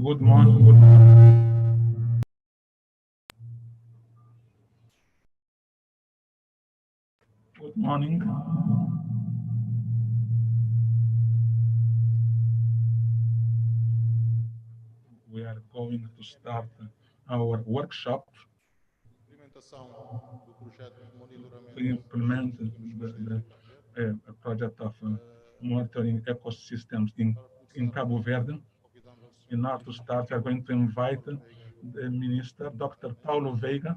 Good morning. Good morning. Good morning. We are going to start our workshop to implement the project of monitoring ecosystems in Cabo Verde. In order to start, we are going to invite the Minister, Dr. Paulo Veiga,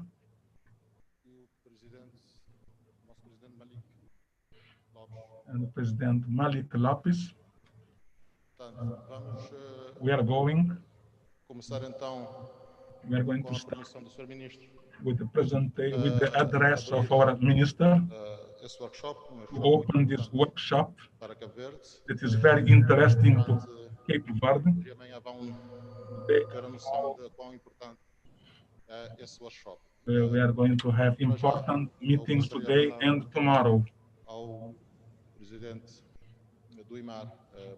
and President Malik Lopes. We are going to start with the presentation, with the address of our minister, to open this workshop that is very interesting to Cape Verde. We are going to have important meetings today and tomorrow.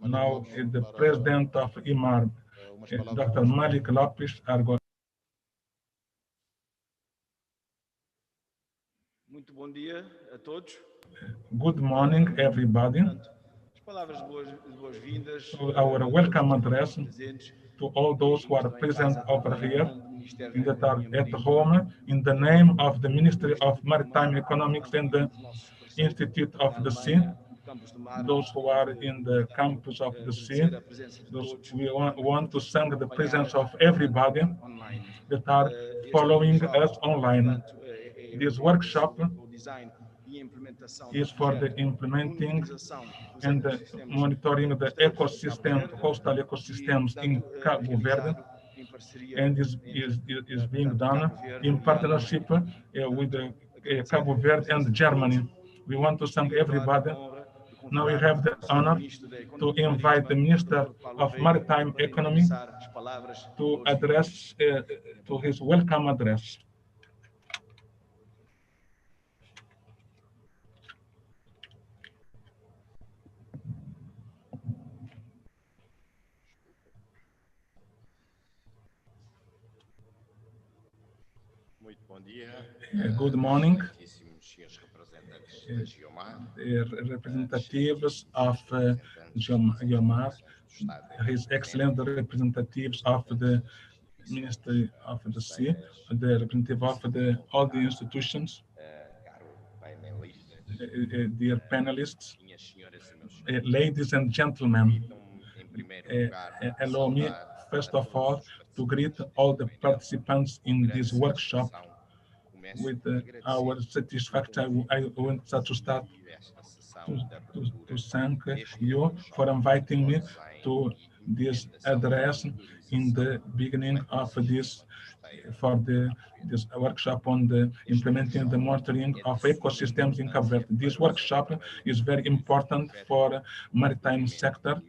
Now, the president of IMAR, Dr. Malik Lopes, are going. Muito bom dia a todos. Good morning, everybody. As palavras de boas-vindas. Our welcome address to all those who are present over here and that are at home in the name of the Ministry of Maritime Economics and the Institute of the Sea. Those who are in the campus of the sea, those we want to thank the presence of everybody that are following us online. This workshop is for the implementing and the monitoring the ecosystem, coastal ecosystems in Cabo Verde, and is being done in partnership with Cabo Verde and Germany. We want to thank everybody. Now we have the honor to invite the Minister of Maritime Economy to address to his welcome address. Good morning, representatives of GEOMAR, His Excellent representatives of the Ministry of the Sea, the representative of all the institutions, dear panelists, ladies and gentlemen. Allow me, first of all, to greet all the participants in this workshop. With our satisfaction, I want to start to thank you for inviting me to this address in the beginning of this this workshop on the implementing the monitoring of ecosystems in Cabo Verde. This workshop is very important for maritime sector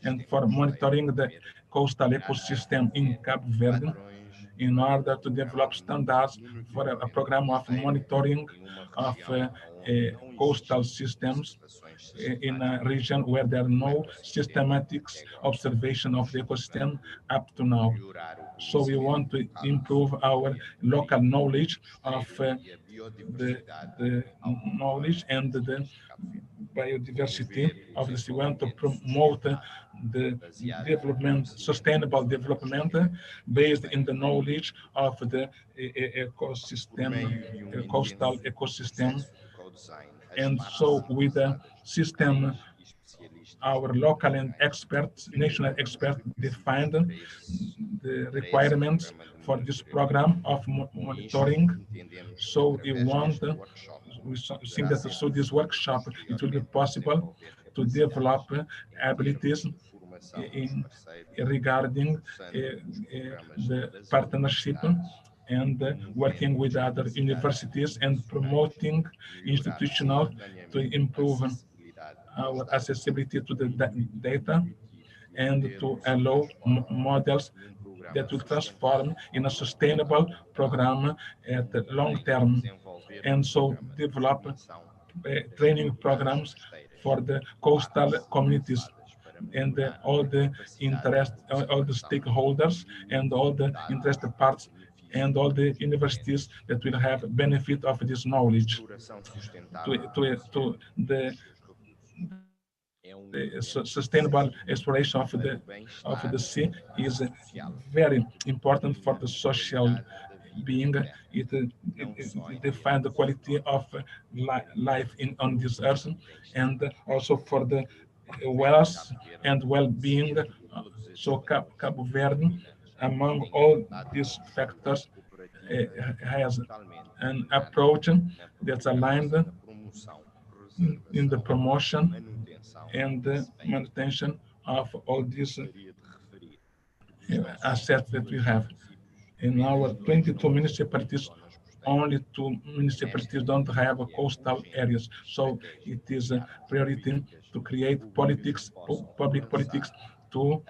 and for monitoring the coastal ecosystem in Cabo Verde, in order to develop standards for a program of monitoring of coastal systems in a region where there are no systematic observation of the ecosystem up to now. So we want to improve our local knowledge of the knowledge and the biodiversity of the sea. We want to promote the development, sustainable development based in the knowledge of the ecosystem, coastal ecosystem. And so with the system, our local and experts, national experts defined the requirements for this program of monitoring. So we want, we think that through this workshop, it will be possible to develop abilities regarding the partnership and working with other universities and promoting institutional to improve our accessibility to the data and to allow models that will transform in a sustainable program at the long term, and so develop training programs for the coastal communities. and all the stakeholders and all the interested parts and all the universities that will have benefit of this knowledge. To the sustainable exploration of the sea is very important for the social being. It defines the quality of life on this earth, and also for the wealth and well-being. So Cabo Verde, among all these factors, has an approach that's aligned in the promotion and the manutention of all these assets that we have. In our 22 municipalities, only 2 municipalities don't have coastal areas. So it is a priority to create public politics to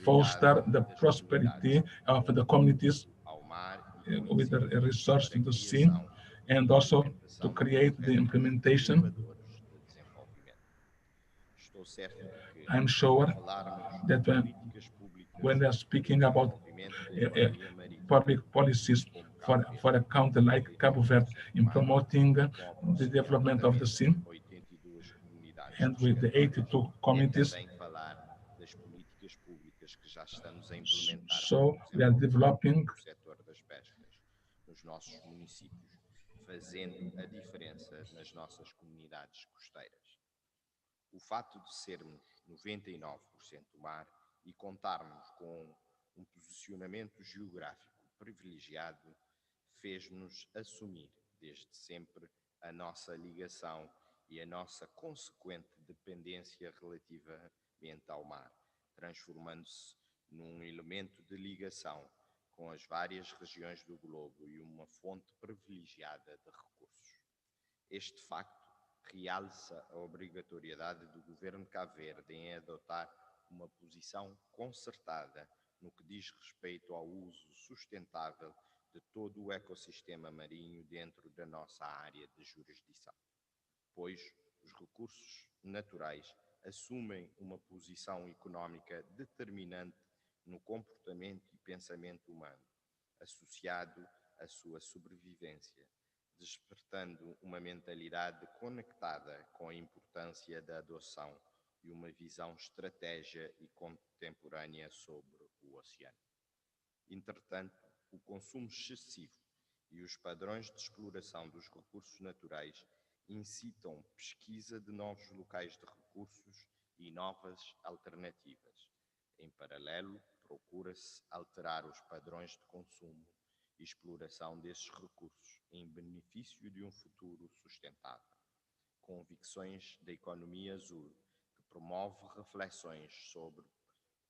foster the prosperity of the communities with the resource of the sea, and also to create the implementation. I'm sure that when they're speaking about public policies for a country like Cabo Verde in promoting the development of the sea, and with the 82 communities, so we are developing nos nossos municípios, fazendo a diferença nas nossas comunidades costeiras. O fato de sermos 99% mar e contarmos com um posicionamento geográfico privilegiado fez-nos assumir desde sempre a nossa ligação e a nossa consequente dependência relativamente ao mar, transformando-se num elemento de ligação com as várias regiões do globo e uma fonte privilegiada de recursos. Este facto realça a obrigatoriedade do governo de Cabo Verde em adotar uma posição concertada no que diz respeito ao uso sustentável de todo o ecossistema marinho dentro da nossa área de jurisdição, pois os recursos naturais assumem uma posição económica determinante no comportamento e pensamento humano, associado à sua sobrevivência, despertando uma mentalidade conectada com a importância da adoção e uma visão estratégica e contemporânea sobre o oceano. Entretanto, o consumo excessivo e os padrões de exploração dos recursos naturais incitam pesquisa de novos locais de recursos e novas alternativas. Em paralelo, procura-se alterar os padrões de consumo e exploração desses recursos em benefício de um futuro sustentável. Convicções da economia azul, que promove reflexões sobre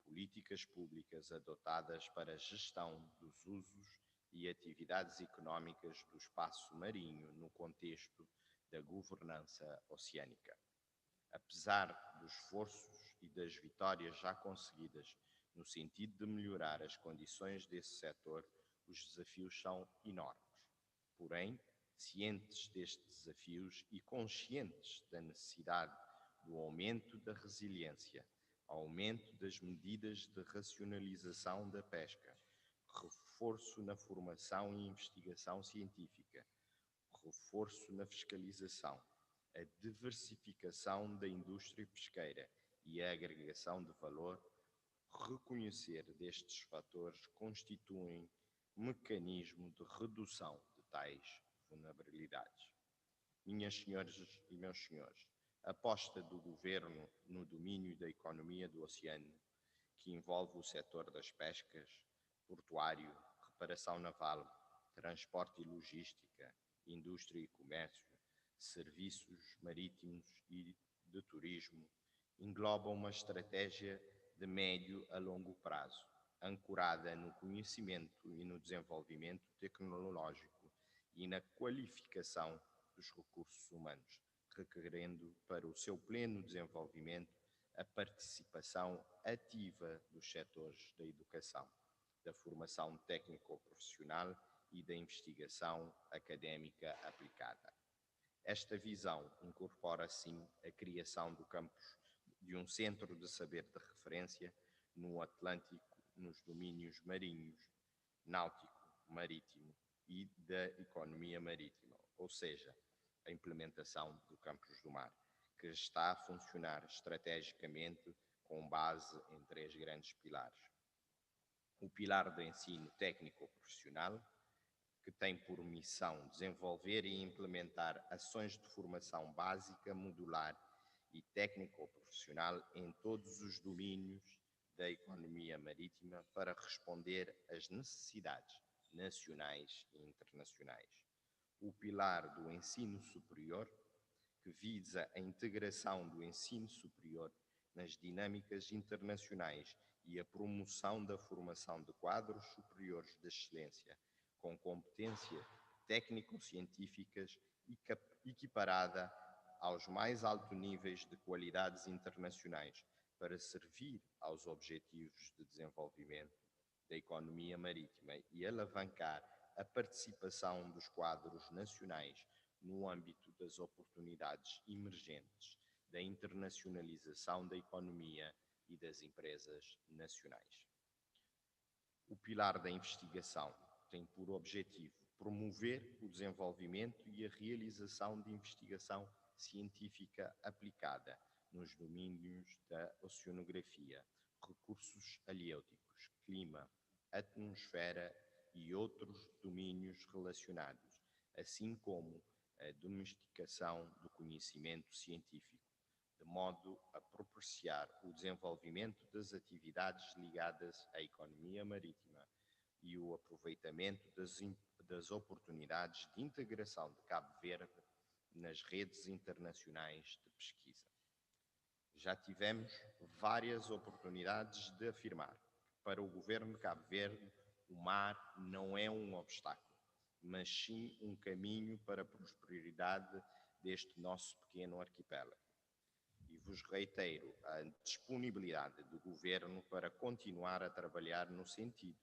políticas públicas adotadas para a gestão dos usos e atividades económicas do espaço marinho no contexto da governança oceânica. Apesar dos esforços e das vitórias já conseguidas no sentido de melhorar as condições desse setor, os desafios são enormes. Porém, cientes destes desafios e conscientes da necessidade do aumento da resiliência, aumento das medidas de racionalização da pesca, reforço na formação e investigação científica, reforço na fiscalização, a diversificação da indústria pesqueira e a agregação de valor, reconhecer destes fatores constituem mecanismo de redução de tais vulnerabilidades. Minhas senhoras e meus senhores, a aposta do Governo no domínio da economia do oceano, que envolve o setor das pescas, portuário, reparação naval, transporte e logística, indústria e comércio, serviços marítimos e de turismo, engloba uma estratégia de médio a longo prazo, ancorada no conhecimento e no desenvolvimento tecnológico e na qualificação dos recursos humanos, requerendo para o seu pleno desenvolvimento a participação ativa dos setores da educação, da formação técnico-profissional e da investigação académica aplicada. Esta visão incorpora, assim, a criação do campus de um centro de saber de referência no Atlântico, nos domínios marinhos, náutico, marítimo e da economia marítima, ou seja, a implementação do Campos do Mar, que está a funcionar estrategicamente com base em 3 grandes pilares. O pilar do ensino técnico-profissional, que tem por missão desenvolver e implementar ações de formação básica, modular e técnico-profissional em todos os domínios da economia marítima para responder às necessidades nacionais e internacionais. O pilar do ensino superior, que visa a integração do ensino superior nas dinâmicas internacionais e a promoção da formação de quadros superiores de excelência, com competência técnico-científicas equiparada aos mais altos níveis de qualidades internacionais, para servir aos objetivos de desenvolvimento da economia marítima e alavancar a participação dos quadros nacionais no âmbito das oportunidades emergentes da internacionalização da economia e das empresas nacionais. O pilar da investigação tem por objetivo promover o desenvolvimento e a realização de investigação científica aplicada nos domínios da oceanografia, recursos halieuticos, clima, atmosfera e outros domínios relacionados, assim como a domesticação do conhecimento científico, de modo a propiciar o desenvolvimento das atividades ligadas à economia marítima e o aproveitamento das oportunidades de integração de Cabo Verde nas redes internacionais de pesquisa. Já tivemos várias oportunidades de afirmar que para o governo de Cabo Verde o mar não é um obstáculo, mas sim um caminho para a prosperidade deste nosso pequeno arquipélago. E vos reitero a disponibilidade do governo para continuar a trabalhar no sentido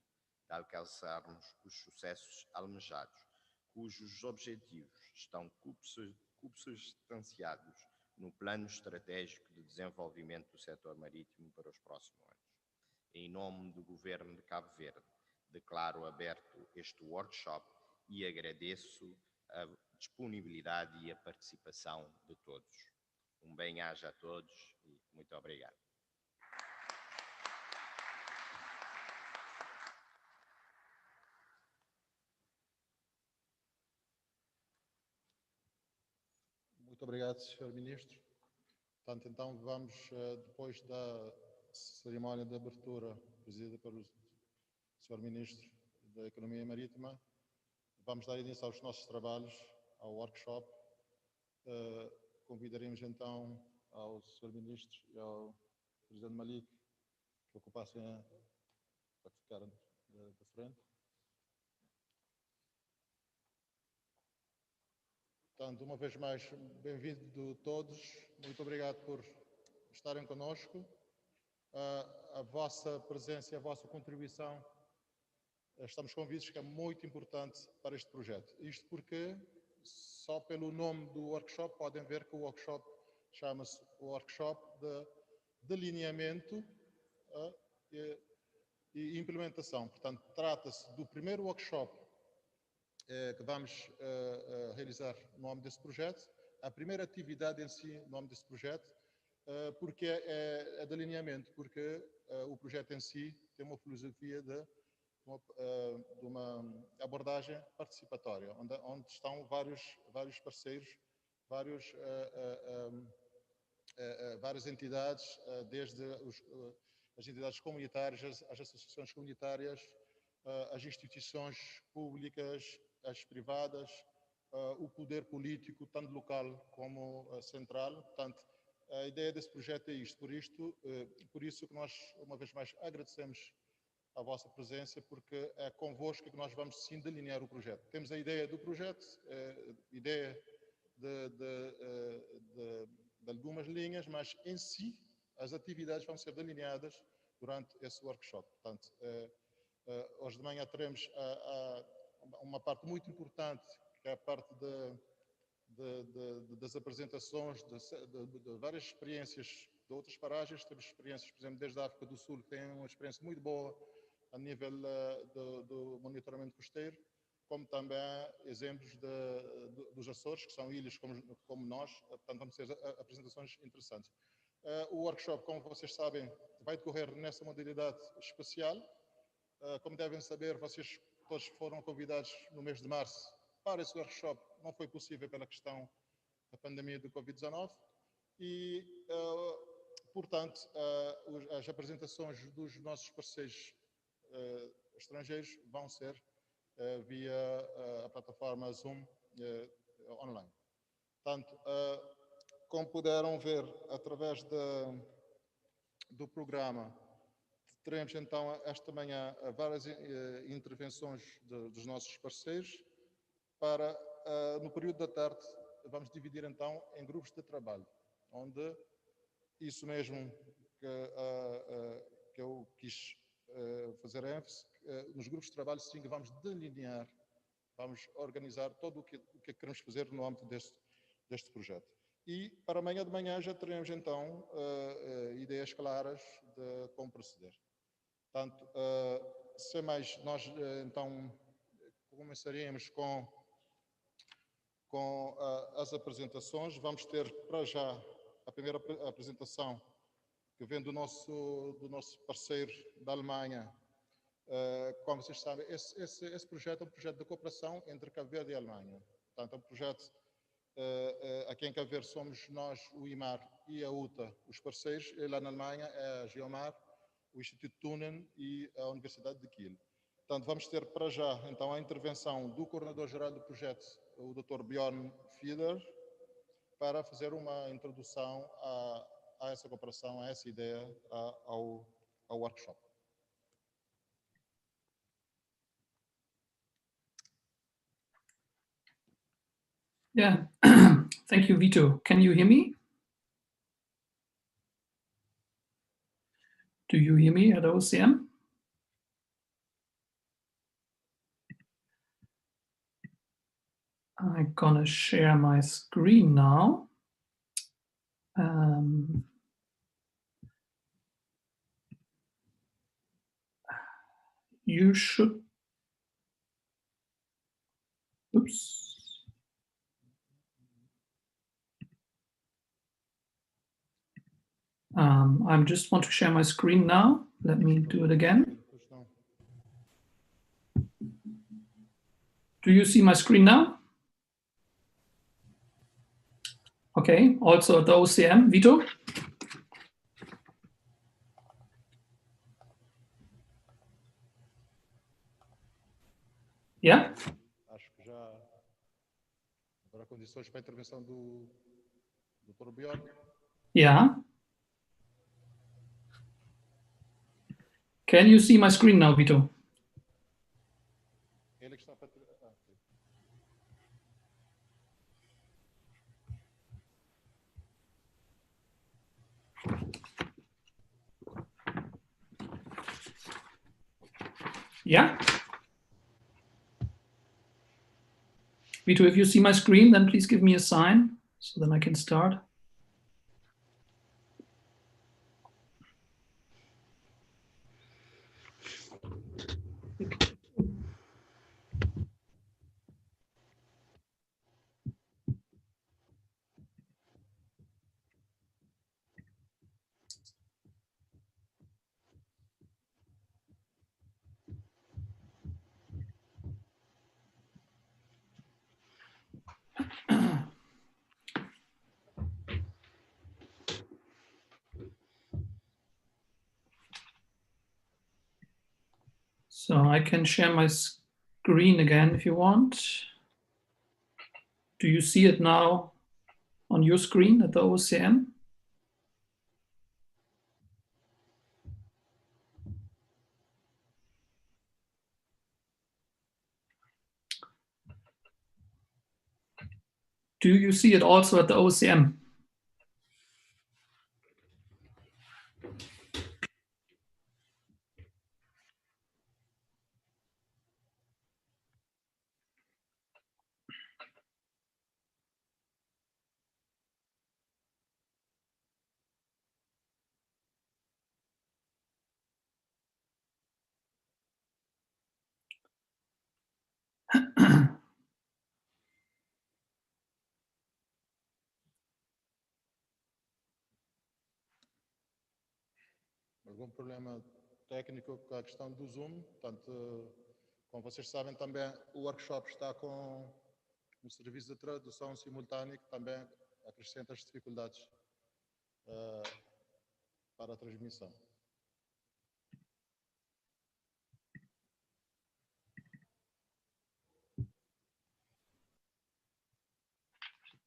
de alcançarmos os sucessos almejados, cujos objetivos estão substanciados no Plano Estratégico de Desenvolvimento do Setor Marítimo para os próximos anos. Em nome do Governo de Cabo Verde, declaro aberto este workshop e agradeço a disponibilidade e a participação de todos. Um bem-aja a todos e muito obrigado. Muito obrigado, Sr. Ministro. Portanto, então vamos, depois da cerimónia de abertura presidida pelo Sr. Ministro da Economia Marítima, vamos dar início aos nossos trabalhos, ao workshop. Convidaremos então ao Sr. Ministro e ao Presidente Malik que ocupassem para ficar da frente. Portanto, uma vez mais, bem-vindo a todos. Muito obrigado por estarem conosco. A vossa presença e a vossa contribuição, estamos convictos que é muito importante para este projeto. Isto porque, só pelo nome do workshop, podem ver que o workshop chama-se Workshop de Delineamento e Implementação. Portanto, trata-se do primeiro workshop que vamos realizar no âmbito desse projeto, a primeira atividade em si no âmbito desse projeto, porque é delineamento, porque o projeto em si tem uma filosofia de uma abordagem participatória, onde estão vários parceiros, várias entidades, desde as entidades comunitárias, as associações comunitárias, as instituições públicas, as privadas, o poder político, tanto local como central. Portanto, a ideia desse projeto é isto. Por isso que nós, uma vez mais, agradecemos a vossa presença, porque é convosco que nós vamos sim delinear o projeto. Temos a ideia do projeto, ideia de algumas linhas, mas em si as atividades vão ser delineadas durante esse workshop. Portanto, hoje de manhã teremos uma parte muito importante, que é a parte das apresentações de várias experiências de outras paragens. Temos experiências, por exemplo, desde a África do Sul, que tem uma experiência muito boa a nível do monitoramento costeiro, como também exemplos dos Açores, que são ilhas como nós. Portanto, vamos ter apresentações interessantes. O workshop, como vocês sabem, vai decorrer nessa modalidade espacial. Como devem saber, vocês todos foram convidados no mês de março para esse workshop. Não foi possível pela questão da pandemia do Covid-19 e, portanto, as apresentações dos nossos parceiros estrangeiros vão ser via a plataforma Zoom online. Portanto, como puderam ver através do programa, teremos então esta manhã várias intervenções dos nossos parceiros. No período da tarde, vamos dividir então em grupos de trabalho, onde isso mesmo que eu quis fazer ênfase, nos grupos de trabalho sim que vamos delinear, vamos organizar todo o que queremos fazer no âmbito deste projeto. E para amanhã de manhã já teremos então ideias claras de como proceder. Portanto, sem mais, nós então começaríamos com as apresentações. Vamos ter para já a primeira apresentação que vem do nosso parceiro da Alemanha. Como vocês sabem, esse projeto é um projeto de cooperação entre Cabo Verde e a Alemanha. Portanto, é um projeto aqui em Cabo Verde somos nós, o IMAR e a UTA, os parceiros, e lá na Alemanha é a Geomar, o Instituto Thunen e a Universidade de Kiel. Portanto, vamos ter para já então a intervenção do coordenador-geral do projeto, o Dr. Bjorn Fieder, para fazer uma introdução a essa cooperação, a essa ideia, ao workshop. Yeah, thank you, Vito. Can you hear me? Do you hear me at OCM? I'm gonna share my screen now. You should, oops. I just want to share my screen now. Let me do it again. Do you see my screen now? Okay, also the OCM, Vito? Yeah? Acho que já haverá condições para a intervenção do Dr. Bjorn. Yeah. Can you see my screen now, Vito? Ele que está para... Yeah? Vito, if you see my screen, then please give me a sign so then I can start. So I can share my screen again if you want. Do you see it now on your screen at the OCM? Do you see it also at the OCM? Algum problema técnico com a questão do Zoom? Portanto, como vocês sabem também, o workshop está com um serviço de tradução simultânea que também acrescenta as dificuldades para a transmissão.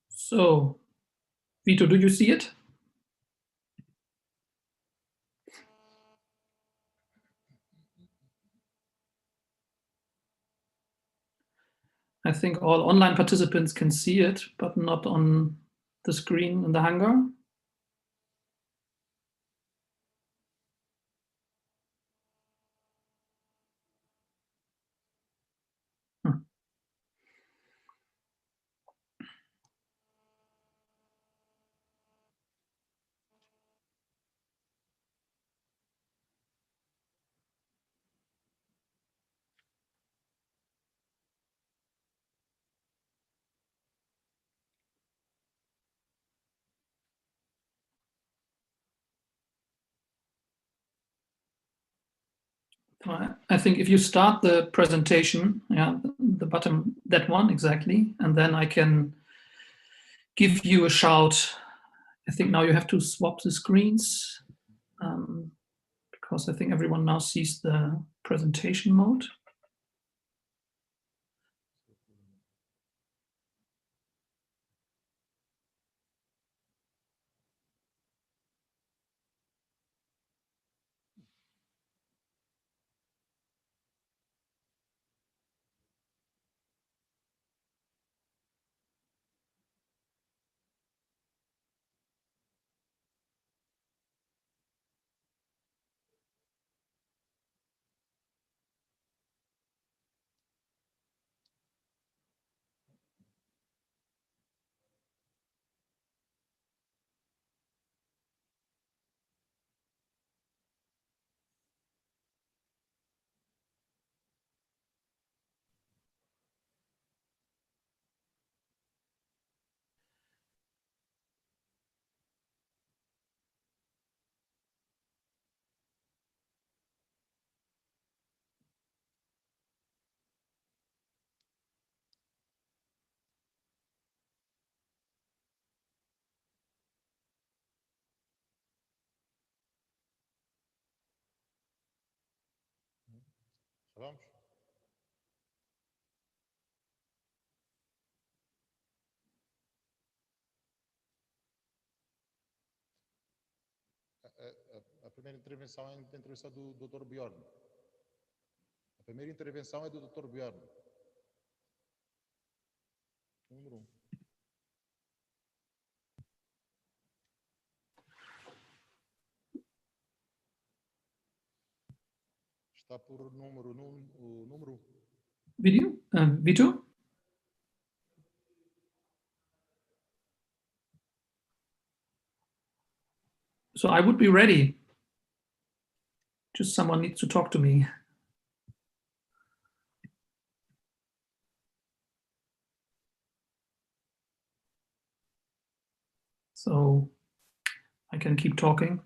So, Vito, do you see it? I think all online participants can see it, but not on the screen in the hangar. I think if you start the presentation, yeah, the bottom, that one exactly, and then I can give you a shout. I think now you have to swap the screens because I think everyone now sees the presentation mode. Vamos? A primeira intervenção é a intervenção do Dr. Bjorn. A primeira intervenção é do Dr. Bjorn. Número 1. Está por número 1. Video? Vito? So I would be ready. Just someone needs to talk to me. So I can keep talking.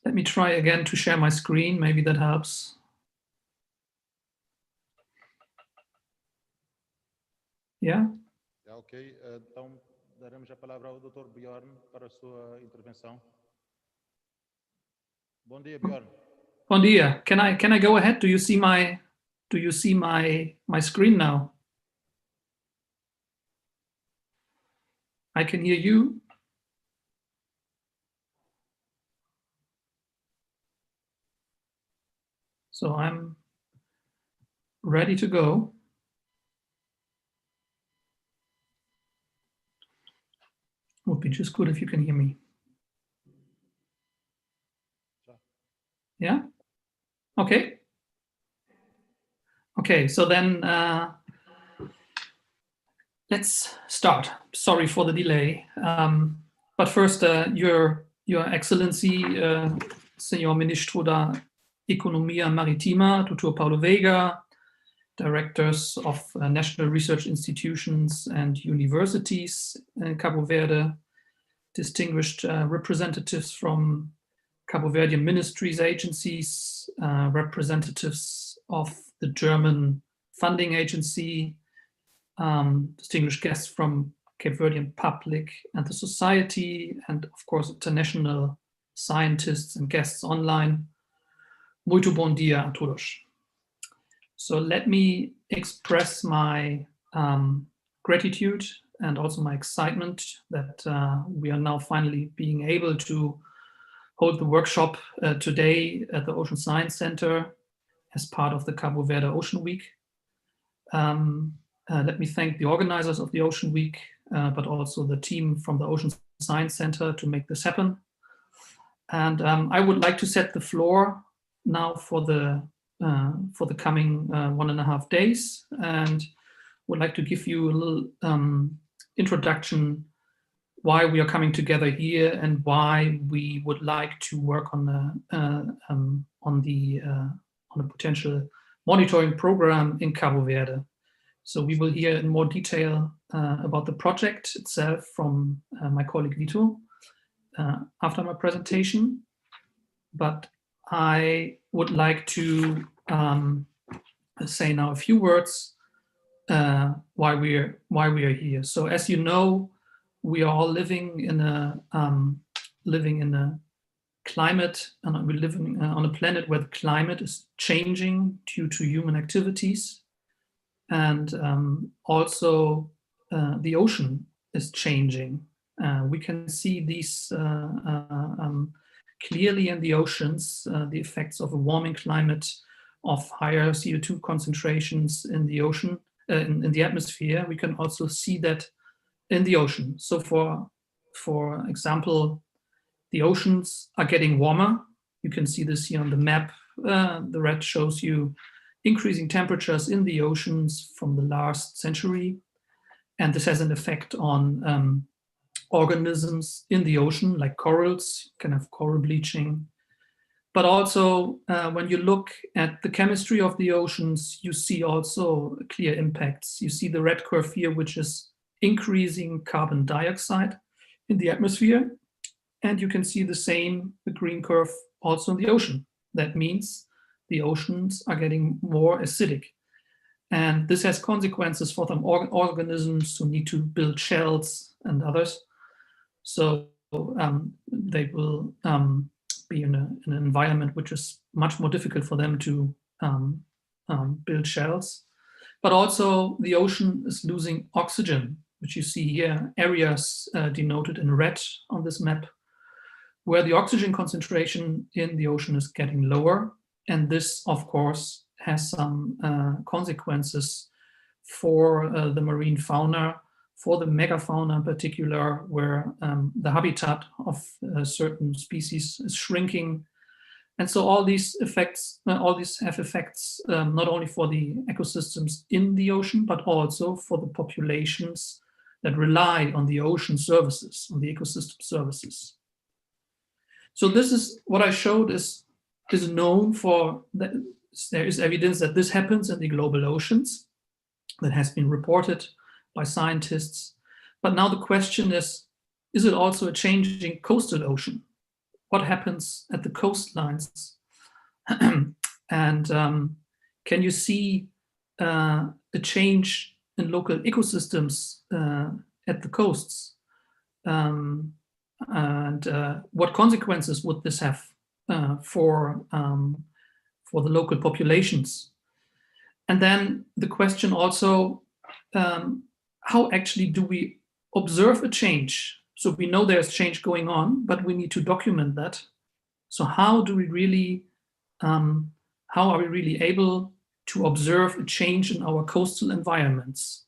Let me try again to share my screen. Maybe that helps. Yeah? Ok. Então, daremos a palavra ao Dr. Bjorn para a sua intervenção. Bom dia, Bjorn. Bom dia. Can I go ahead? Do you see my screen now? I can hear you. So I'm ready to go. Would be just good if you can hear me. Yeah? Okay. Okay, so then let's start. Sorry for the delay. But first, Your Excellency, Senhor Ministro da Economia Maritima, Dr. Paulo Veiga, directors of national research institutions and universities in Cabo Verde, distinguished representatives from Cabo Verdean ministries, agencies, representatives of the German funding agency, distinguished guests from Cape Verdean public and the society, and of course international scientists and guests online. Muito bom dia a todos. So let me express my gratitude and also my excitement that we are now finally being able to hold the workshop today at the Ocean Science Center as part of the Cabo Verde Ocean Week. Let me thank the organizers of the Ocean Week, but also the team from the Ocean Science Center to make this happen. And I would like to set the floor now for the coming 1.5 days, and would like to give you a little introduction why we are coming together here and why we would like to work on a potential monitoring program in Cabo Verde. So we will hear in more detail about the project itself from my colleague Vito after my presentation. But I would like to say now a few words why we are here. So as you know, we are all living in a climate, and we're living on a planet where the climate is changing due to human activities, and also the ocean is changing. We can see these clearly in the oceans, the effects of a warming climate, of higher CO2 concentrations in the ocean, in the atmosphere. We can also see that in the ocean. So for example, the oceans are getting warmer. You can see this here on the map. The red shows you increasing temperatures in the oceans from the last century. And this has an effect on organisms in the ocean, like corals. You can have coral bleaching. But also, when you look at the chemistry of the oceans, you see also clear impacts. You see the red curve here, which is increasing carbon dioxide in the atmosphere. And you can see the same, the green curve, also in the ocean. That means the oceans are getting more acidic. And this has consequences for them organisms who need to build shells and others. So they will be in an environment which is much more difficult for them to build shells. But also the ocean is losing oxygen, which you see here, areas denoted in red on this map, where the oxygen concentration in the ocean is getting lower. And this, of course, has some consequences for the marine fauna, for the megafauna in particular, where the habitat of certain species is shrinking. And so all these effects, have effects not only for the ecosystems in the ocean, but also for the populations that rely on the ocean services, on the ecosystem services. So this is what I showed is known for, there is evidence that this happens in the global oceans that has been reported by scientists. But now the question is it also a changing coastal ocean? What happens at the coastlines? And can you see a change in local ecosystems at the coasts? And what consequences would this have for the local populations? And then the question also, how actually do we observe a change? So we know there's change going on, but we need to document that. So how do we really, how are we really able to observe a change in our coastal environments?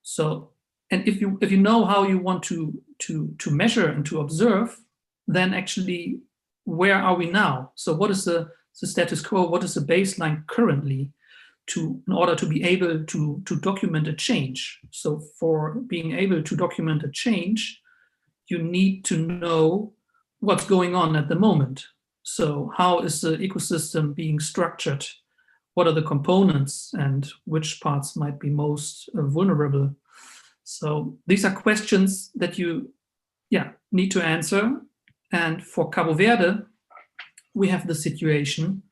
So, and if you know how you want to measure and to observe, then actually, where are we now? So what is the status quo? What is the baseline currently in order to be able to document a change? So for being able to document a change, you need to know what's going on at the moment. So how is the ecosystem being structured? What are the components and which parts might be most vulnerable? So these are questions that you need to answer. And for Cabo Verde, we have the situation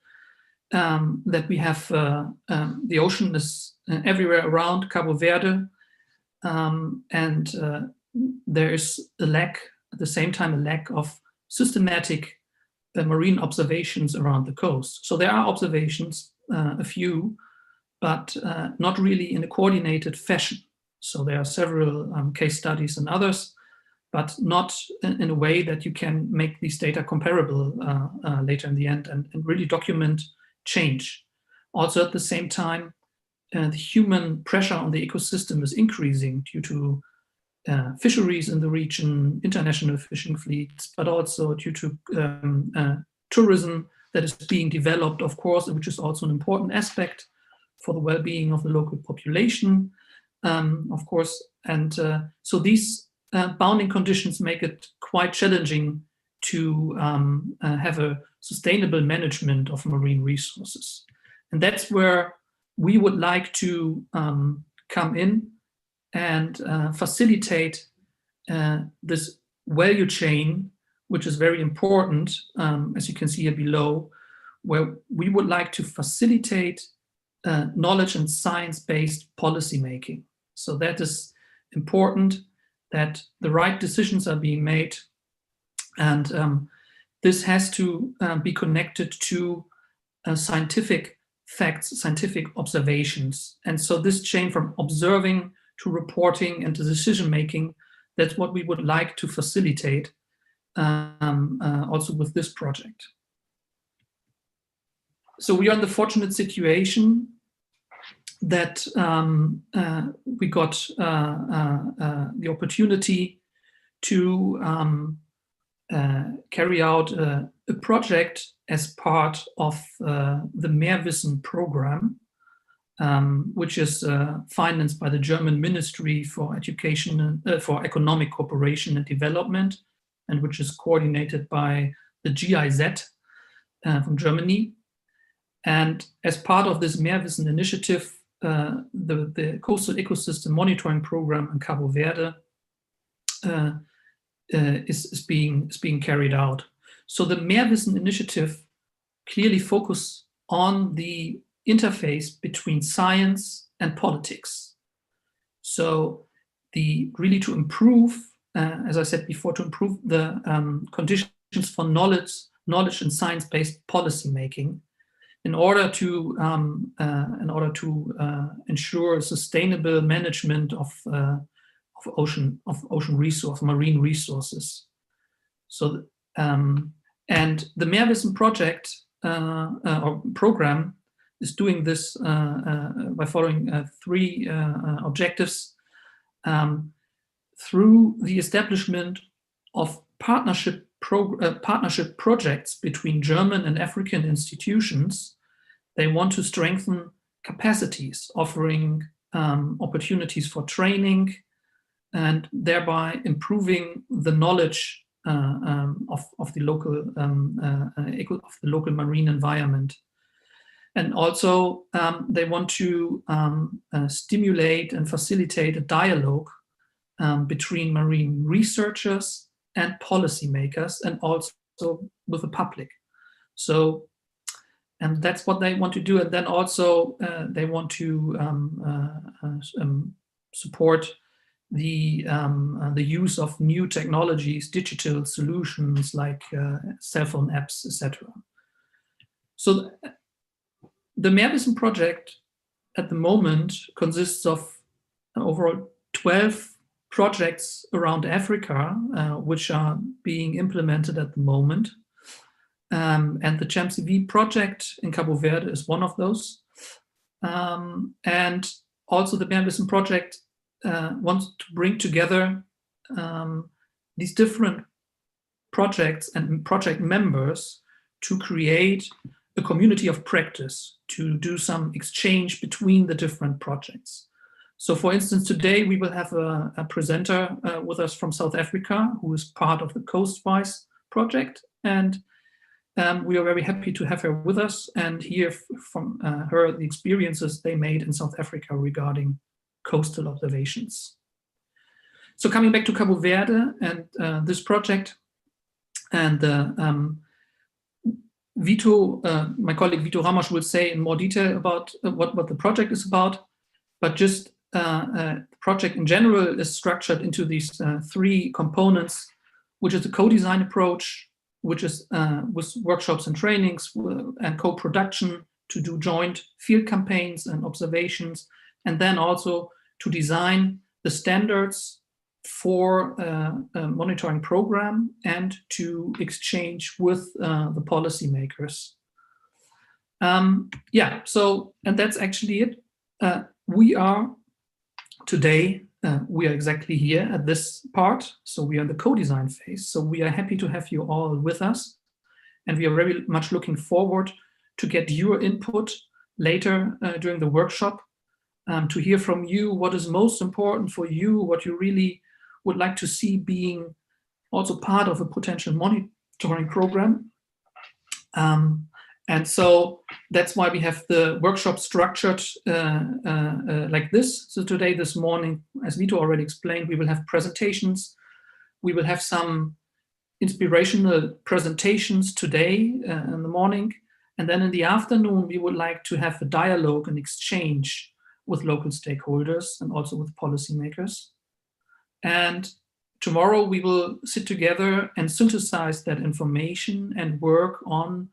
that we have the ocean is everywhere around Cabo Verde, and there is a lack, at the same time, a lack of systematic marine observations around the coast. So there are observations, a few, but not really in a coordinated fashion. So there are several case studies and others, but not in a way that you can make these data comparable later in the end and really document change. Also at the same time, the human pressure on the ecosystem is increasing due to fisheries in the region, international fishing fleets, but also due to tourism that is being developed, of course, which is also an important aspect for the well-being of the local population, of course. And so these bounding conditions make it quite challenging to have a sustainable management of marine resources. And that's where we would like to come in and facilitate this value chain, which is very important, as you can see here below, where we would like to facilitate knowledge and science-based policymaking. So that is important, that the right decisions are being made, and this has to be connected to scientific facts, scientific observations. And so this chain from observing to reporting and to decision making, that's what we would like to facilitate also with this project. So we are in the fortunate situation that we got the opportunity to carry out a project as part of the Mehrwissen program, which is financed by the German Ministry for Education, for Economic Cooperation and Development, and which is coordinated by the GIZ from Germany. And as part of this Mehrwissen initiative, the Coastal Ecosystem Monitoring Program in Cabo Verde is being carried out. So the Mehrwissen initiative clearly focuses on the interface between science and politics. So really to improve, as I said before, to improve the conditions for knowledge and science-based policy making, in order to ensure sustainable management of marine resources. So and the Mehrwissen project or program is doing this by following three objectives through the establishment of partnership projects between German and African institutions. They want to strengthen capacities, offering opportunities for training, and thereby improving the knowledge of the local marine environment. And also they want to stimulate and facilitate a dialogue between marine researchers and policymakers, and also with the public. So, and that's what they want to do. And then also they want to support the use of new technologies, digital solutions like cell phone apps, etc. So the Mehrwissen project at the moment consists of overall 12 projects around Africa, which are being implemented at the moment. And the CHAMCV project in Cabo Verde is one of those. And also the Mehrwissen project wants to bring together these different projects and project members to create a community of practice, to do some exchange between the different projects. So for instance, today we will have a presenter with us from South Africa who is part of the Coastwise project, and we are very happy to have her with us and hear from her the experiences they made in South Africa regarding coastal observations. So coming back to Cabo Verde and this project, and Vito, my colleague Vito Ramos will say in more detail about what the project is about, but just the project in general is structured into these three components, which is a co-design approach, which is with workshops and trainings and co-production to do joint field campaigns and observations, and then also to design the standards for a monitoring program and to exchange with the policymakers. Yeah, so, and that's actually it. We are today, we are exactly here at this part. So we are in the co-design phase. So we are happy to have you all with us. And we are very much looking forward to get your input later during the workshop, to hear from you what is most important for you, what you really would like to see being also part of a potential monitoring program. And so that's why we have the workshop structured like this. So today, this morning, as Vito already explained, we will have presentations. We will have some inspirational presentations today in the morning. And then in the afternoon, we would like to have a dialogue and exchange with local stakeholders and also with policymakers. And tomorrow we will sit together and synthesize that information and work on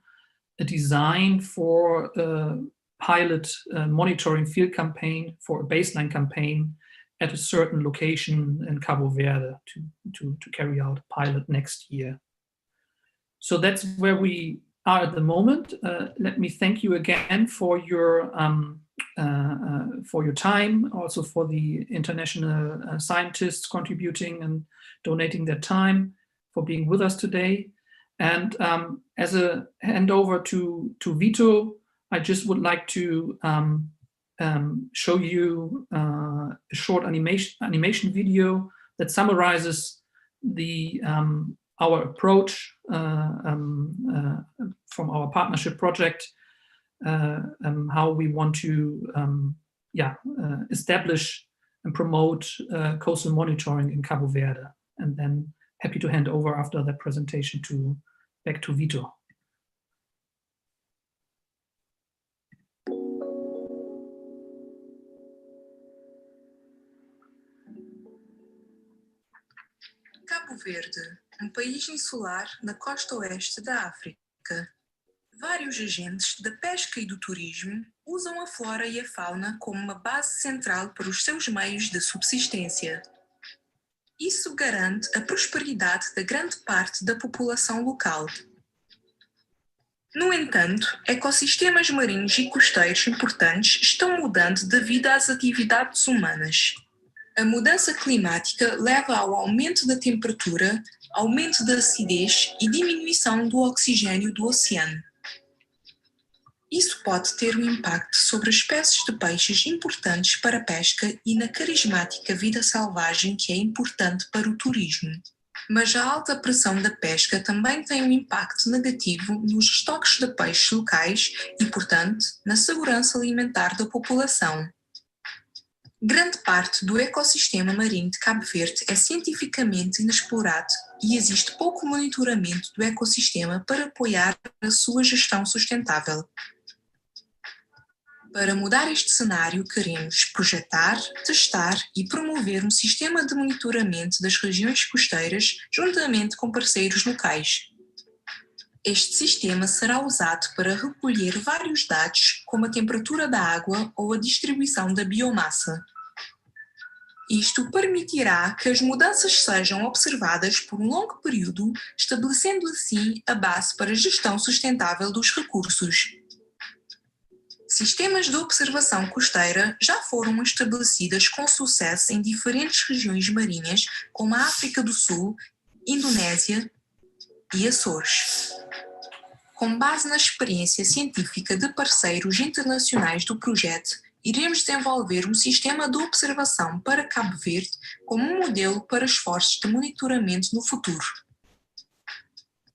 a design for a pilot monitoring field campaign, for a baseline campaign at a certain location in Cabo Verde to carry out a pilot next year. So that's where we are at the moment. Let me thank you again for your time, also for the international scientists contributing and donating their time, for being with us today. And as a handover to Vito, I just would like to show you a short animation video that summarizes the our approach from our partnership project, how we want to establish and promote coastal monitoring in Cabo Verde. And then happy to hand over after that presentation back to Vito. Cabo Verde, país insular na costa oeste da África. Vários agentes da pesca e do turismo usam a flora e a fauna como uma base central para os seus meios de subsistência. Isso garante a prosperidade da grande parte da população local. No entanto, ecossistemas marinhos e costeiros importantes estão mudando devido às atividades humanas. A mudança climática leva ao aumento da temperatura, aumento da acidez e diminuição do oxigênio do oceano. Isso pode ter um impacto sobre as espécies de peixes importantes para a pesca e na carismática vida selvagem que é importante para o turismo. Mas a alta pressão da pesca também tem um impacto negativo nos estoques de peixes locais e, portanto, na segurança alimentar da população. Grande parte do ecossistema marinho de Cabo Verde é cientificamente inexplorado e existe pouco monitoramento do ecossistema para apoiar a sua gestão sustentável. Para mudar este cenário, queremos projetar, testar e promover um sistema de monitoramento das regiões costeiras juntamente com parceiros locais. Este sistema será usado para recolher vários dados, como a temperatura da água ou a distribuição da biomassa. Isto permitirá que as mudanças sejam observadas por um longo período, estabelecendo assim a base para a gestão sustentável dos recursos. Sistemas de observação costeira já foram estabelecidos com sucesso em diferentes regiões marinhas, como a África do Sul, Indonésia e Açores. Com base na experiência científica de parceiros internacionais do projeto, iremos desenvolver um sistema de observação para Cabo Verde como um modelo para esforços de monitoramento no futuro.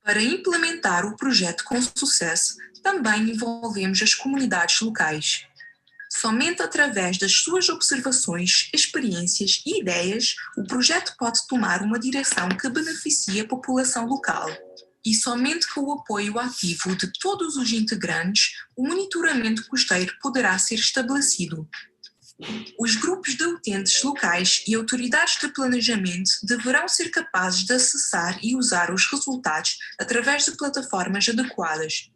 Para implementar o projeto com sucesso, também envolvemos as comunidades locais. Somente através das suas observações, experiências e ideias, o projeto pode tomar uma direção que beneficie a população local. E somente com o apoio ativo de todos os integrantes, o monitoramento costeiro poderá ser estabelecido. Os grupos de utentes locais e autoridades de planejamento deverão ser capazes de acessar e usar os resultados através de plataformas adequadas.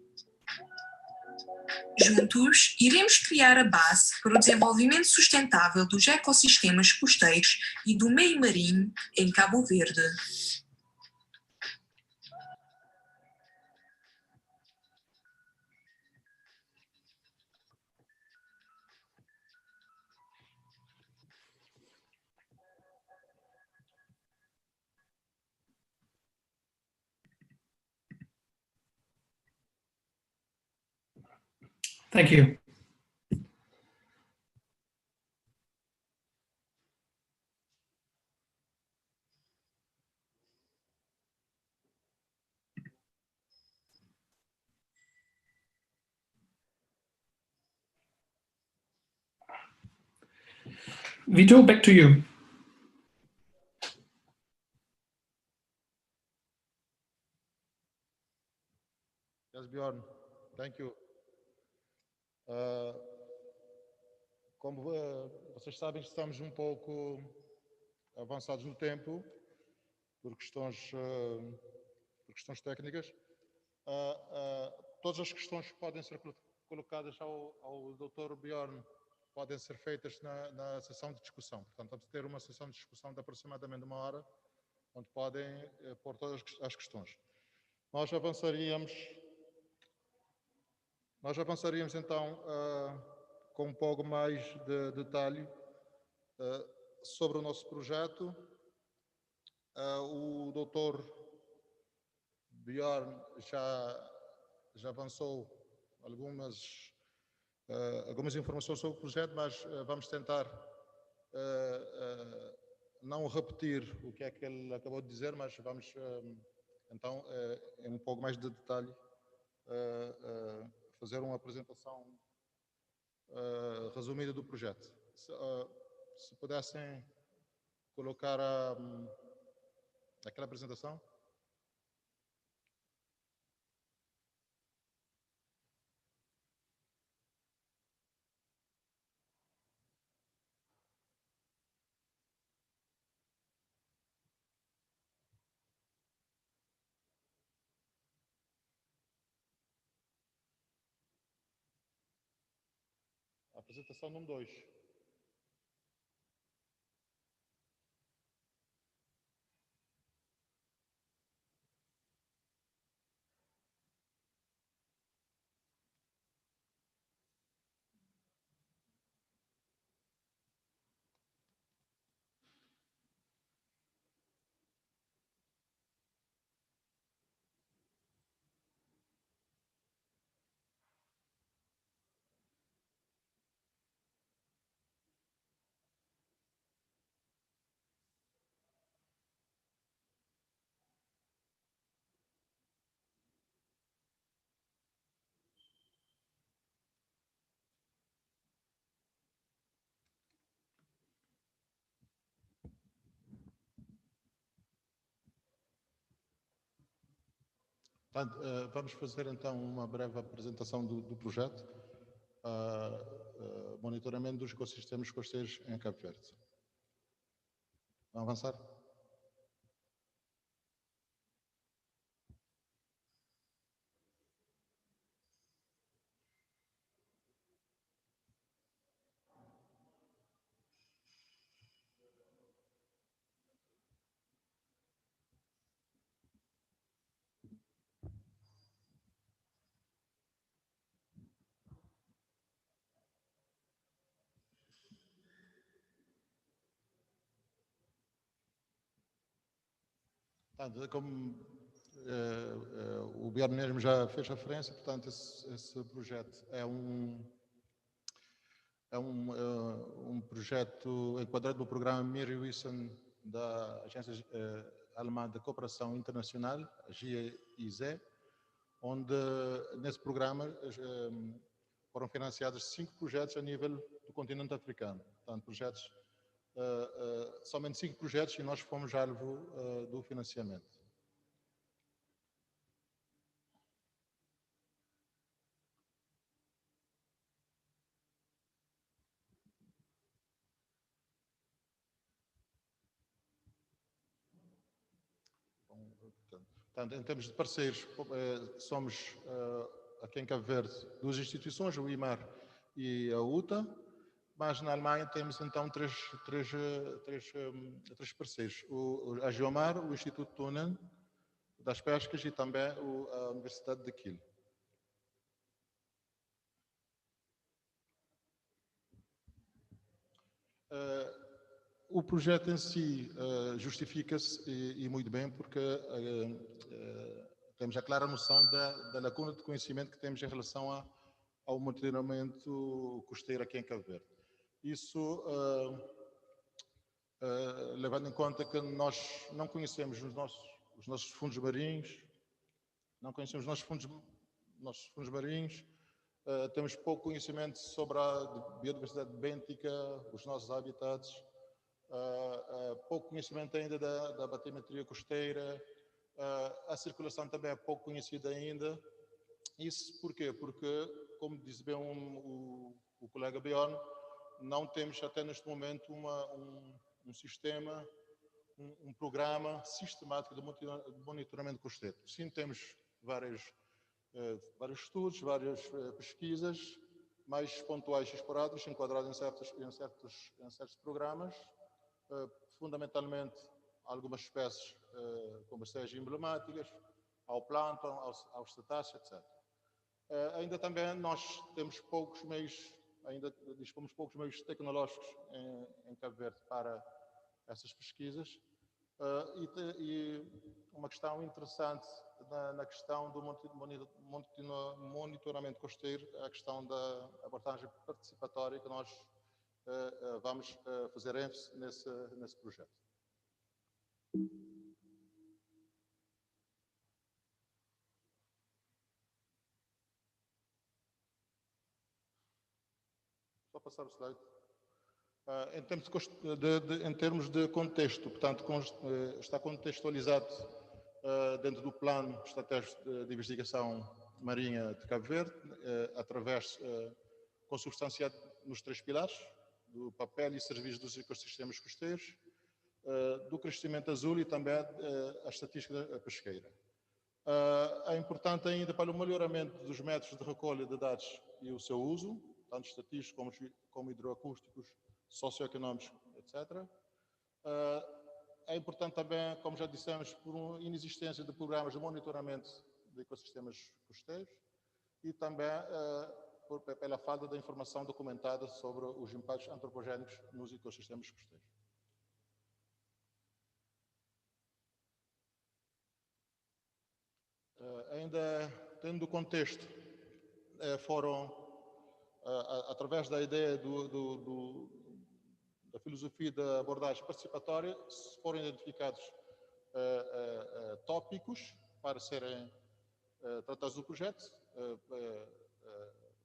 Juntos, iremos criar a base para o desenvolvimento sustentável dos ecossistemas costeiros e do meio marinho em Cabo Verde. Thank you. Vito, back to you. Yes, Bjorn. Thank you. Como vocês sabem, estamos um pouco avançados no tempo por questões técnicas. Todas as questões que podem ser colocadas ao Dr. Bjorn podem ser feitas na sessão de discussão. Portanto, vamos ter uma sessão de discussão de aproximadamente 1 hora, onde podem pôr todas as questões. Nós avançaríamos então com um pouco mais de detalhe sobre o nosso projeto. O Dr. Bjorn já avançou algumas informações sobre o projeto, mas vamos tentar não repetir o que é que ele acabou de dizer, mas vamos então em um pouco mais de detalhe fazer uma apresentação resumida do projeto. Se pudessem colocar aquela apresentação. Apresentação número 2. Vamos fazer então uma breve apresentação do projeto, monitoramento dos ecossistemas costeiros em Cabo Verde. Vamos avançar? Como o Bjorn mesmo já fez referência, portanto, esse projeto é um projeto enquadrado no programa Mary Wilson da Agência alemã de cooperação internacional, a GIZ, onde nesse programa foram financiados 5 projetos a nível do continente africano. Portanto, projetos, somente 5 projetos, e nós fomos alvo do financiamento. Portanto, em termos de parceiros, somos aqui em Cabo Verde 2 instituições, o IMAR e a UTA, mas na Alemanha temos então três parceiros, a Geomar, o Instituto Tunen das Pescas e também a Universidade de Kiel. O projeto em si justifica-se e muito bem porque temos a clara noção da lacuna de conhecimento que temos em relação ao monitoramento costeiro aqui em Cabo Verde. Isso levando em conta que nós não conhecemos os nossos fundos marinhos, temos pouco conhecimento sobre a biodiversidade bêntica, os nossos habitats, pouco conhecimento ainda da batimetria costeira, a circulação também é pouco conhecida ainda. Isso porquê? Porque, como disse bem o colega Bjorn, não temos até neste momento um sistema, um programa sistemático de monitoramento costeiro. Sim, temos vários estudos, várias pesquisas, mais pontuais e esporádicos, enquadrados em certos programas, fundamentalmente algumas espécies como as emblemáticas, ao plâncton, aos cetáceos, etc. Ainda também nós temos poucos meios, ainda dispomos poucos meios tecnológicos em Cabo Verde para essas pesquisas, e uma questão interessante na questão do monitoramento costeiro, a questão da abordagem participatória, que nós vamos fazer ênfase nesse projeto. Só passar o slide. Em termos de contexto, portanto, está contextualizado dentro do plano estratégico de investigação marinha de Cabo Verde, através, consubstanciado nos 3 pilares, do papel e serviços dos ecossistemas costeiros, do crescimento azul e também a estatística pesqueira. É importante ainda para o melhoramento dos métodos de recolha de dados e o seu uso, tanto estatísticos como hidroacústicos, socioeconómicos, etc. É importante também, como já dissemos, por inexistência de programas de monitoramento de ecossistemas costeiros e também pela falta da informação documentada sobre os impactos antropogénicos nos ecossistemas costeiros. Ainda tendo o contexto, foram, através da ideia da filosofia da abordagem participatória, foram identificados tópicos para serem tratados do projeto,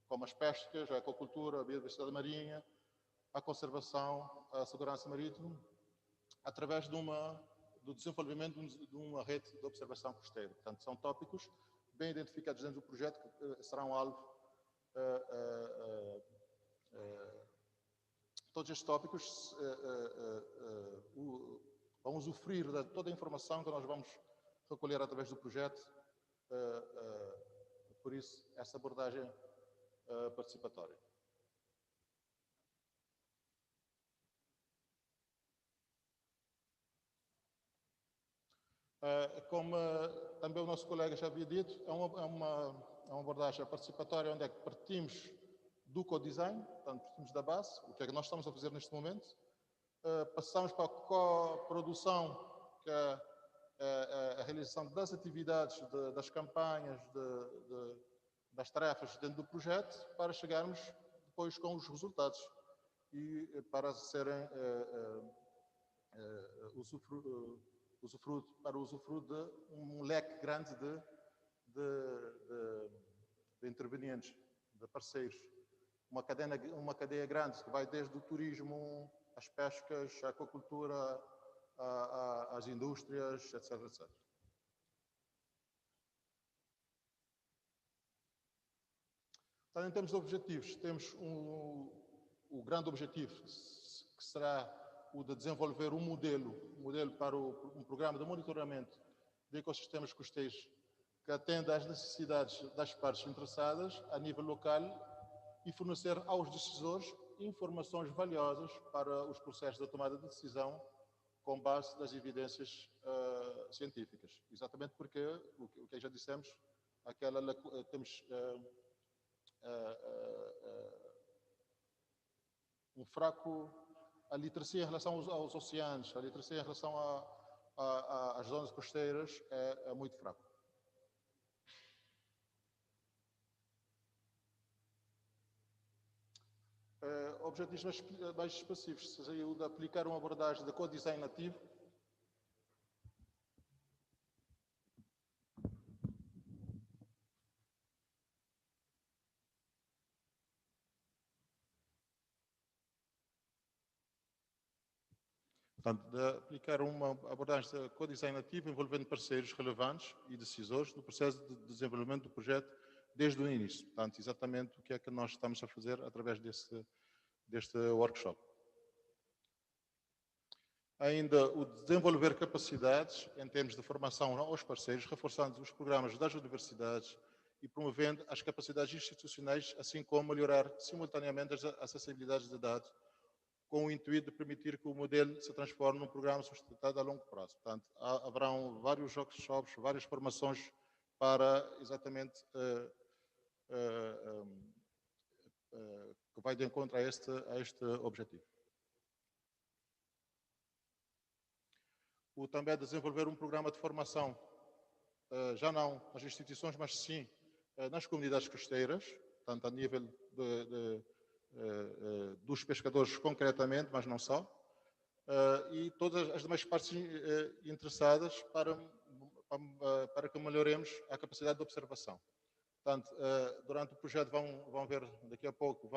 como as pescas, a aquacultura, a biodiversidade marinha, a conservação, a segurança marítima, através do desenvolvimento de uma rede de observação costeira. Portanto, são tópicos bem identificados dentro do projeto que serão alvo. Todos estes tópicos vão usufruir de toda a informação que nós vamos recolher através do projeto, por isso, essa abordagem participatória. Como também o nosso colega já havia dito, é uma abordagem participatória onde é que partimos do co-design, portanto, partimos da base, o que é que nós estamos a fazer neste momento, passamos para a co-produção, que é a realização das atividades, das campanhas, das tarefas dentro do projeto, para chegarmos depois com os resultados e para serem para o usufruto de um leque grande de intervenientes, de parceiros. Uma cadeia grande que vai desde o turismo, as pescas, a aquacultura, as indústrias, etc, etc. Então, em termos de objetivos, temos o grande objetivo, que será o de desenvolver um modelo para um programa de monitoramento de ecossistemas costeiros que atenda às necessidades das partes interessadas a nível local e fornecer aos decisores informações valiosas para os processos de tomada de decisão com base nas evidências científicas. Exatamente porque, o que já dissemos, temos um fraco, a literacia em relação aos oceanos, a literacia em relação às zonas costeiras é muito fraca. Objetivos mais específicos, seria o de aplicar uma abordagem de co-design nativo, portanto, de aplicar uma abordagem de co-design nativo envolvendo parceiros relevantes e decisores no processo de desenvolvimento do projeto desde o início. Portanto, exatamente o que é que nós estamos a fazer através deste workshop. Ainda o desenvolver capacidades em termos de formação aos parceiros, reforçando os programas das universidades e promovendo as capacidades institucionais, assim como melhorar simultaneamente as acessibilidades de dados, com o intuito de permitir que o modelo se transforme num programa sustentado a longo prazo. Portanto, haverão vários workshops, várias formações para exatamente que vai de encontro a este objetivo. Também desenvolver um programa de formação, já não nas instituições, mas sim nas comunidades costeiras, tanto a nível dos pescadores concretamente, mas não só, e todas as demais partes interessadas para que melhoremos a capacidade de observação. Portanto, durante o projeto vão ver, daqui a pouco,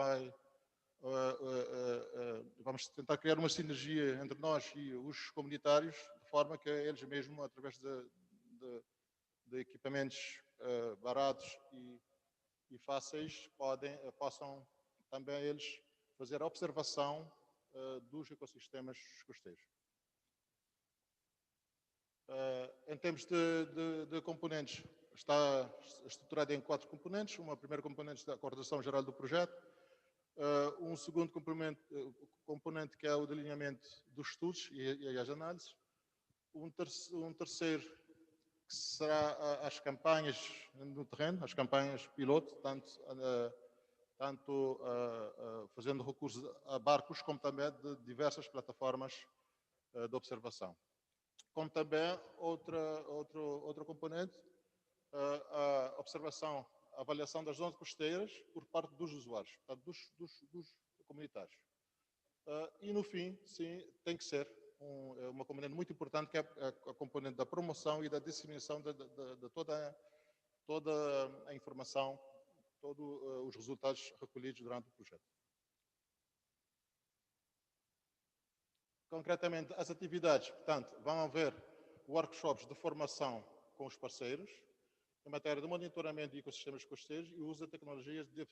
vamos tentar criar uma sinergia entre nós e os comunitários, de forma que eles mesmos, através de equipamentos baratos e fáceis, possam também eles fazer a observação dos ecossistemas costeiros. Em termos de componentes, está estruturado em 4 componentes. Uma primeira componente da coordenação geral do projeto, um segundo componente que é o delineamento dos estudos e as análises, um terceiro que será as campanhas no terreno, as campanhas piloto, tanto fazendo recurso a barcos como também de diversas plataformas de observação. Como também outra componente, a observação, a avaliação das zonas costeiras por parte dos usuários, portanto, dos comunitários. E no fim, sim, tem que ser uma componente muito importante, que é a componente da promoção e da disseminação de toda a informação, todos os resultados recolhidos durante o projeto. Concretamente, as atividades, portanto, vão haver workshops de formação com os parceiros, em matéria de monitoramento de ecossistemas costeiros e uso de tecnologias de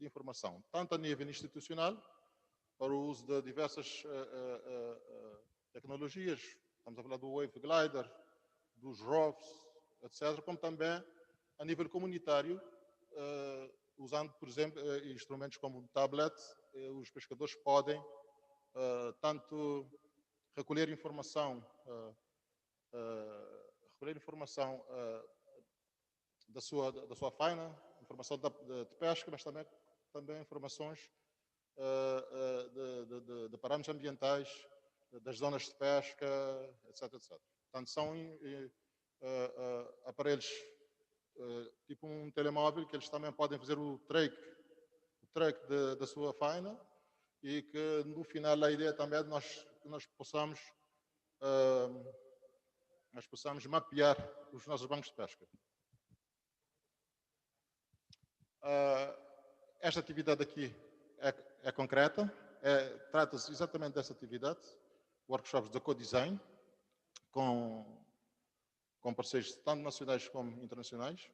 informação, tanto a nível institucional, para o uso de diversas tecnologias, estamos a falar do Wave Glider, dos ROVs, etc., como também a nível comunitário, usando, por exemplo, instrumentos como o tablet, os pescadores podem tanto recolher informação da sua fauna, informação de pesca, mas também informações de parâmetros ambientais, das zonas de pesca, etc, etc. Portanto, são aparelhos tipo um telemóvel, que eles também podem fazer o track da sua fauna, e que no final a ideia também é de nós possamos nós possamos mapear os nossos bancos de pesca. Esta atividade aqui é concreta, trata-se exatamente dessa atividade, workshops de co-design, com parceiros tanto nacionais como internacionais.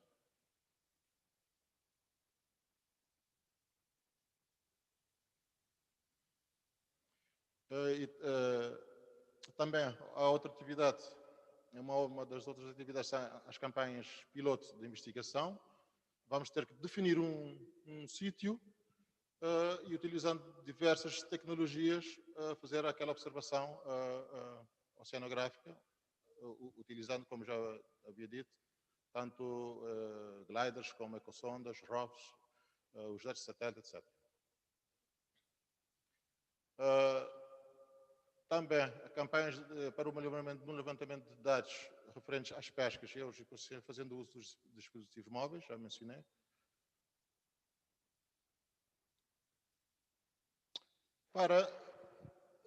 Também a outra atividade, uma das outras atividades são as campanhas piloto de investigação. Vamos ter que definir um sítio e, utilizando diversas tecnologias, fazer aquela observação oceanográfica, utilizando, como já havia dito, tanto gliders como ecossondas, ROVs, os dados de satélite, etc. Também campanhas para o melhoramento no levantamento de dados referentes às pescas e aos ecossistemas, fazendo uso dos dispositivos móveis, já mencionei. Para,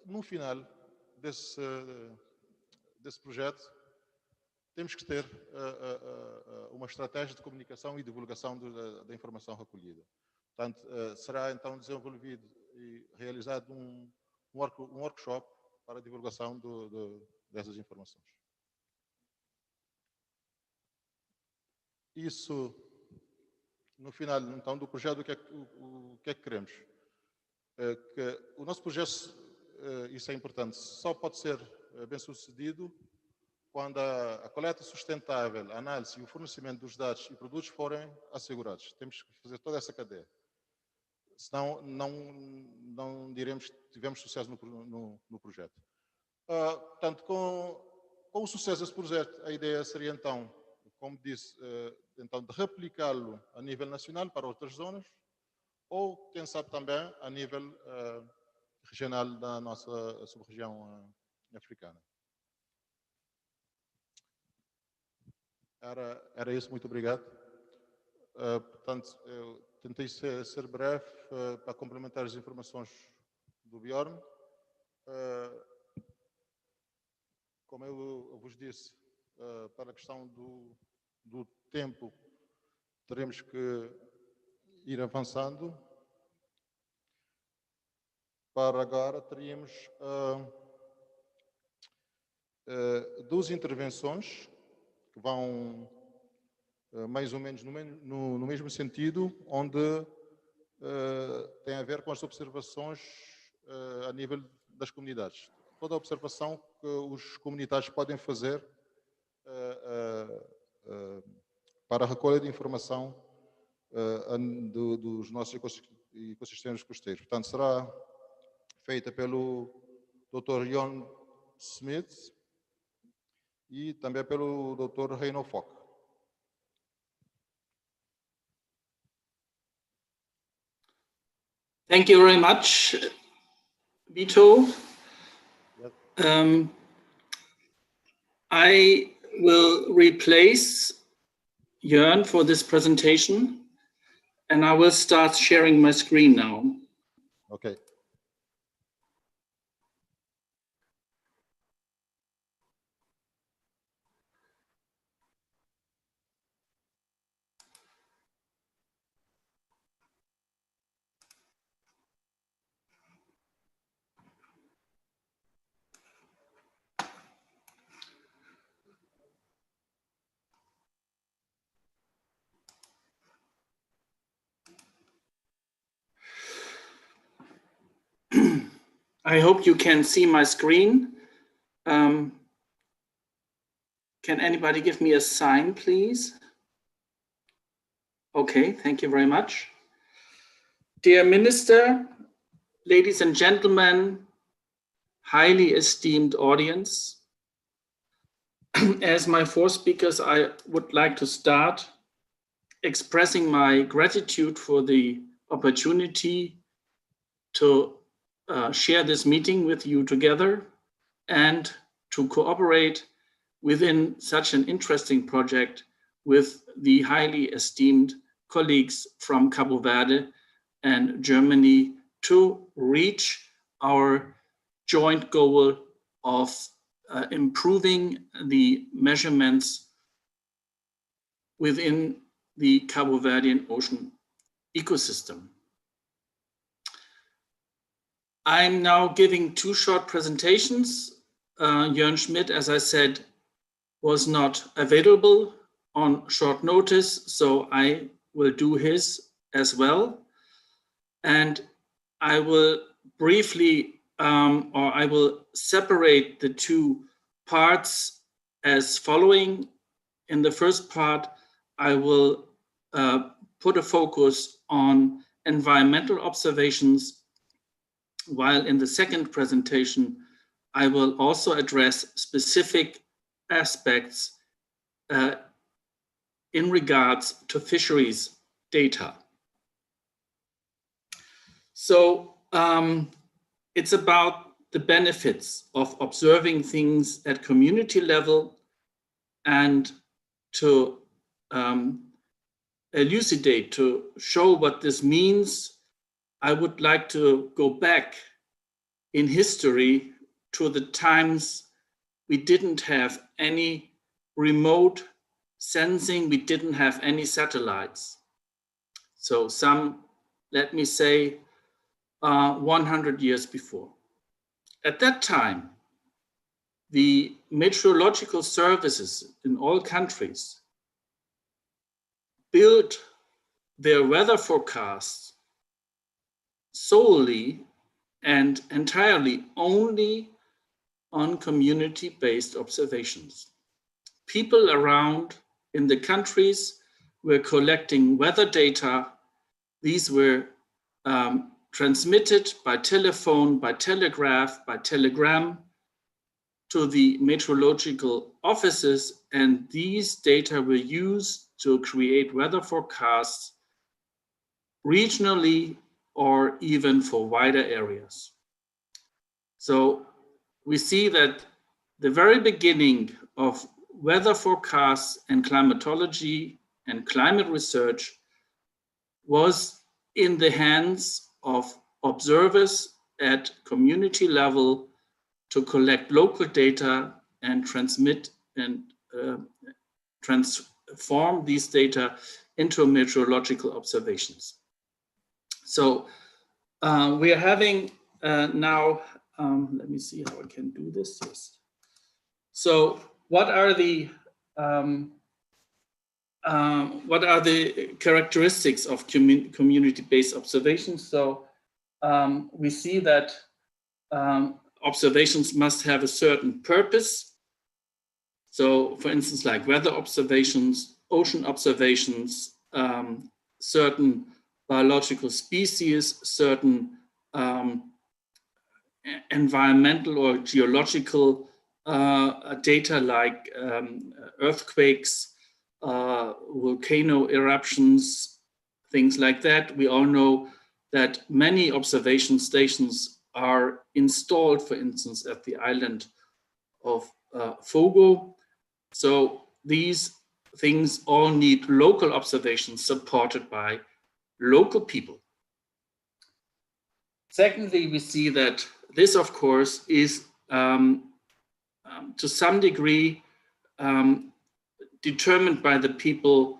no final desse projeto, temos que ter uma estratégia de comunicação e divulgação da informação recolhida. Portanto, será então desenvolvido e realizado um workshop para a divulgação dessas informações. Isso, no final, então, do projeto, o que é que queremos? Que o nosso projeto, isso é importante, só pode ser bem sucedido quando a coleta sustentável, a análise e o fornecimento dos dados e produtos forem assegurados. Temos que fazer toda essa cadeia. Senão, não diremos que tivemos sucesso no projeto. Portanto, com o sucesso desse projeto, a ideia seria, então, como disse, então, de replicá-lo a nível nacional para outras zonas, ou, quem sabe, também a nível regional da nossa sub-região africana. Era isso, muito obrigado. Portanto, eu tentei ser breve para complementar as informações do Bjorn. Como eu vos disse, para a questão do tempo, teremos que ir avançando. Para agora, teríamos 2 intervenções que vão mais ou menos no mesmo sentido, onde tem a ver com as observações a nível das comunidades. Toda a observação que os comunitários podem fazer para a recolha de informação dos nossos ecossistemas costeiros. Portanto, será feita pelo Dr. Jon Smith e também pelo Dr. Reino Fock. Thank you very much, Vito. I will replace Jörn for this presentation, and I will start sharing my screen now. Okay. I hope you can see my screen. Can anybody give me a sign, please? Okay, thank you very much. Dear Minister, ladies and gentlemen, highly esteemed audience, as my 4 speakers, I would like to start expressing my gratitude for the opportunity to share this meeting with you together and to cooperate within such an interesting project with the highly esteemed colleagues from Cabo Verde and Germany to reach our joint goal of improving the measurements within the Cabo Verdean Ocean ecosystem. I'm now giving 2 short presentations. Jörn Schmidt, as I said, was not available on short notice, so I will do his as well. And I will briefly, or I will separate the 2 parts as following. In the first part, I will put a focus on environmental observations, while in the second presentation, I will also address specific aspects in regards to fisheries data. So it's about the benefits of observing things at community level, and to elucidate, to show what this means, I would like to go back in history to the times we didn't have any remote sensing, we didn't have any satellites. So some, let me say, 100 years before. At that time, the meteorological services in all countries built their weather forecasts solely and entirely only on community-based observations. People around in the countries were collecting weather data. These were transmitted by telephone, by telegraph, by telegram to the meteorological offices, and these data were used to create weather forecasts regionally or even for wider areas. So we see that the very beginning of weather forecasts and climatology and climate research was in the hands of observers at community level to collect local data and transmit and transform these data into meteorological observations. So we are having now, let me see how I can do this. Yes. So what are the characteristics of community-based observations? So we see that observations must have a certain purpose. So for instance, like weather observations, ocean observations, certain biological species, certain environmental or geological data like earthquakes, volcano eruptions, things like that. We all know that many observation stations are installed, for instance, at the island of Fogo. So these things all need local observations supported by local people. Secondly, we see that this, of course, is to some degree determined by the people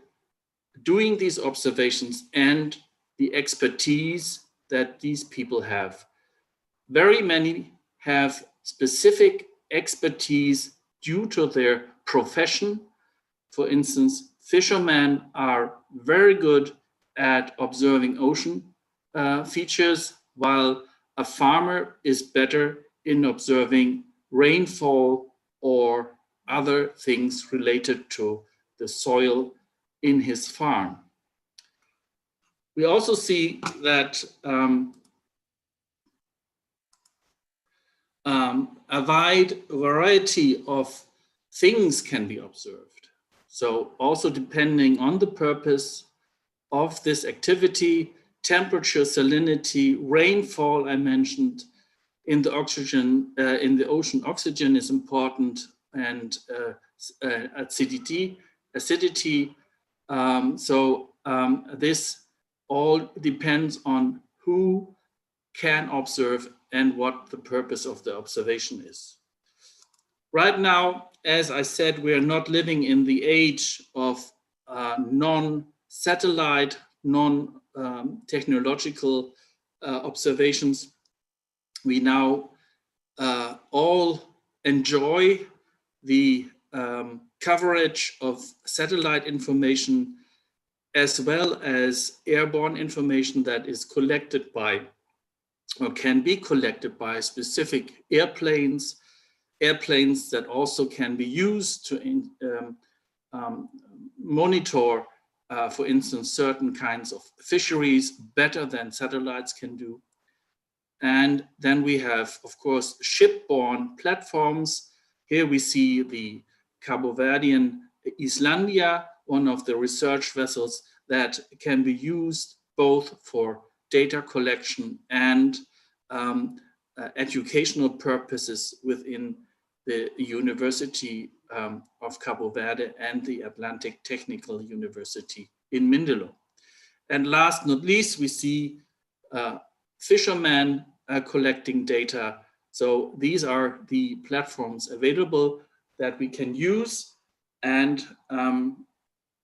doing these observations and the expertise that these people have. Very many have specific expertise due to their profession. For instance, fishermen are very good at observing ocean features, while a farmer is better in observing rainfall or other things related to the soil in his farm. We also see that a wide variety of things can be observed. So also depending on the purpose of this activity, temperature, salinity, rainfall, I mentioned, in the oxygen, in the ocean, oxygen is important, and acidity. This all depends on who can observe and what the purpose of the observation is. Right now, as I said, we are not living in the age of non-satellite, non-technological observations. We now all enjoy the coverage of satellite information as well as airborne information that is collected by or can be collected by specific airplanes that also can be used to monitor, for instance, certain kinds of fisheries better than satellites can do. And then we have, of course, shipborne platforms. Here we see the Cabo Verdean Islandia, one of the research vessels that can be used both for data collection and educational purposes within the University of Cabo Verde and the Atlantic Technical University in Mindelo. And last not least, we see fishermen collecting data. So these are the platforms available that we can use, and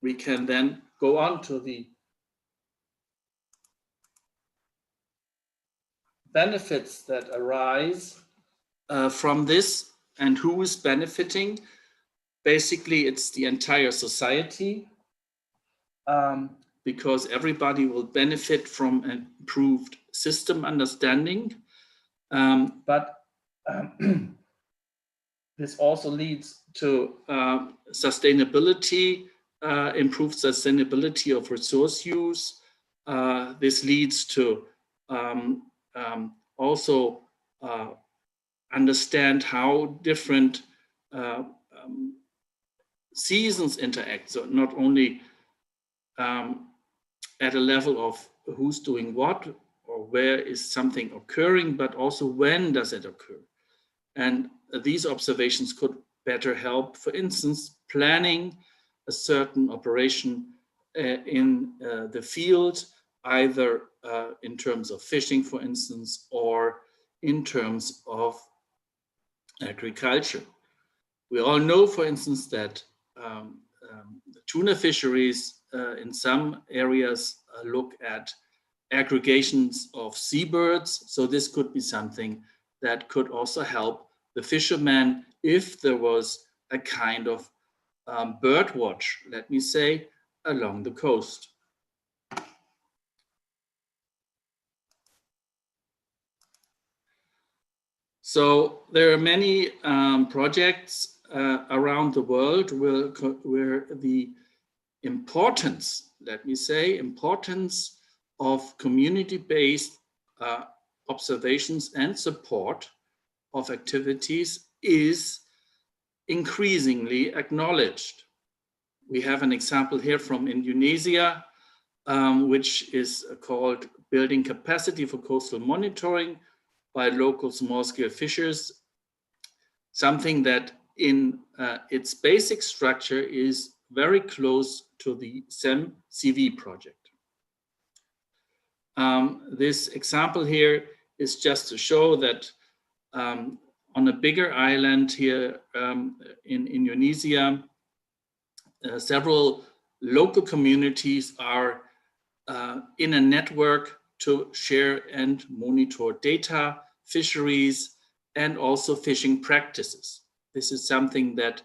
we can then go on to the benefits that arise from this and who is benefiting. Basically, it's the entire society, because everybody will benefit from an improved system understanding. But this also leads to sustainability, improved sustainability of resource use. This leads to also understand how different seasons interact. So not only at a level of who's doing what or where is something occurring, but also when does it occur. And these observations could better help, for instance, planning a certain operation in the field, either in terms of fishing, for instance, or in terms of agriculture. We all know, for instance, that the tuna fisheries in some areas look at aggregations of seabirds. So this could be something that could also help the fishermen if there was a kind of bird watch, let me say, along the coast. So there are many projects around the world where the importance, let me say, importance of community-based observations and support of activities is increasingly acknowledged. We have an example here from Indonesia, which is called Building Capacity for Coastal Monitoring by Local Small-Scale Fishers, something that in its basic structure is very close to the SEM-CV project. This example here is just to show that on a bigger island here in Indonesia, several local communities are in a network to share and monitor data, fisheries, and also fishing practices. This is something that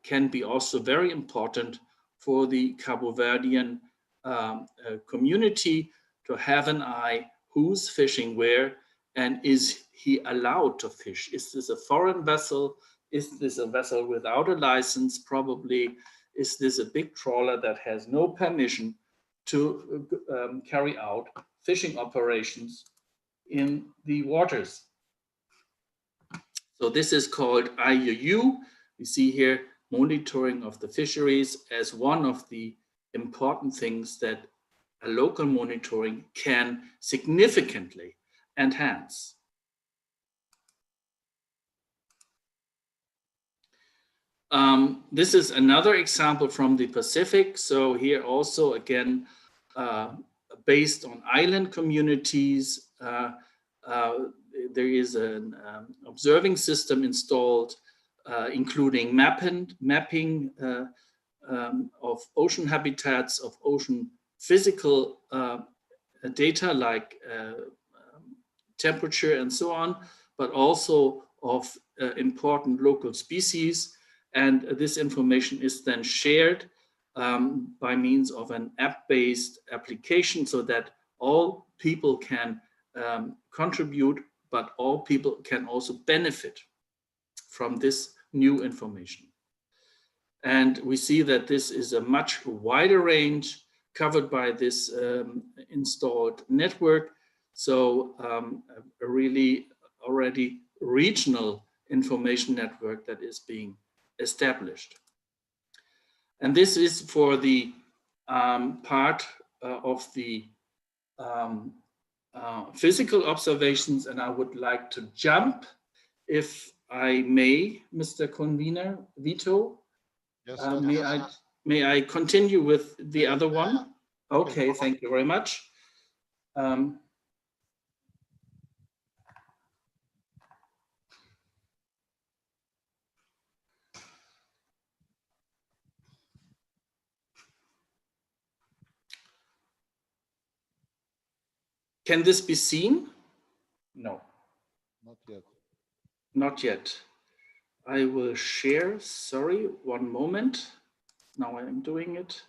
can be also very important for the Cabo Verdean community to have an eye who's fishing where, and is he allowed to fish? Is this a foreign vessel? Is this a vessel without a license? Probably. Is this a big trawler that has no permission to carry out fishing operations in the waters? So this is called IUU. We see here monitoring of the fisheries as one of the important things that a local monitoring can significantly enhance. This is another example from the Pacific. So here also, again, based on island communities, there is an observing system installed including mapping of ocean habitats, of ocean physical data like temperature and so on, but also of important local species. And this information is then shared by means of an app-based application so that all people can contribute, but all people can also benefit from this new information. And we see that this is a much wider range covered by this installed network. So a really already regional information network that is being established. And this is for the part of the physical observations. And I would like to jump, if I may, Mr. Convener, Vito. Yes, may I continue with the other one? Okay, thank you very much. Can this be seen? No. Not yet. Not yet. I will share, sorry, one moment. Now I am doing it.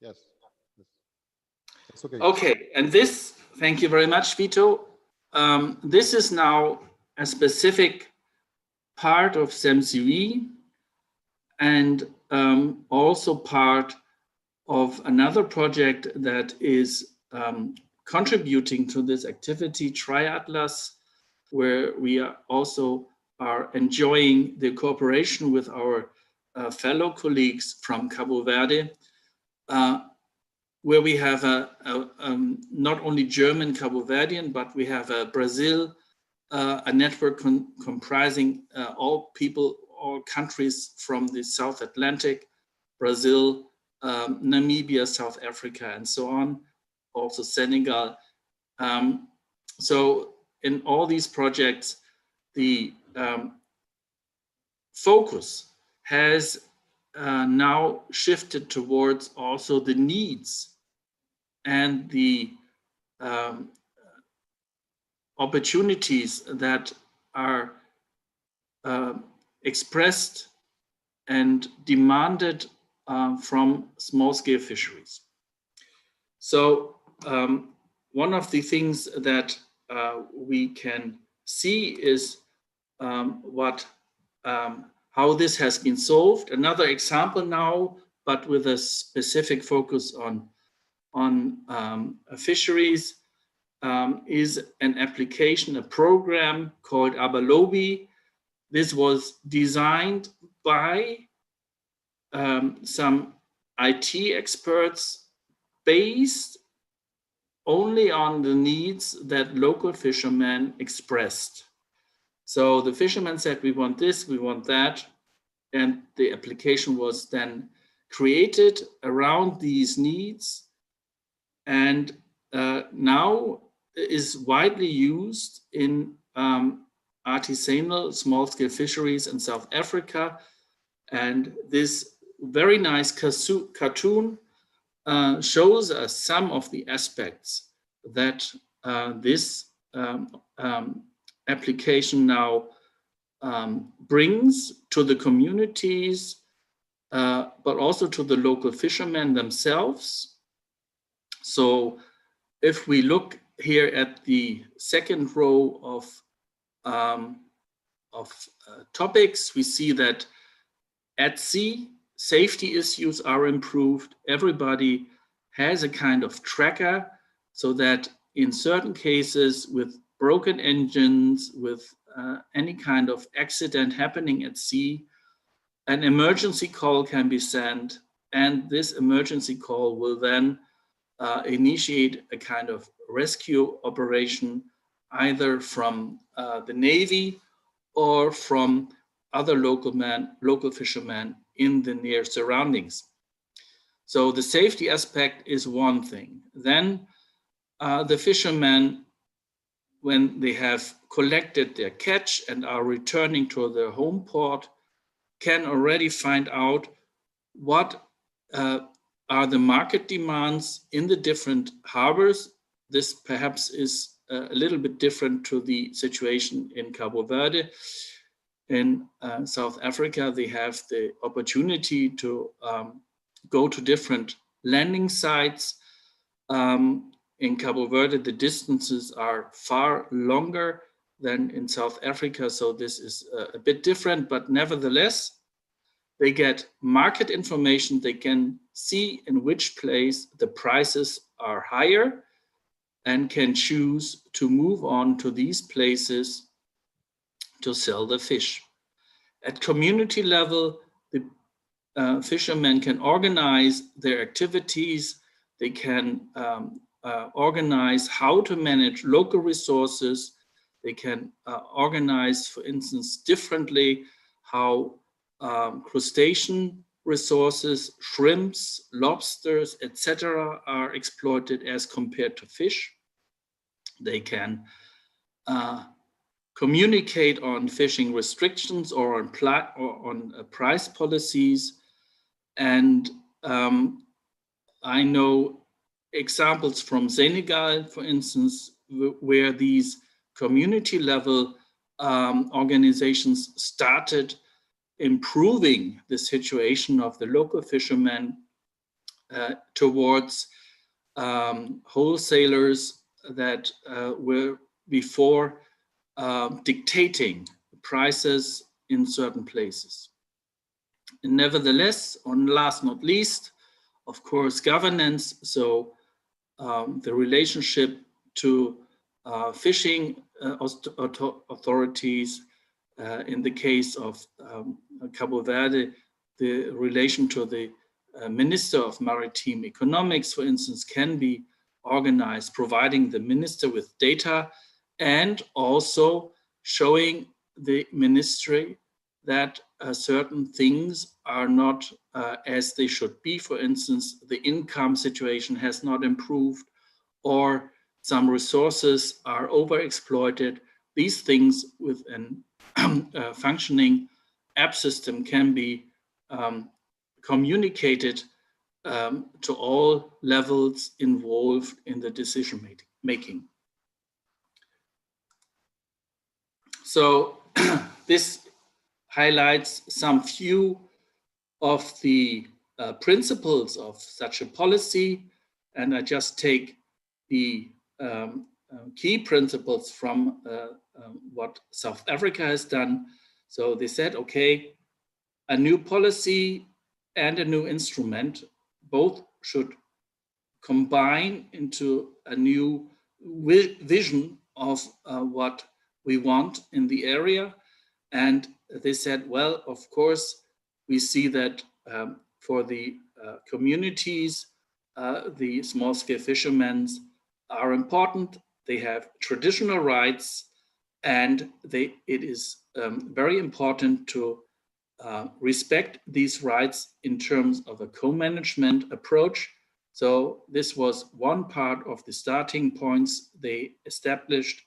Yes. It's okay. Okay, and this, thank you very much, Vito. This is now a specific part of SEMCV and also part of another project that is contributing to this activity, Triatlas, where we are also enjoying the cooperation with our fellow colleagues from Cabo Verde, where we have not only German Cabo Verdean, but we have Brazil, a network comprising all people, all countries from the South Atlantic, Brazil, Namibia, South Africa, and so on, also Senegal. So in all these projects, the focus has now shifted towards also the needs and the opportunities that are expressed and demanded from small-scale fisheries. So one of the things that we can see is how this has been solved. Another example now, but with a specific focus on fisheries, is an application, a program called Abalobi. This was designed by some IT experts based only on the needs that local fishermen expressed. So the fishermen said, we want this, we want that. And the application was then created around these needs and now is widely used in artisanal small-scale fisheries in South Africa. And this very nice cartoon shows us some of the aspects that this application now brings to the communities, but also to the local fishermen themselves. So if we look here at the second row of topics, we see that at sea, safety issues are improved. Everybody has a kind of tracker so that in certain cases with broken engines, with any kind of accident happening at sea, an emergency call can be sent, and this emergency call will then initiate a kind of rescue operation, either from the Navy or from other local fishermen in the near surroundings. So the safety aspect is one thing. Then the fishermen when they have collected their catch and are returning to their home port, can already find out what are the market demands in the different harbors. This perhaps is a little bit different to the situation in Cabo Verde. In South Africa, they have the opportunity to go to different landing sites. In Cabo Verde, the distances are far longer than in South Africa, so this is a bit different, but nevertheless, they get market information. They can see in which place the prices are higher and can choose to move on to these places to sell the fish. At community level, the fishermen can organize their activities. They can organize how to manage local resources. They can organize, for instance, differently how crustacean resources, shrimps, lobsters, etc., are exploited as compared to fish. They can communicate on fishing restrictions or on price policies. And I know examples from Senegal, for instance, where these community level organizations started improving the situation of the local fishermen towards wholesalers that were before dictating prices in certain places. And nevertheless, on last not least, of course, governance. So the relationship to fishing authorities. In the case of Cabo Verde, the relation to the Minister of Maritime Economics, for instance, can be organized, providing the minister with data and also showing the ministry that certain things are not as they should be. For instance, the income situation has not improved, or some resources are overexploited. These things with an functioning app system can be communicated to all levels involved in the decision making. So this highlights some few of the principles of such a policy, and I just take the key principles from what South Africa has done. So they said, okay, a new policy and a new instrument, both should combine into a new vision of what we want in the area. And they said, well, of course, we see that for the communities, the small-scale fishermen are important. They have traditional rights, and it is very important to respect these rights in terms of a co-management approach. So this was one part of the starting points they established.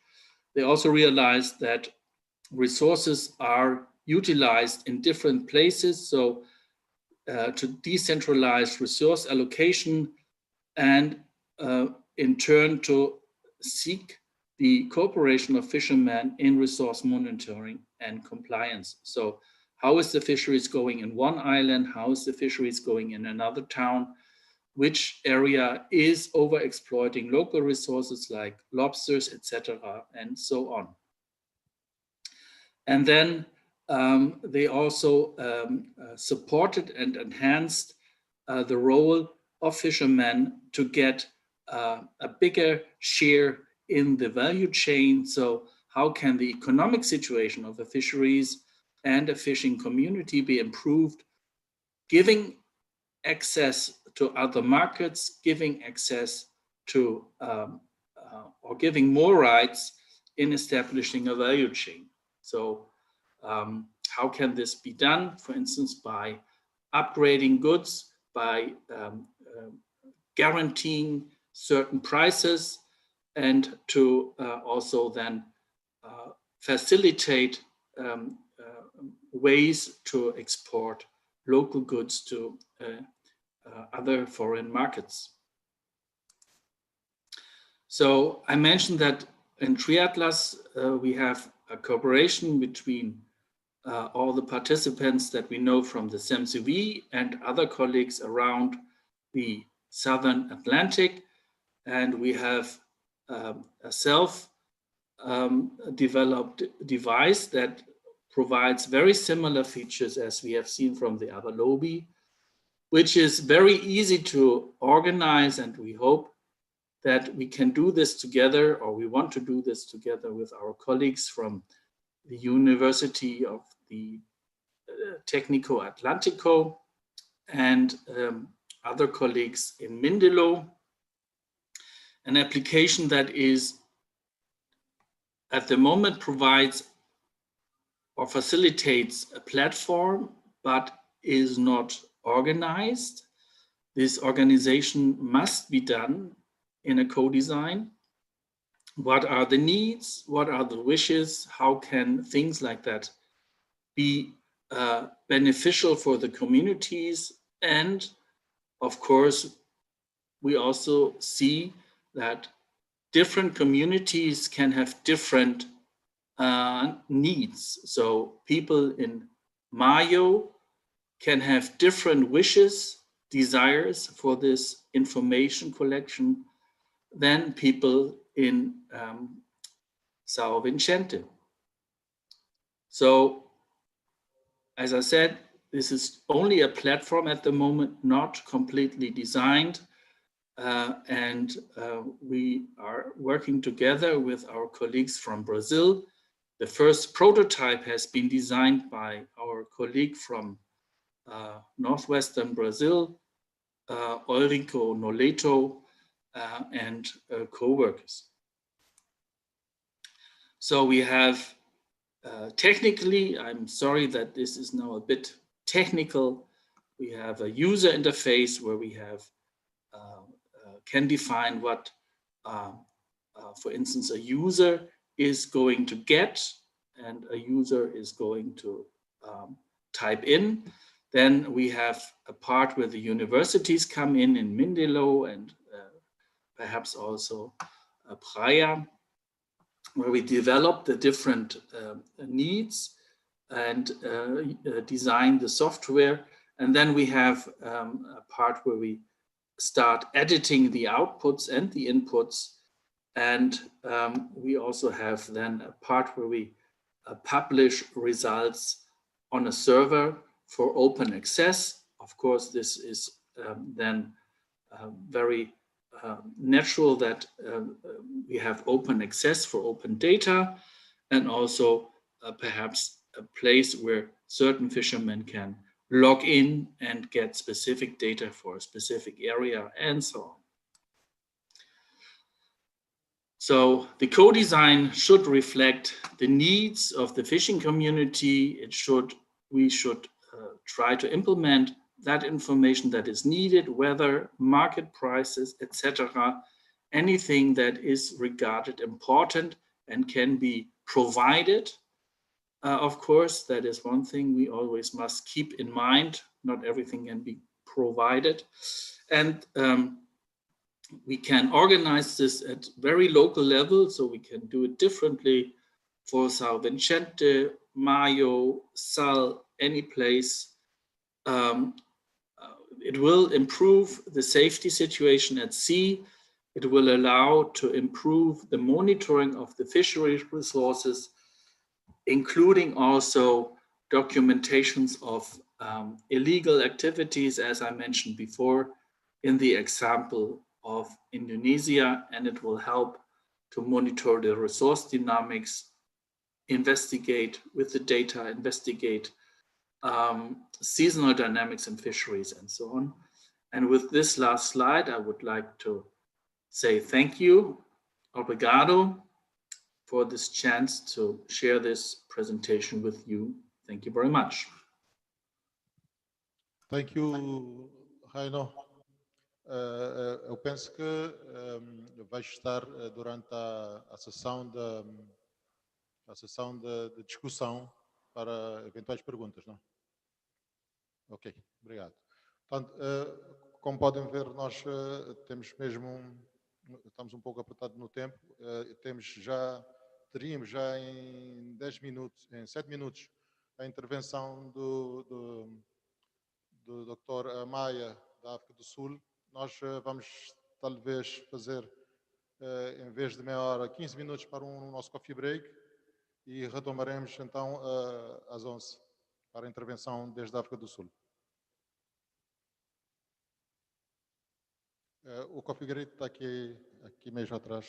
They also realized that resources are utilized in different places. So to decentralize resource allocation and in turn to seek the cooperation of fishermen in resource monitoring and compliance. So how is the fisheries going in one island? How is the fisheries going in another town? Which area is overexploiting local resources like lobsters, etc., and so on. And then they also supported and enhanced the role of fishermen to get a bigger share in the value chain. So how can the economic situation of the fisheries and a fishing community be improved, giving access to other markets, giving access to or giving more rights in establishing a value chain. So how can this be done? For instance, by upgrading goods, by guaranteeing certain prices, and to also then facilitate ways to export local goods to other foreign markets. So I mentioned that in Triatlas we have a cooperation between all the participants that we know from the SEMCV and other colleagues around the Southern Atlantic, and we have a self-developed device that provides very similar features as we have seen from the other lobby, which is very easy to organize, and we hope that we can do this together, or we want to do this together with our colleagues from the University of the Técnico Atlántico and other colleagues in Mindelo. An application that is at the moment provides or facilitates a platform, but is not organized. This organization must be done in a co-design. What are the needs? What are the wishes? How can things like that be beneficial for the communities? And of course, we also see that different communities can have different needs. So people in Mayo can have different wishes, desires for this information collection than people in São Vicente. So, as I said, this is only a platform at the moment, not completely designed. And we are working together with our colleagues from Brazil. The first prototype has been designed by our colleague from northwestern Brazil, Eurico Noleto, and co-workers. So we have technically, I'm sorry that this is now a bit technical, we have a user interface where we have can define what, for instance, a user is going to get and a user is going to type in. Then we have a part where the universities come in Mindelo and perhaps also Praia, where we develop the different needs and design the software. And then we have a part where we start editing the outputs and the inputs. And we also have then a part where we publish results on a server for open access. Of course, this is then very natural that we have open access for open data, and also perhaps a place where certain fishermen can log in and get specific data for a specific area and so on. So the co-design should reflect the needs of the fishing community. We should try to implement that information that is needed, weather, market prices, etc. Anything that is regarded important and can be provided. Of course, that is one thing we always must keep in mind. Not everything can be provided. And we can organize this at very local level, so we can do it differently for São Vicente, Mayo, Sal, any place. It will improve the safety situation at sea. It will allow to improve the monitoring of the fishery resources, including also documentations of illegal activities, as I mentioned before, in the example of Indonesia, and it will help to monitor the resource dynamics, investigate with the data, investigate seasonal dynamics in fisheries and so on. And with this last slide, I would like to say thank you, obrigado, for this chance to share this presentation with you. Thank you very much. Thank you, Heino. Eu penso que vai estar durante a sessão de discussão para eventuais perguntas, não? Ok, obrigado. Portanto, como podem ver, nós estamos um pouco apertados no tempo. Teríamos já em 10 minutos, em 7 minutos, a intervenção do Dr. Maia, da África do Sul. Nós vamos talvez fazer, em vez de meia hora, 15 minutos para o nosso coffee break e retomaremos então às 11 para a intervenção desde a África do Sul. O coffee break está aqui mesmo atrás.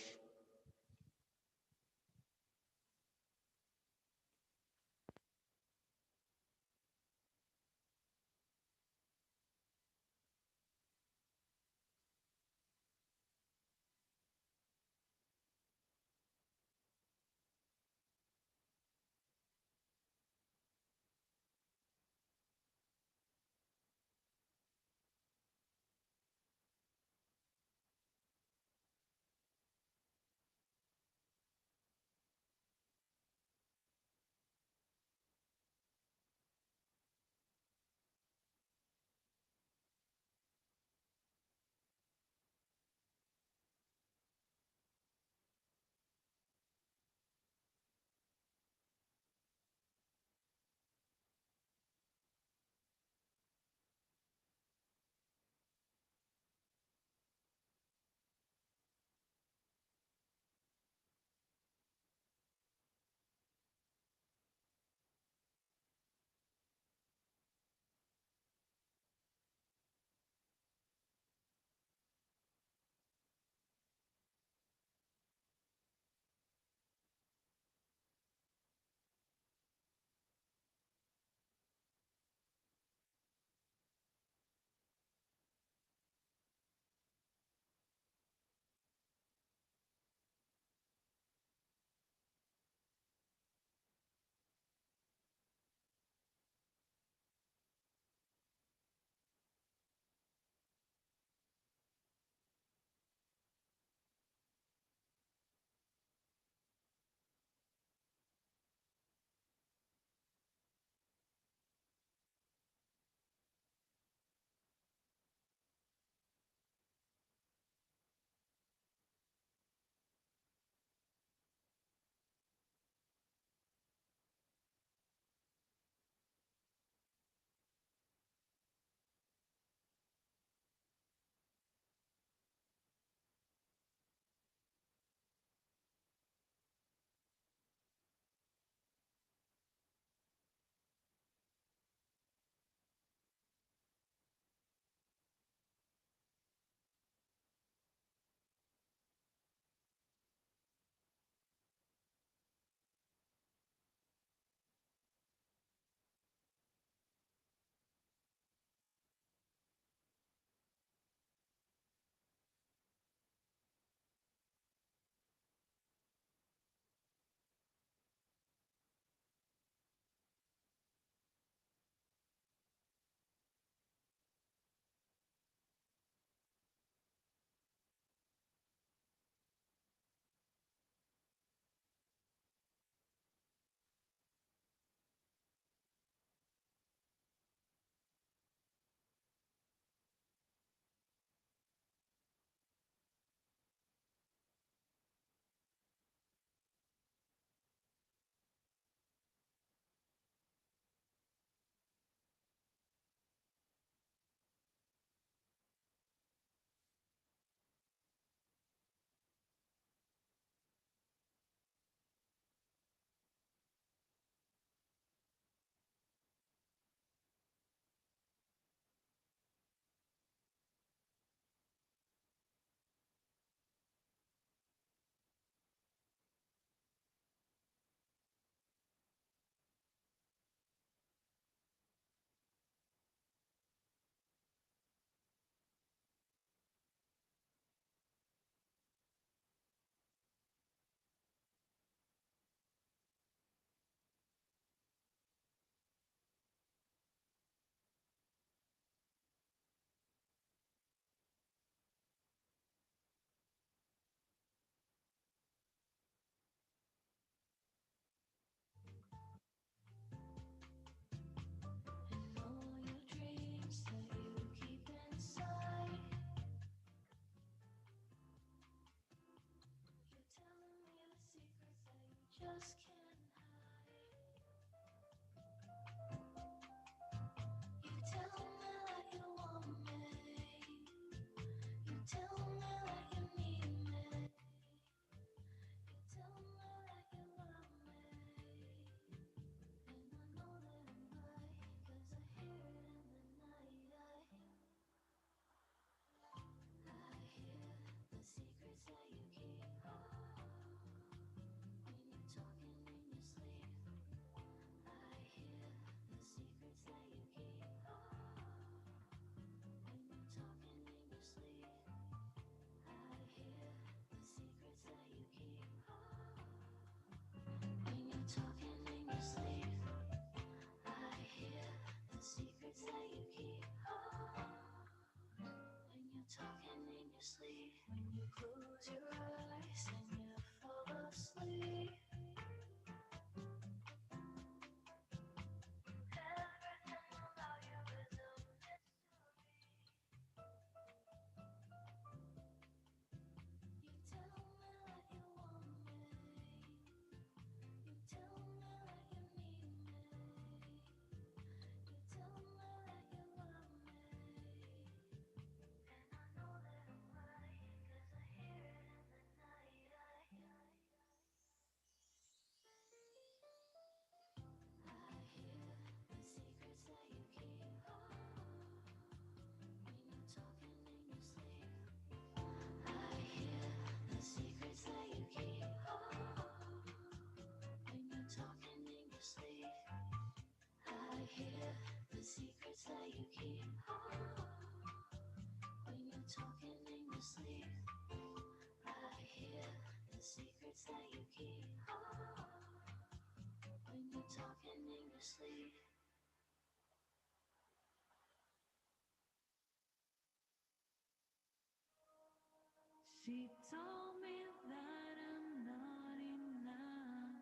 She told me that I'm not enough,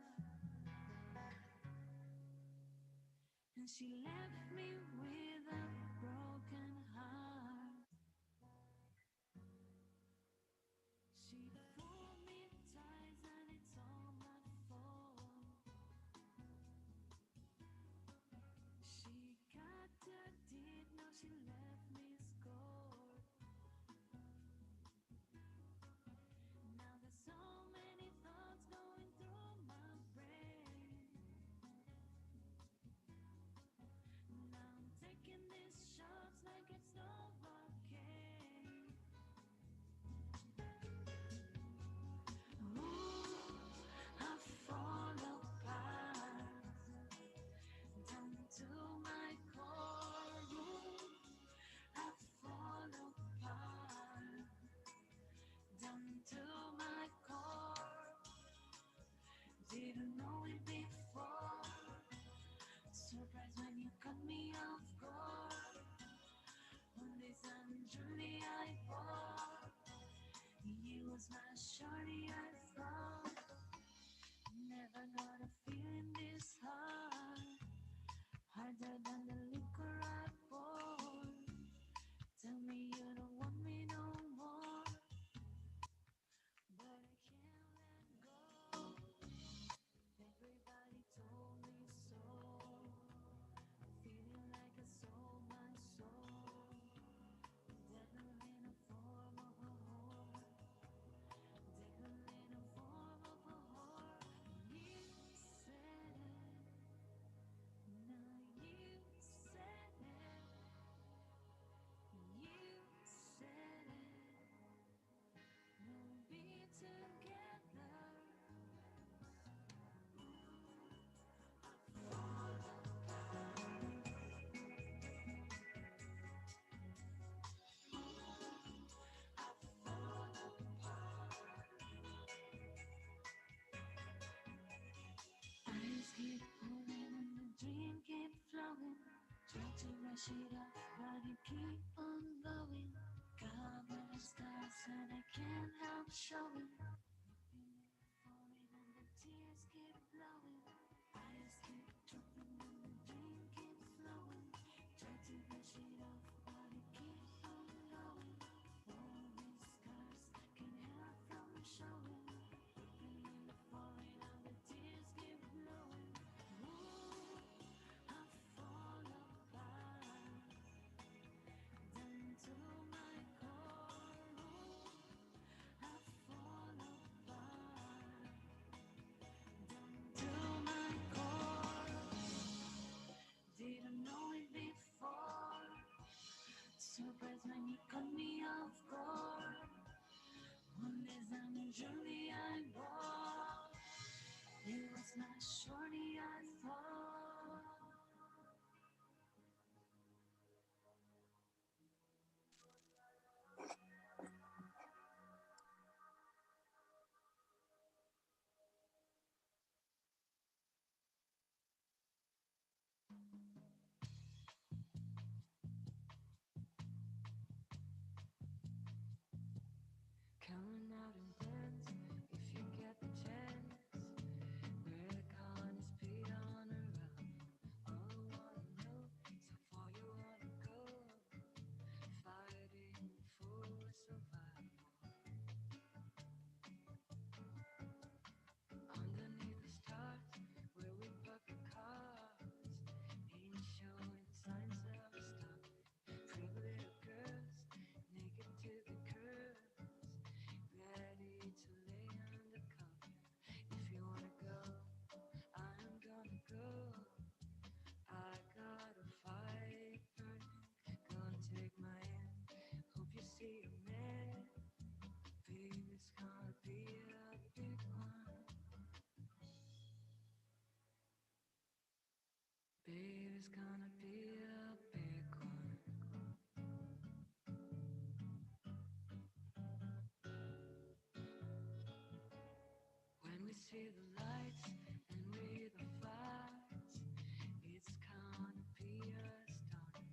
and she left me with a broken heart. She pulled me ties and it's all my fault. She got too deep, now she left me scored. Now there's so many thoughts going through my brain. Now I'm taking these shots like it's Novocaine. Ooh, I fall apart down to my core. Ooh, I fall apart down to my core. Didn't know it before. Surprised when you cut me off guard. On this truly I bought. You was my shorty I thought. Never got a feeling this hard. Harder than the liquor I poured. Tell me you don't want me no more. But I can't let go. Everybody told me so. Feeling like I sold my soul. Devil in a form of a whore. Devil in a form of a whore. You said it. Now you said it. You said it. We'll be together. Eyes keep moving and the dream keep flowing. Try to rush it off, but you keep on going. Covered in stars and I can't help showing. Falling and the tears keep blowing. Eyes keep dropping and the dream keep flowing. Try to rush it off, but you keep on going. All these scars can't help from showing. Falling and the tears It's not shorty I thought. Come out and dance if you get the chance. We're gonna speed on around. All I wanna know is how far you wanna go. Fighting for survival. Underneath the stars, where we park the cars, ain't showing signs of stop. Pretty little girls, naked to the curve. Ready to lay undercover. If you wanna go, I'm gonna go. I got a fight burning, gonna take my hand. Hope you see a man. Baby, it's gonna be a big one. Baby, it's gonna be a big one. When we see the lights and we the fights, it's gonna be a start.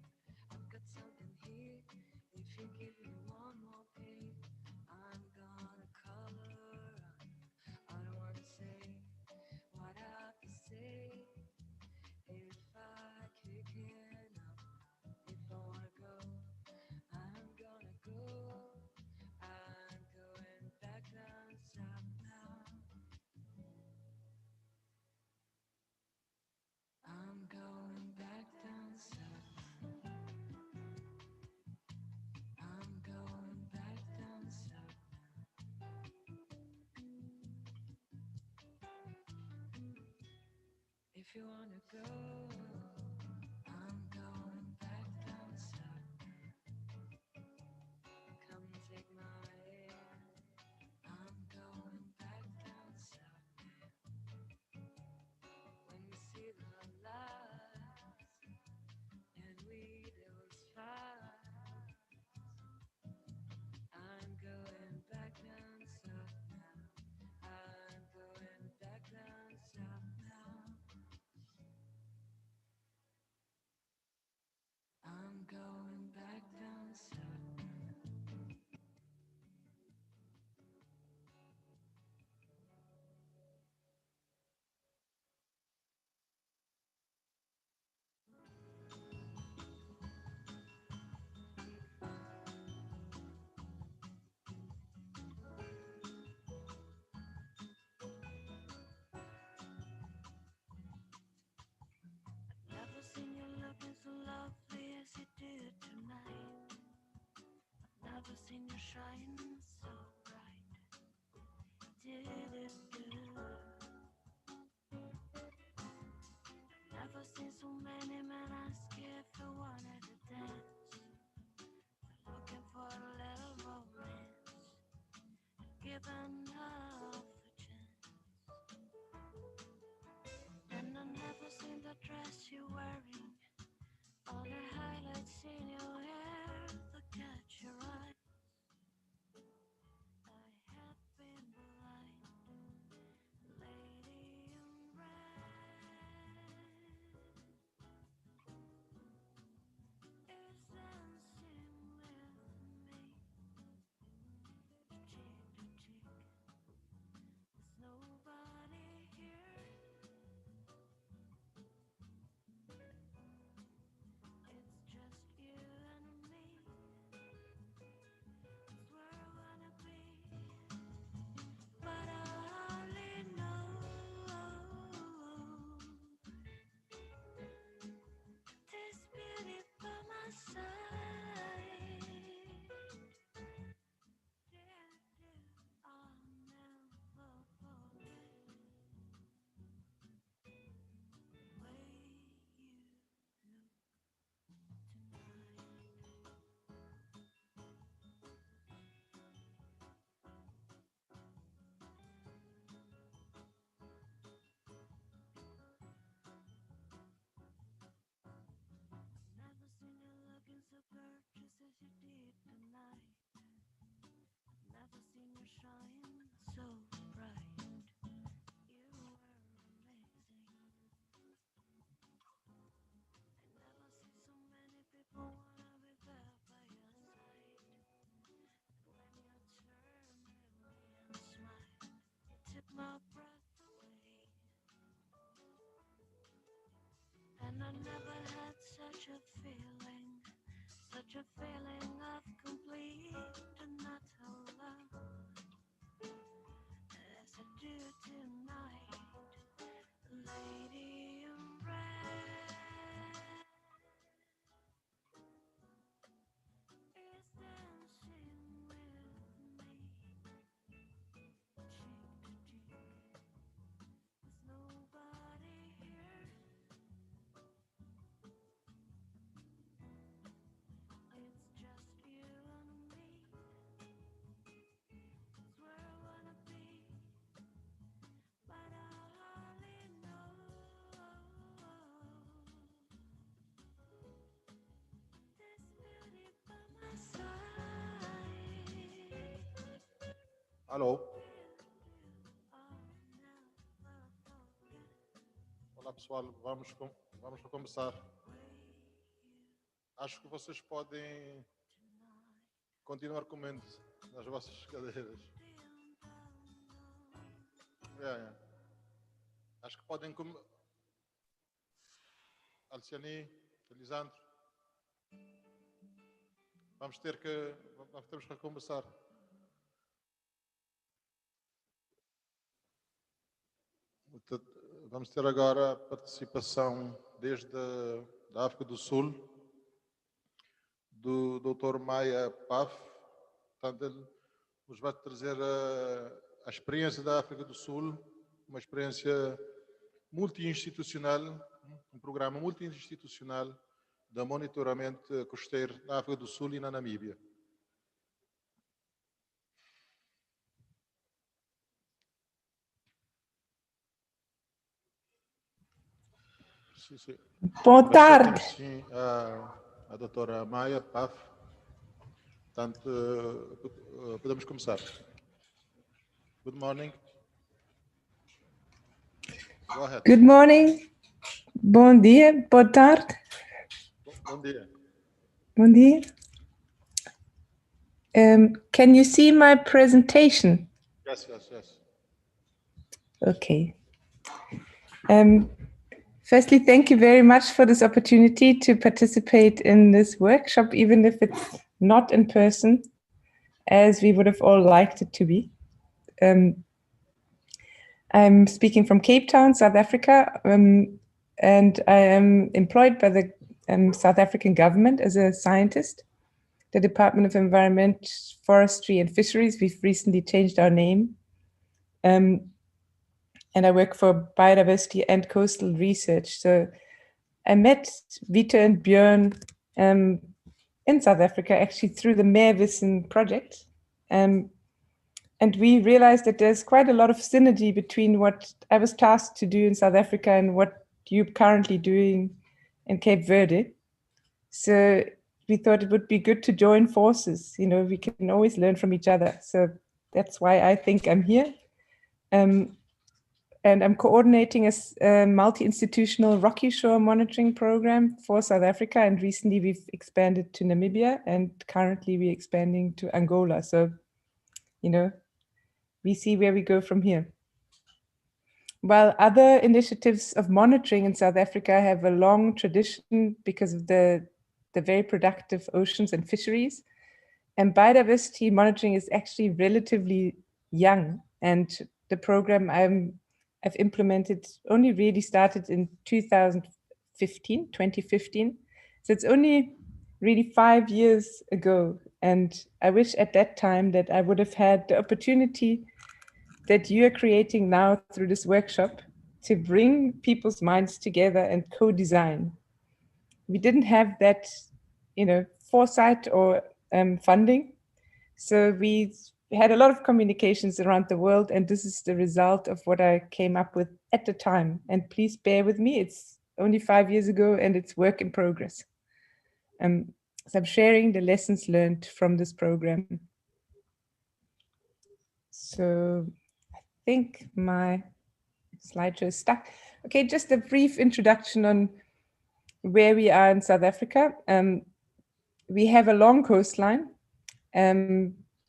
I've got something here. If you give me one more page, I'm gonna color on. I don't wanna say what I have to say. If I kick it up, if I wanna go, I'm gonna go. I'm going back down south now. I'm going back down south. I'm going back down south. If you wanna go, I'm going back down south. Come take my hand. I'm going back down south. When we see the lights and we those fights, I'm going back down south now. I'm going back down south now. I'm going back down south. Never seen you looking so lovely as you did tonight. Never seen you shine so bright. Did it good. Never seen so many men ask if you wanted to dance. They're looking for a little romance, giving half a chance. And I never seen the dress you're wearing, all the highlights in your hair that catch your eye. such a feeling of complete and utter love, as I do tonight, lady in red is dancing with me, cheek to cheek. There's nobody here. It's just you and me. It's where I wanna be, but I hardly know. This beauty by my side. Alô? I'll never forget Olá pessoal, vamos começar. Acho que vocês podem continuar comendo nas vossas cadeiras. Yeah. Acho que podem comer. Alciani, Elisandro. Temos que começar. Vamos ter agora a participação desde a África do Sul, do Dr. Maia Paf. Portanto, ele nos vai trazer a experiência da África do Sul, uma experiência multi-institucional, um programa multi-institucional de monitoramento costeiro na África do Sul e na Namíbia. Sim. Boa tarde. Sim, a doutora Maia Paf. Portanto, podemos começar. Good morning. Go ahead. Good morning. Bom dia. Boa tarde. Bom dia. Bom dia. Can you see my presentation? Yes. Okay. Firstly, thank you very much for this opportunity to participate in this workshop, even if it's not in person, as we would have all liked it to be. I'm speaking from Cape Town, South Africa, and I am employed by the South African government as a scientist, the Department of Environment, Forestry and Fisheries. We've recently changed our name. And I work for biodiversity and coastal research. So I met Vita and Björn in South Africa, actually through the Meerwissen project. And we realized that there's quite a lot of synergy between what I was tasked to do in South Africa and what you're currently doing in Cape Verde. So we thought it would be good to join forces. You know, we can always learn from each other. So that's why I think I'm here. And I'm coordinating a multi-institutional rocky shore monitoring program for South Africa. And recently we've expanded to Namibia, and currently we're expanding to Angola. So, you know, we see where we go from here. While other initiatives of monitoring in South Africa have a long tradition because of the very productive oceans and fisheries, and biodiversity monitoring is actually relatively young. And the program I've implemented only really started in 2015. So it's only really 5 years ago. And I wish at that time that I would have had the opportunity that you are creating now through this workshop to bring people's minds together and co-design. We didn't have that, you know, foresight or funding. So we had a lot of communications around the world, and this is the result of what I came up with at the time. And please bear with me, it's only 5 years ago and it's work in progress. So I'm sharing the lessons learned from this program. So I think my slideshow is stuck. Okay, just a brief introduction on where we are in South Africa. We have a long coastline,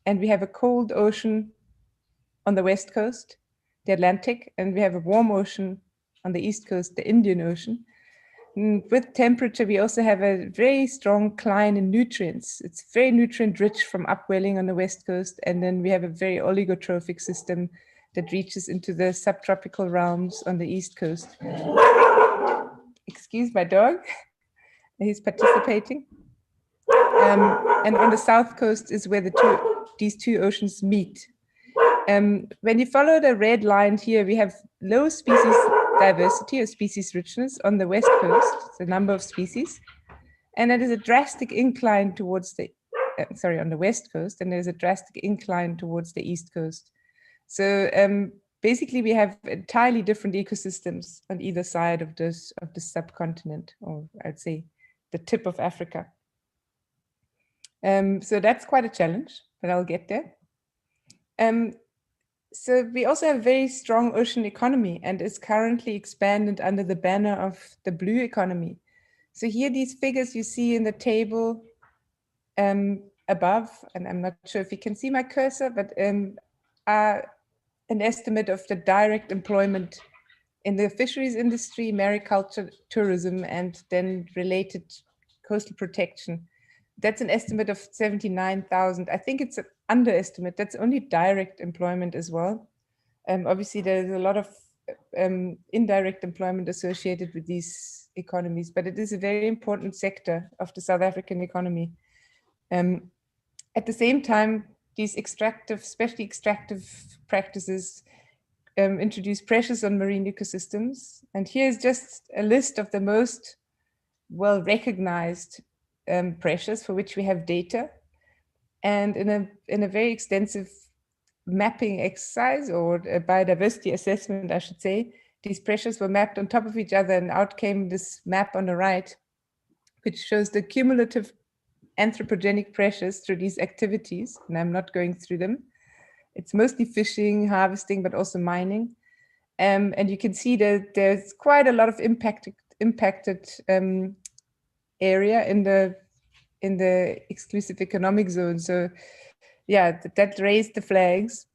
and we have a cold ocean on the west coast, the Atlantic, and we have a warm ocean on the east coast, the Indian Ocean. with temperature, we also have a very strong decline in nutrients. It's very nutrient rich from upwelling on the west coast. And then we have a very oligotrophic system that reaches into the subtropical realms on the east coast. Excuse my dog, he's participating. And on the south coast is where these two oceans meet. When you follow the red line here, we have low species diversity or species richness on the west coast, the number of species, and it is a drastic incline towards the, on the west coast, and there's a drastic incline towards the east coast. So basically we have entirely different ecosystems on either side of this subcontinent, or I'd say the tip of Africa. So that's quite a challenge, but I'll get there. So we also have a very strong ocean economy, and is currently expanded under the banner of the blue economy. So here, these figures you see in the table above, and I'm not sure if you can see my cursor, but are an estimate of the direct employment in the fisheries industry, mariculture, tourism, and then related coastal protection. That's an estimate of 79,000. I think it's an underestimate. That's only direct employment as well. Obviously, there's a lot of indirect employment associated with these economies, but it is a very important sector of the South African economy. At the same time, these especially extractive practices introduce pressures on marine ecosystems. And here's just a list of the most well-recognized pressures for which we have data. And in a very extensive mapping exercise, or a biodiversity assessment, I should say, these pressures were mapped on top of each other, and out came this map on the right, which shows the cumulative anthropogenic pressures through these activities. And I'm not going through them. It's mostly fishing, harvesting, but also mining. And you can see that there's quite a lot of impacted area in the exclusive economic zone. So yeah, that raised the flags.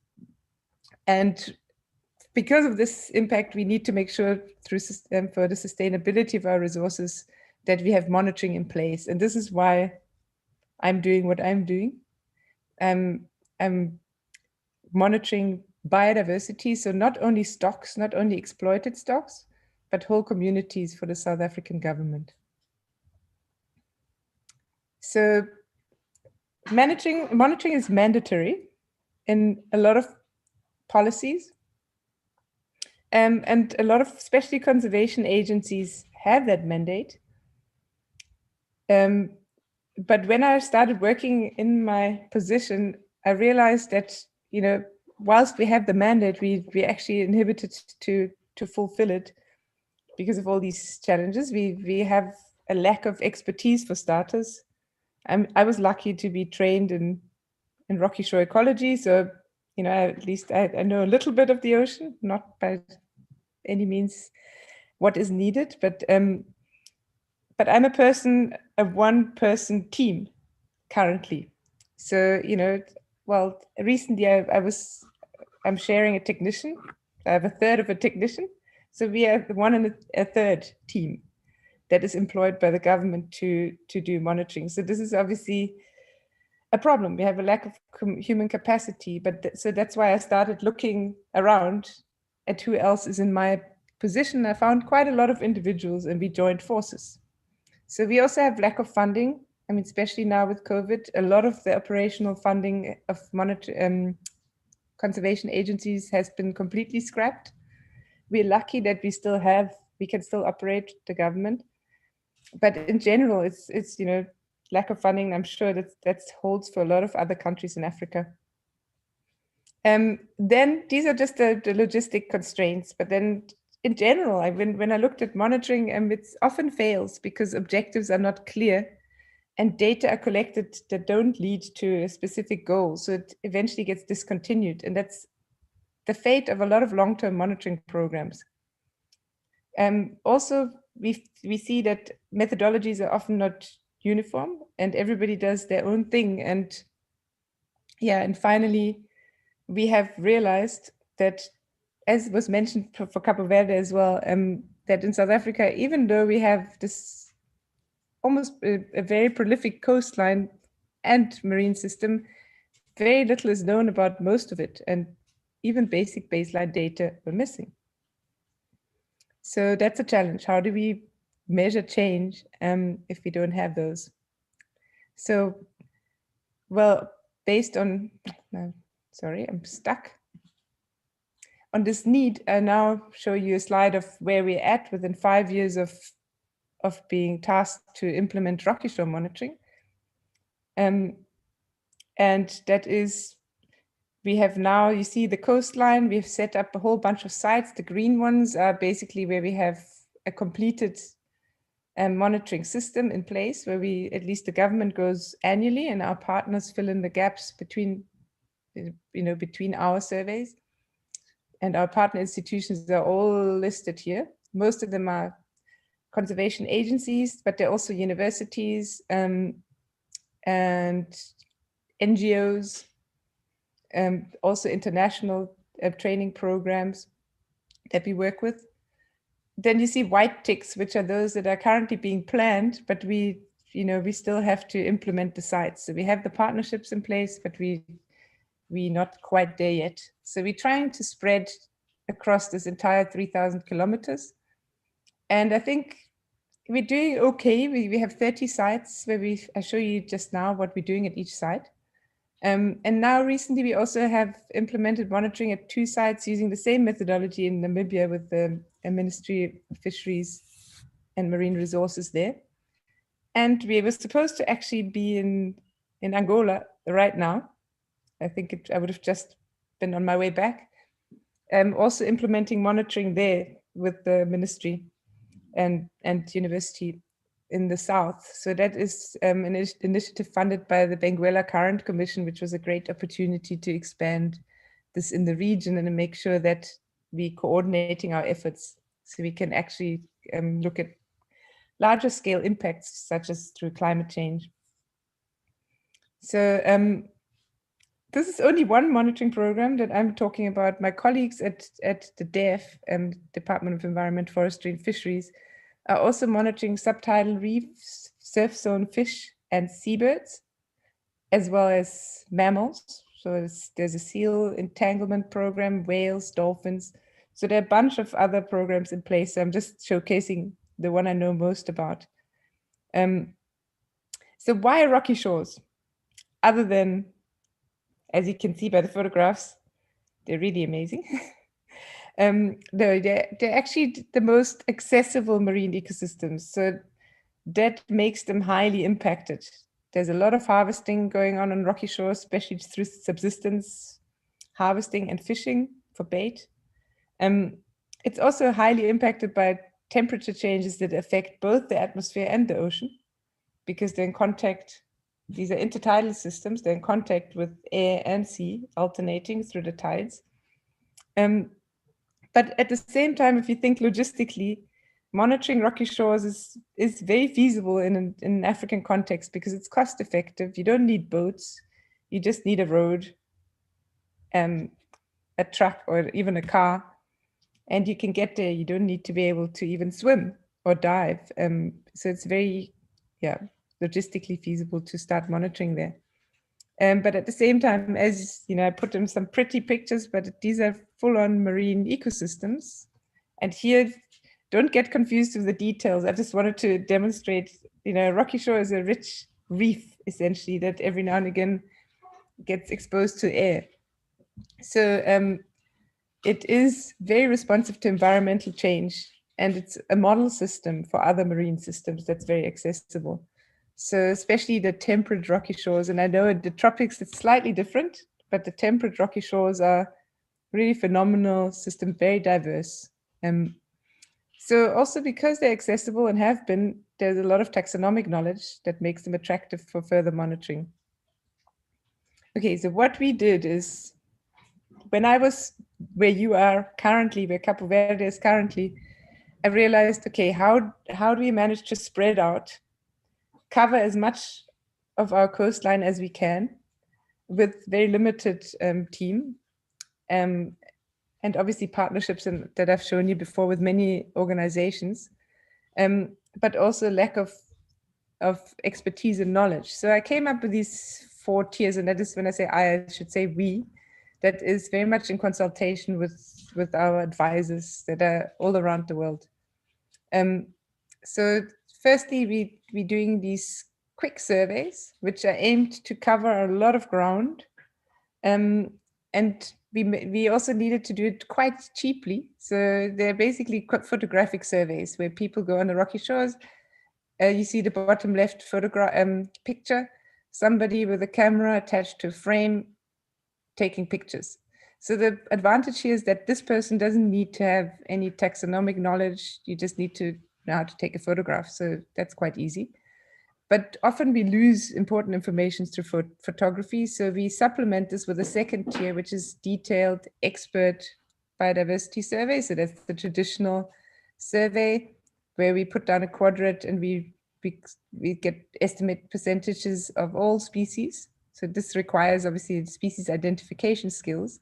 And because of this impact, we need to make sure through for the sustainability of our resources that we have monitoring in place. And this is why I'm doing what I'm doing. I'm monitoring biodiversity. So not only stocks, not only exploited stocks, but whole communities for the South African government. So monitoring is mandatory in a lot of policies. And a lot of especially conservation agencies have that mandate. But when I started working in my position, I realized that, you know, whilst we have the mandate, we actually inhibited to fulfill it because of all these challenges. We have a lack of expertise, for starters. I was lucky to be trained in rocky shore ecology, so you know, at least I know a little bit of the ocean, not by any means what is needed, but I'm a one-person team currently. So you know, well, recently I'm sharing a technician. I have a third of a technician, so we are one and a third team that is employed by the government to do monitoring. So this is obviously a problem. We have a lack of human capacity, but so that's why I started looking around at who else is in my position. I found quite a lot of individuals, and we joined forces. So we also have lack of funding. I mean, especially now with COVID, a lot of the operational funding of conservation agencies has been completely scrapped. We're lucky that we can still operate the government. But in general, it's you know, lack of funding. I'm sure that holds for a lot of other countries in Africa. Then these are just the logistic constraints. But then in general, when I looked at monitoring, it often fails because objectives are not clear and data are collected that don't lead to a specific goal. So it eventually gets discontinued. And that's the fate of a lot of long-term monitoring programs. Also, we see that methodologies are often not uniform and everybody does their own thing. And yeah, and finally, we have realized that, as was mentioned for Cabo Verde as well, that in South Africa, even though we have this almost a very prolific coastline and marine system, very little is known about most of it, and even basic baseline data were missing. So that's a challenge. How do we measure change if we don't have those? So, well, based on, sorry, I'm stuck. On this need, I now show you a slide of where we're at within 5 years of being tasked to implement rocky shore monitoring. And that is, we have now, you see the coastline, we've set up a whole bunch of sites. The green ones are basically where we have a completed monitoring system in place, where we, at least the government goes annually and our partners fill in the gaps between, between our surveys. And our partner institutions are all listed here. Most of them are conservation agencies, but they're also universities and NGOs, also international training programs that we work with. Then you see white ticks, which are those that are currently being planned, but we still have to implement the sites. So we have the partnerships in place, but we're not quite there yet. So we're trying to spread across this entire 3,000 kilometers. And I think we're doing okay. We have 30 sites where I show you just now what we're doing at each site. And now recently we also have implemented monitoring at 2 sites using the same methodology in Namibia with the Ministry of Fisheries and Marine Resources there. And we were supposed to actually be in Angola right now. I think I would have just been on my way back. Also implementing monitoring there with the ministry and university in the south. So that is an initiative funded by the Benguela Current Commission, which was a great opportunity to expand this in the region and make sure that we're coordinating our efforts so we can actually look at larger scale impacts, such as through climate change. So this is only one monitoring program that I'm talking about. My colleagues at the DEF, Department of Environment, Forestry and Fisheries, are also monitoring subtidal reefs, surf zone fish and seabirds, as well as mammals. So there's a seal entanglement program, whales, dolphins. So there are a bunch of other programs in place. So I'm just showcasing the one I know most about. So why rocky shores? Other than, as you can see by the photographs, they're really amazing. They're actually the most accessible marine ecosystems. So that makes them highly impacted. There's a lot of harvesting going on rocky shores, especially through subsistence harvesting and fishing for bait. It's also highly impacted by temperature changes that affect both the atmosphere and the ocean, because they're in contact. These are intertidal systems. They're in contact with air and sea, alternating through the tides. But at the same time, if you think logistically, monitoring rocky shores is very feasible in an African context because it's cost effective. You don't need boats. You just need a road, a truck, or even a car. And you can get there. You don't need to be able to even swim or dive. So it's very, logistically feasible to start monitoring there. But at the same time, as you know, I put in some pretty pictures, but these are full-on marine ecosystems. And here, don't get confused with the details. I just wanted to demonstrate, rocky shore is a rich reef, essentially, that every now and again gets exposed to air. So it is very responsive to environmental change, and it's a model system for other marine systems that's very accessible. So especially the temperate rocky shores, and I know in the tropics it's slightly different, but the temperate rocky shores are really phenomenal system, very diverse. So also because they're accessible and have been, there's a lot of taxonomic knowledge that makes them attractive for further monitoring. Okay, so what we did is, when I was where you are currently, where Cabo Verde is currently, I realized, okay, how do we manage to spread out, cover as much of our coastline as we can with very limited team, and obviously partnerships that I've shown you before with many organizations, but also lack of expertise and knowledge. So I came up with these 4 tiers, and that is, when I say I should say we, that is very much in consultation with our advisors that are all around the world. So firstly, we're doing these quick surveys, which are aimed to cover a lot of ground. And we also needed to do it quite cheaply. So they're basically photographic surveys where people go on the rocky shores. You see the bottom left picture, somebody with a camera attached to a frame taking pictures. So the advantage here is that this person doesn't need to have any taxonomic knowledge. You just need to know how to take a photograph. So that's quite easy. But often we lose important information through photography. So we supplement this with a second tier, which is detailed expert biodiversity survey. So that's the traditional survey where we put down a quadrant and we get estimate percentages of all species. So this requires obviously species identification skills.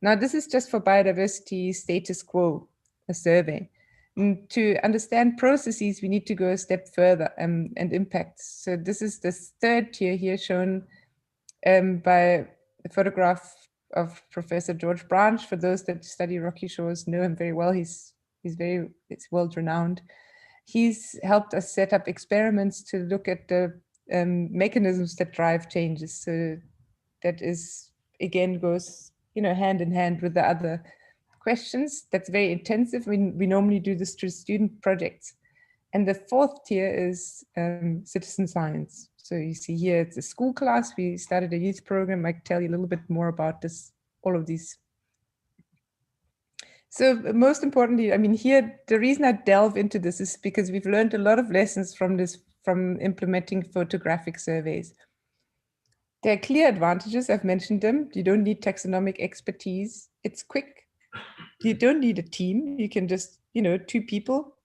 Now this is just for biodiversity status quo, a survey. And to understand processes, we need to go a step further and impacts. So this is the third tier here shown by a photograph of Professor George Branch. For those that study rocky shores know him very well. He's world renowned. He's helped us set up experiments to look at the mechanisms that drive changes. So that is, again, goes hand in hand with the other questions. That's very intensive. We normally do this through student projects. And the fourth tier is citizen science. So you see here, it's a school class. We started a youth program. I can tell you a little bit more about this, all of these. So most importantly, I mean, here, the reason I delve into this is because we've learned a lot of lessons from implementing photographic surveys. There are clear advantages. I've mentioned them. You don't need taxonomic expertise. It's quick. You don't need a team. You can just, 2 people,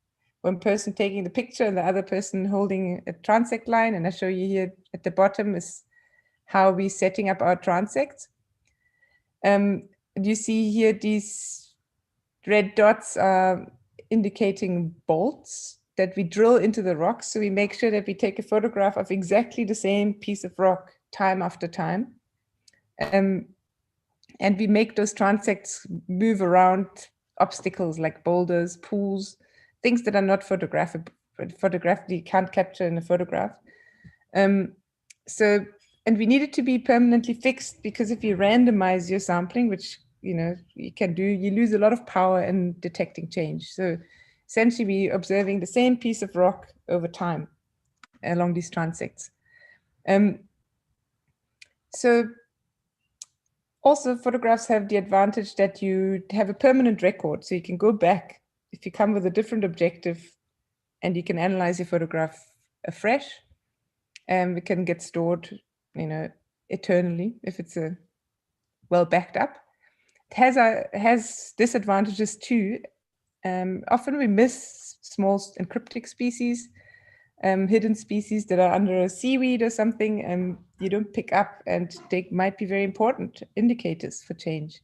one person taking the picture and the other person holding a transect line. And I show you here at the bottom is how we're setting up our transects. You see here these red dots are indicating bolts that we drill into the rocks. So we make sure that we take a photograph of exactly the same piece of rock time after time. And we make those transects move around obstacles like boulders, pools, things that are not photographically can't capture in a photograph. And we need it to be permanently fixed, because if you randomize your sampling, which you can do, you lose a lot of power in detecting change. So essentially we're observing the same piece of rock over time along these transects. So also photographs have the advantage that you have a permanent record. So you can go back if you come with a different objective and you can analyze your photograph afresh, and it can get stored, eternally if it's well backed up. It has disadvantages too. Often we miss small and cryptic species, hidden species that are under a seaweed or something, and you don't pick up, and they might be very important indicators for change.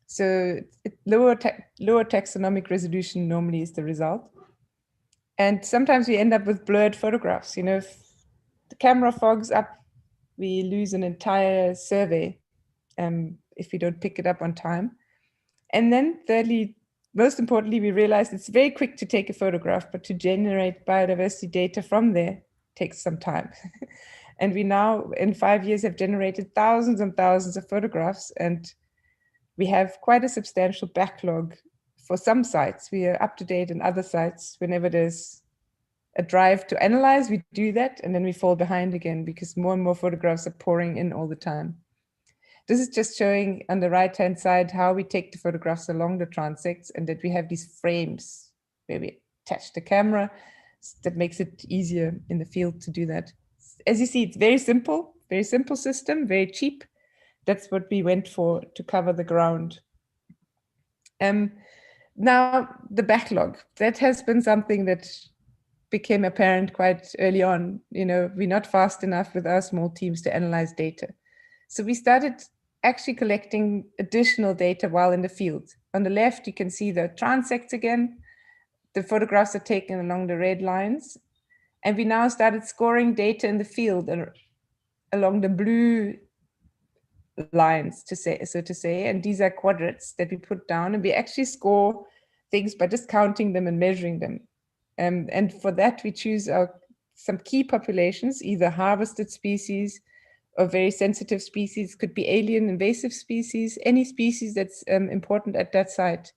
So lower taxonomic resolution normally is the result. And sometimes we end up with blurred photographs. If the camera fogs up, we lose an entire survey if we don't pick it up on time. And then thirdly, most importantly, we realized it's very quick to take a photograph, but to generate biodiversity data from there takes some time. And we now, in 5 years, have generated thousands and thousands of photographs, and we have quite a substantial backlog for some sites. We are up to date in other sites. Whenever there's a drive to analyze, we do that, and then we fall behind again because more and more photographs are pouring in all the time. This is just showing on the right-hand side how we take the photographs along the transects, and that we have these frames where we attach the camera. That makes it easier in the field to do that. As you see, it's very simple system, very cheap. That's what we went for to cover the ground. Now, the backlog, that has been something that became apparent quite early on. We're not fast enough with our small teams to analyze data. So we started actually collecting additional data while in the field. On the left, you can see the transects again. The photographs are taken along the red lines. And we now started scoring data in the field along the blue lines, so to say. And these are quadrats that we put down, and we actually score things by just counting them and measuring them. And for that, we choose some key populations, either harvested species or very sensitive species, could be alien invasive species, any species that's important at that site.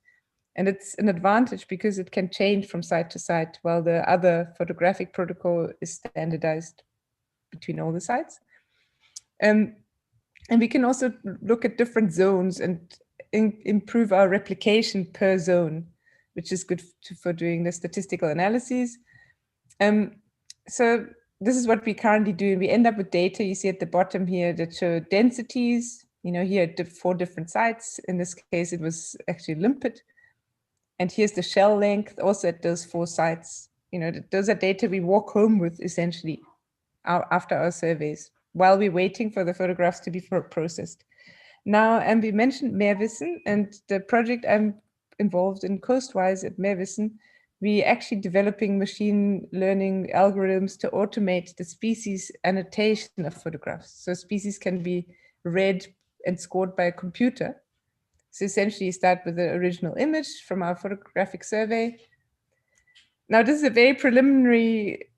And it's an advantage because it can change from site to site, while the other photographic protocol is standardized between all the sites. And we can also look at different zones and improve our replication per zone, which is good for doing the statistical analyses. So this is what we currently do. And we end up with data you see at the bottom here that show densities, here at 4 different sites. In this case, it was actually limpet. And here's the shell length also at those 4 sites. Those are data we walk home with essentially after our surveys, while we're waiting for the photographs to be processed. Now, and we mentioned Meerwissen, and the project I'm involved in Coastwise at Meerwissen, we're actually developing machine learning algorithms to automate the species annotation of photographs. So species can be read and scored by a computer. So essentially you start with the original image from our photographic survey. Now, this is a very preliminary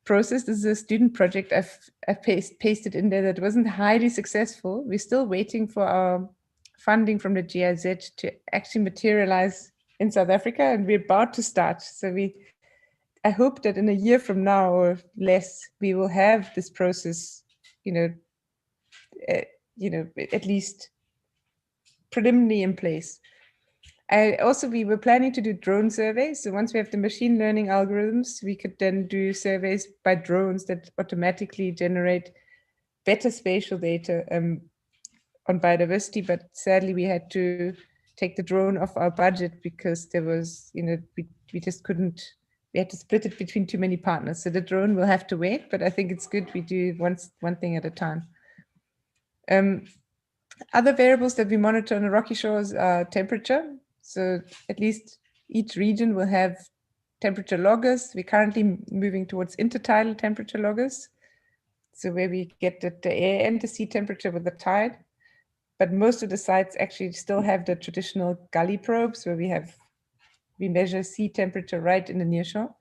process. This is a student project I've pasted in there that wasn't highly successful. We're still waiting for our funding from the GIZ to actually materialize in South Africa, and we're about to start. So I hope that in a year from now or less, we will have this process, at least preliminary in place. We were planning to do drone surveys. So once we have the machine learning algorithms, we could then do surveys by drones that automatically generate better spatial data on biodiversity. But sadly, we had to take the drone off our budget because there was, we just couldn't, we had to split it between too many partners. So the drone will have to wait, but I think it's good we do one thing at a time. Other variables that we monitor on the rocky shores are temperature. So at least each region will have temperature loggers. We're currently moving towards intertidal temperature loggers. So where we get the air and the sea temperature with the tide. But most of the sites actually still have the traditional gully probes where we measure sea temperature right in the nearshore.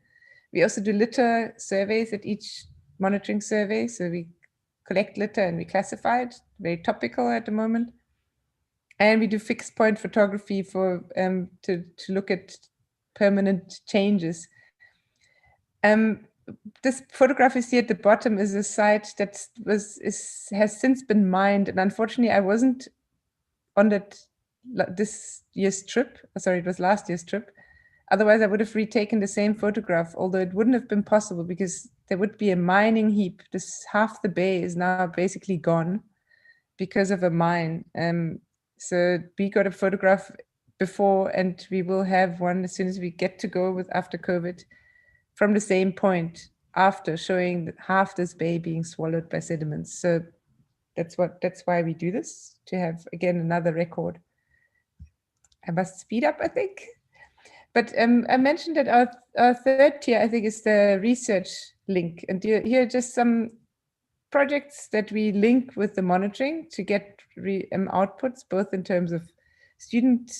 We also do litter surveys at each monitoring survey. So we collect litter and we classify it, very topical at the moment. And we do fixed point photography to look at permanent changes. This photograph you see at the bottom is a site that has since been mined, and unfortunately I wasn't on this year's trip. Sorry, it was last year's trip. Otherwise, I would have retaken the same photograph, although it wouldn't have been possible because there would be a mining heap. Half the bay is now basically gone because of a mine. So we got a photograph before, and we will have one as soon as we get to go after COVID from the same point after, showing that half this bay being swallowed by sediments. So that's why we do this, to have again another record. I must speed up, I think. But I mentioned that our third tier, I think, is the research link. And here are just some projects that we link with the monitoring to get outputs, both in terms of student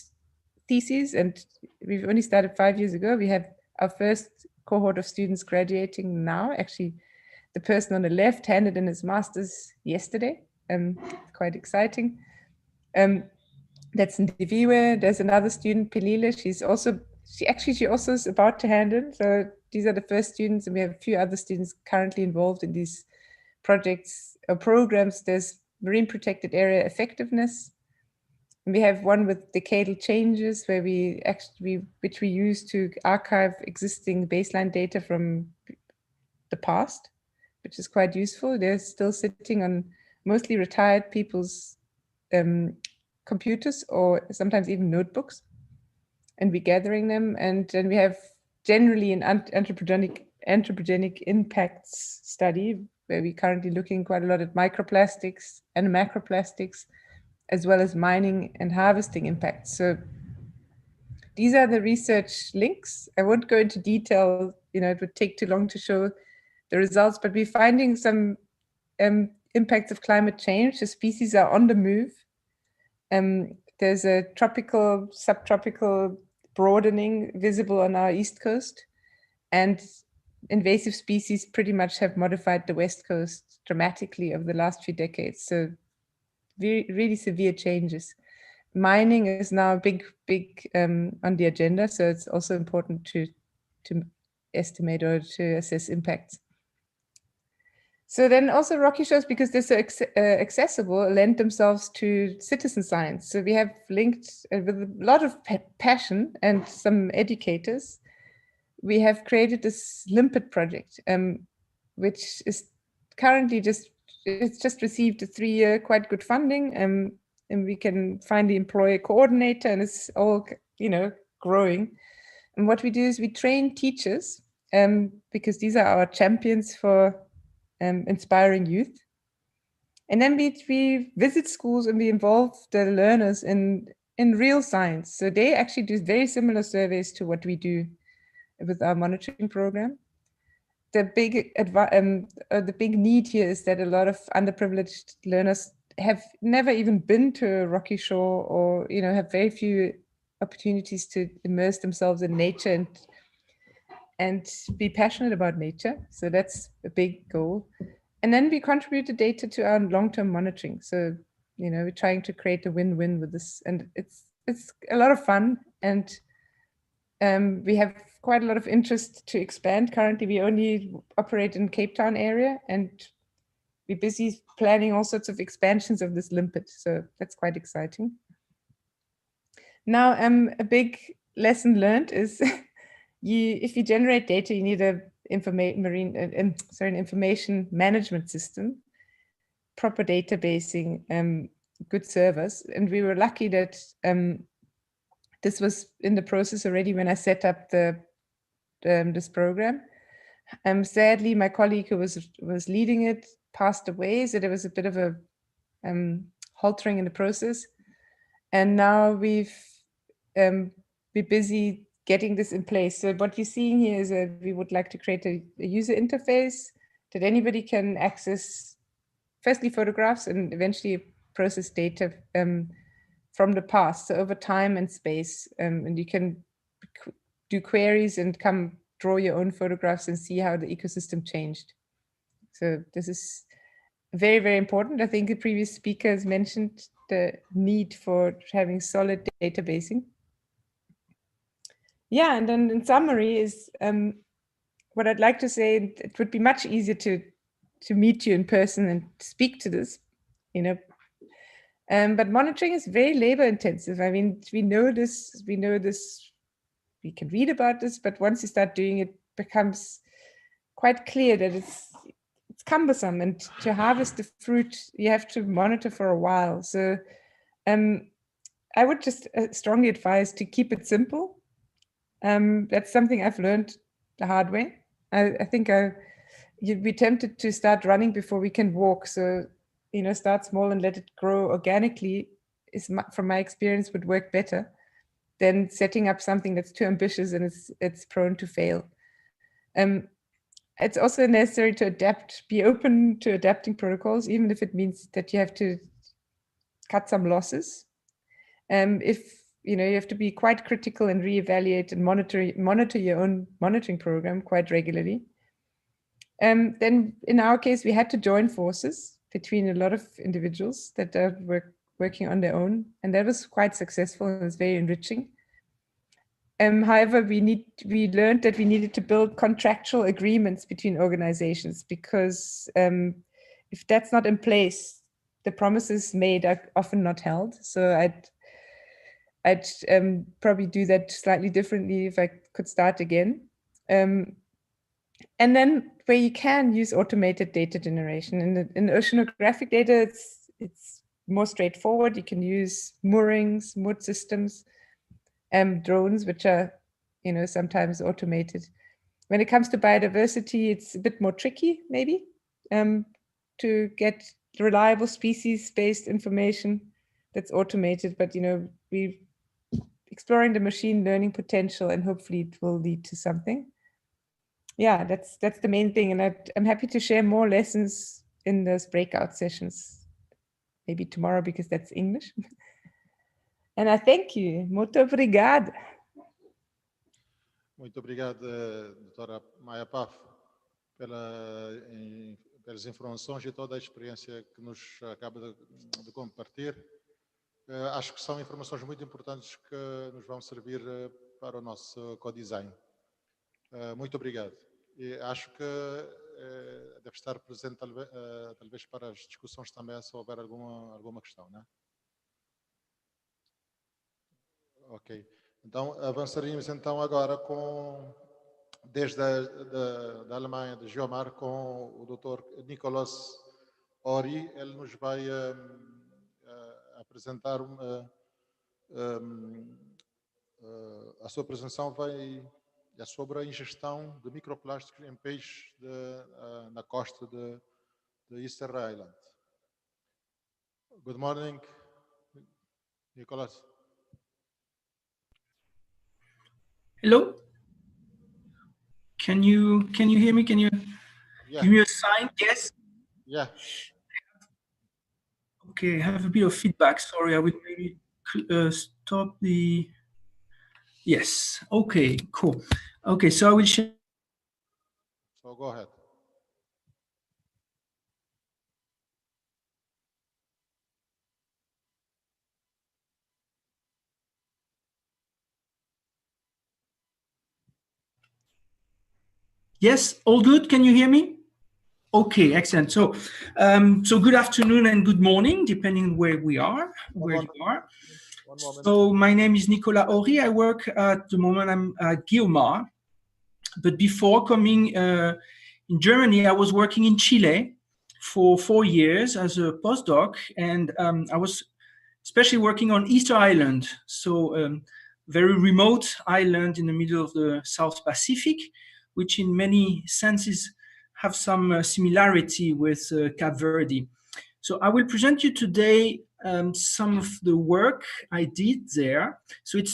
theses, and we've only started 5 years ago. We have our first cohort of students graduating now. Actually, the person on the left handed in his master's yesterday. Quite exciting. That's Ndiviwe. There's another student, Pelile. She also is about to hand in. So these are the first students, and we have a few other students currently involved in these projects or programs. There's marine protected area effectiveness. And we have one with decadal changes, where which we use to archive existing baseline data from the past, which is quite useful. They're still sitting on mostly retired people's computers or sometimes even notebooks, and we're gathering them. And then we have generally an anthropogenic impacts study, where we're currently looking quite a lot at microplastics and macroplastics as well as mining and harvesting impacts. So these are the research links. I won't go into detail, it would take too long to show the results, but we're finding some impacts of climate change. The species are on the move. There's a tropical, subtropical broadening visible on our east coast, and invasive species pretty much have modified the west coast dramatically over the last few decades. So really severe changes. Mining is now big on the agenda, so it's also important to estimate or to assess impacts. So then also rocky shores, because they're so accessible, lend themselves to citizen science. So we have linked with a lot of passion and some educators, we have created this limpet project, which is currently it's just received a 3-year quite good funding, and we can finally employ a coordinator, and it's all growing. And what we do is we train teachers, because these are our champions for inspiring youth. And then we visit schools and we involve the learners in real science. So they actually do very similar surveys to what we do with our monitoring program. The big need here is that a lot of underprivileged learners have never even been to a rocky shore, or have very few opportunities to immerse themselves in nature and be passionate about nature. So that's a big goal. And then we contribute the data to our long-term monitoring. So, we're trying to create a win-win with this, and it's a lot of fun. And we have quite a lot of interest to expand. Currently, we only operate in Cape Town area, and we're busy planning all sorts of expansions of this limpet. So that's quite exciting. Now, a big lesson learned is if you generate data, you need an information management system, proper databasing, good servers. And we were lucky that this was in the process already when I set up this program. Sadly, my colleague who was leading it passed away, so there was a bit of a haltering in the process. And now we're busy getting this in place. So what you're seeing here is we would like to create a user interface that anybody can access, firstly photographs, and eventually process data from the past, so over time and space. And you can do queries and come draw your own photographs and see how the ecosystem changed. So this is very, very important. I think the previous speakers mentioned the need for having solid databasing. Yeah, and then in summary is what I'd like to say, it would be much easier to meet you in person and speak to this, but monitoring is very labor intensive. I mean, we know this, we can read about this, but once you start doing it, becomes quite clear that it's cumbersome, and to harvest the fruit, you have to monitor for a while. So I would just strongly advise to keep it simple. That's something I've learned the hard way. I think you'd be tempted to start running before we can walk. So, start small and let it grow organically from my experience, would work better than setting up something that's too ambitious and it's prone to fail. It's also necessary to be open to adapting protocols, even if it means that you have to cut some losses. You have to be quite critical and reevaluate and monitor your own monitoring program quite regularly. Then in our case, we had to join forces between a lot of individuals that were working on their own, and that was quite successful and was very enriching. However, we learned that we needed to build contractual agreements between organizations, because if that's not in place, the promises made are often not held. So I'd probably do that slightly differently if I could start again. And then where you can use automated data generation. In oceanographic data, it's more straightforward. You can use moorings, moored systems, drones, which are sometimes automated. When it comes to biodiversity, it's a bit more tricky, maybe, to get reliable species-based information. that's automated, but we're exploring the machine learning potential, and hopefully it will lead to something. Yeah, that's the main thing, and I'm happy to share more lessons in those breakout sessions, maybe tomorrow, because that's English. And I thank you. Muito obrigada. Muito obrigado, doutora Maia Paf, pelas informações e toda a experiência que nos acaba de compartilhar. Acho que são informações muito importantes que nos vão servir para o nosso co-design. Muito obrigado. E acho que deve estar presente talvez para as discussões também, se houver alguma questão, né? Ok. Então, avançaríamos então agora desde da Alemanha, de Geomar, com o Dr. Nicolas Ori. Ele nos vai apresentar a sua apresentação é sobre a ingestão de microplásticos em peixes na costa de Easter Island. Good morning, Nicolas. Hello. Can you hear me? Can you give me a sign? Yes. Yeah. Okay, I have a bit of feedback. Sorry, I will maybe stop the. Yes. Okay. Cool. Okay, so I will share. So go ahead. Yes, all good. Can you hear me? Okay, excellent. So, so good afternoon and good morning, depending where you are. So my name is Nicolas Ori. I work at the moment. I'm at Guiomar, but before coming in Germany, I was working in Chile for 4 years as a postdoc, and I was especially working on Easter Island, so very remote island in the middle of the South Pacific, which in many senses have some similarity with Cabo Verde. So I will present you today some of the work I did there. So it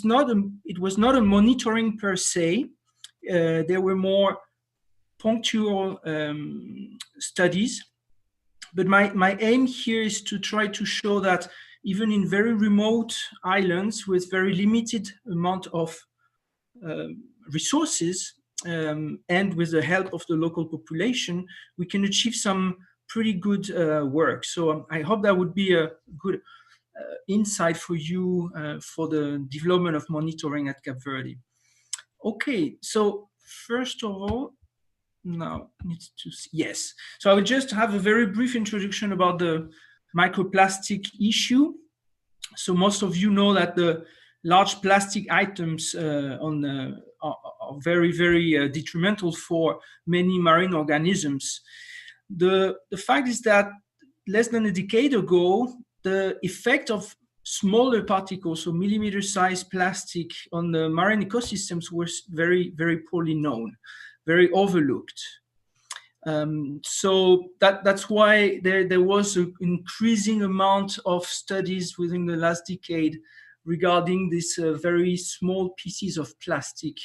was not a monitoring per se. There were more punctual studies. But my aim here is to try to show that even in very remote islands with very limited amount of resources, and with the help of the local population, we can achieve some pretty good work. So I hope that would be a good insight for you for the development of monitoring at Cabo Verde. Okay, so first of all, now needs to see, yes. So I will just have a very brief introduction about the microplastic issue. So most of you know that the large plastic items are very, very detrimental for many marine organisms. The fact is that less than a decade ago, the effect of smaller particles, so millimeter-sized plastic on the marine ecosystems was very, very poorly known, very overlooked. So that's why there was an increasing amount of studies within the last decade regarding these very small pieces of plastic.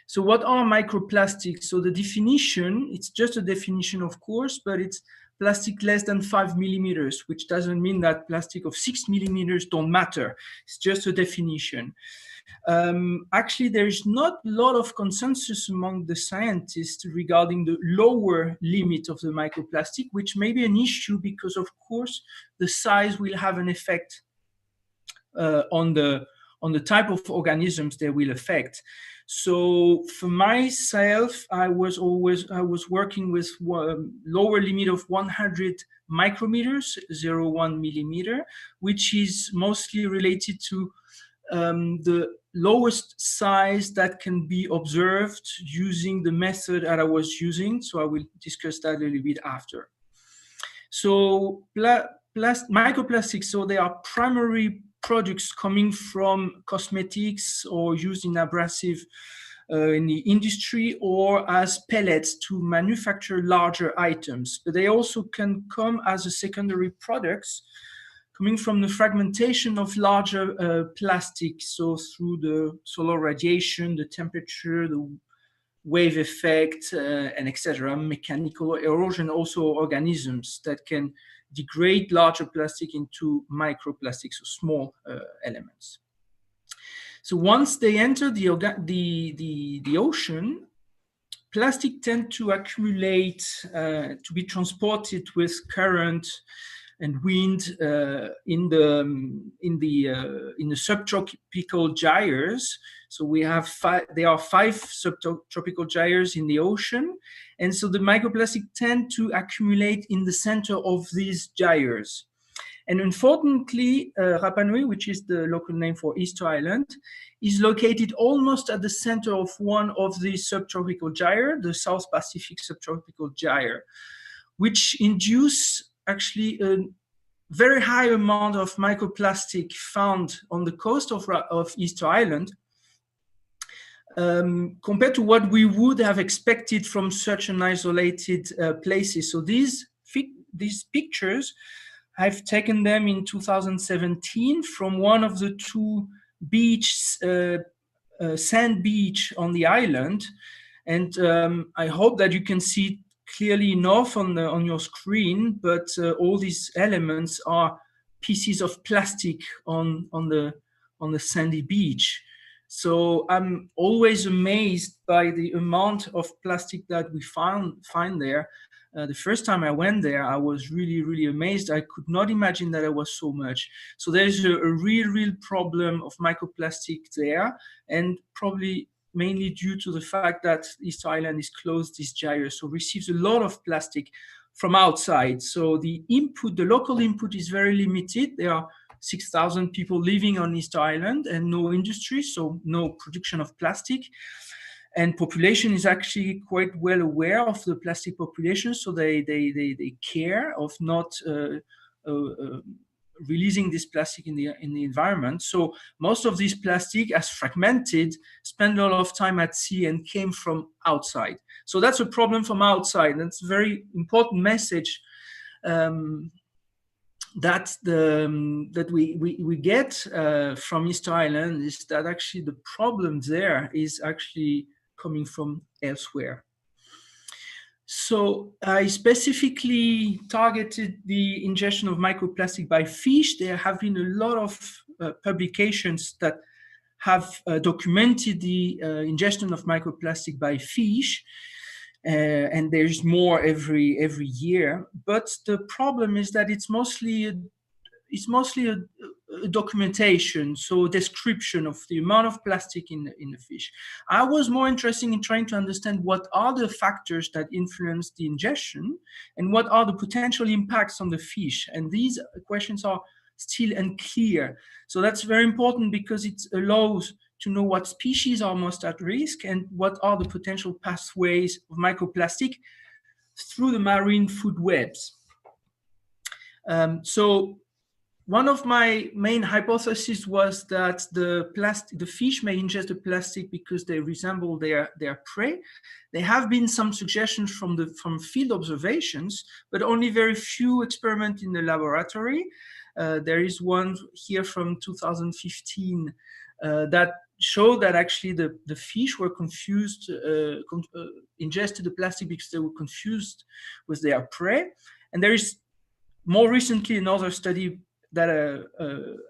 So what are microplastics? So the definition, it's just a definition, of course, but it's plastic less than 5 millimeters, which doesn't mean that plastic of 6 millimeters don't matter. It's just a definition. Actually, there is not a lot of consensus among the scientists regarding the lower limit of the microplastic, which may be an issue because, of course, the size will have an effect on the type of organisms they will affect. So for myself, I was working with lower limit of 100 micrometers, 0.1 millimeter, which is mostly related to the lowest size that can be observed using the method that I was using. So I will discuss that a little bit after. So microplastics, so they are primary products coming from cosmetics or used in abrasive in the industry or as pellets to manufacture larger items. But they also can come as a secondary products coming from the fragmentation of larger plastic. So through the solar radiation, the temperature, the wave effect, and etc., mechanical erosion, also organisms that can degrade larger plastic into microplastics, or small elements. So once they enter the ocean, plastic tend to accumulate, to be transported with current and wind in the subtropical gyres. So we have there are 5 subtropical gyres in the ocean, and so the microplastic tend to accumulate in the center of these gyres. And unfortunately, Rapa Nui, which is the local name for Easter Island, is located almost at the center of one of the subtropical gyre, the South Pacific subtropical gyre, which induce actually a very high amount of microplastic found on the coast of Easter Island, compared to what we would have expected from such an isolated places. So these pictures, I've taken them in 2017 from one of the 2 sand beach on the island, and I hope that you can see clearly enough on your screen. But all these elements are pieces of plastic on the sandy beach. So I'm always amazed by the amount of plastic that we find there. The first time I went there, I was really, really amazed. I could not imagine that there was so much. So there's a real problem of microplastic there, and probably mainly due to the fact that Easter Island is closed this gyre, so receives a lot of plastic from outside. So the local input is very limited. There are 6,000 people living on Easter Island and no industry, so no production of plastic. And population is actually quite well aware of the plastic population, so they care of not releasing this plastic in the environment. So most of this plastic, as fragmented, spend a lot of time at sea and came from outside. So that's a problem from outside. That's a very important message that we get from Easter Island, is that actually the problem there is actually coming from elsewhere. So I specifically targeted the ingestion of microplastic by fish. There have been a lot of publications that have documented the ingestion of microplastic by fish, and there's more every year. But the problem is that it's mostly a documentation, so description of the amount of plastic in the fish. I was more interested in trying to understand what are the factors that influence the ingestion and what are the potential impacts on the fish. And these questions are still unclear. So that's very important because it allows to know what species are most at risk and what are the potential pathways of microplastic through the marine food webs. So one of my main hypotheses was that the fish may ingest the plastic because they resemble their prey. There have been some suggestions from field observations, but only very few experiments in the laboratory. There is one here from 2015 that showed that actually the fish were confused, ingested the plastic because they were confused with their prey. And there is more recently another study that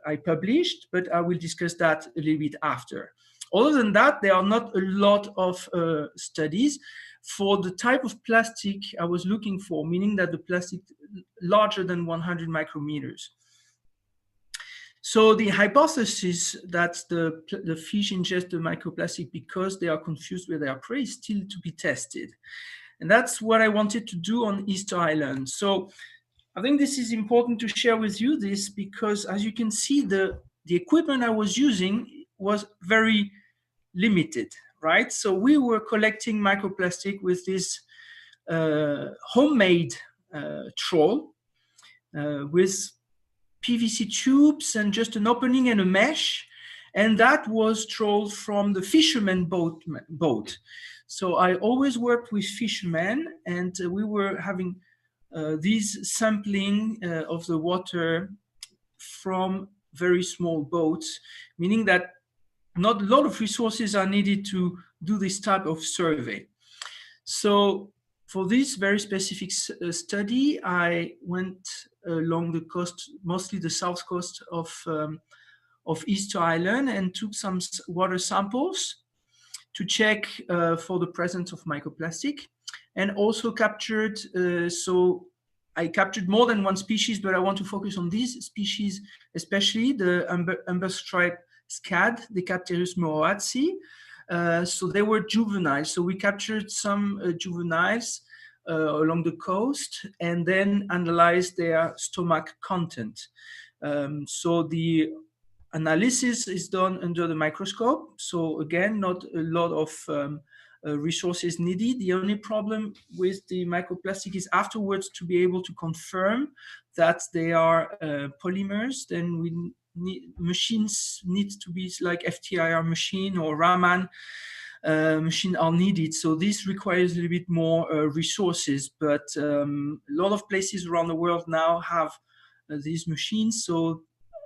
I published, but I will discuss that a little bit after. Other than that, there are not a lot of studies for the type of plastic I was looking for, meaning that the plastic larger than 100 micrometers. So the hypothesis that the fish ingest the microplastic because they are confused with their prey is still to be tested. And that's what I wanted to do on Easter Island. So I think this is important to share with you this because, as you can see, the equipment I was using was very limited, right? So we were collecting microplastic with this homemade trawl with PVC tubes and just an opening and a mesh, and that was trawled from the fisherman boat. So I always worked with fishermen, and we were having these sampling of the water from very small boats, meaning that not a lot of resources are needed to do this type of survey. So for this very specific study, I went along the coast, mostly the south coast of Easter Island, and took some water samples to check for the presence of microplastic, and also captured, so I captured more than one species, but I want to focus on these species, especially the umber stripe scad, Decapterus moroatsi. So they were juveniles. So we captured some juveniles along the coast and then analyzed their stomach content. So the analysis is done under the microscope. So again, not a lot of resources needed. The only problem with the microplastic is afterwards to be able to confirm that they are polymers. Then machines need to be like FTIR machine or Raman machine are needed. So this requires a little bit more resources, but a lot of places around the world now have these machines. So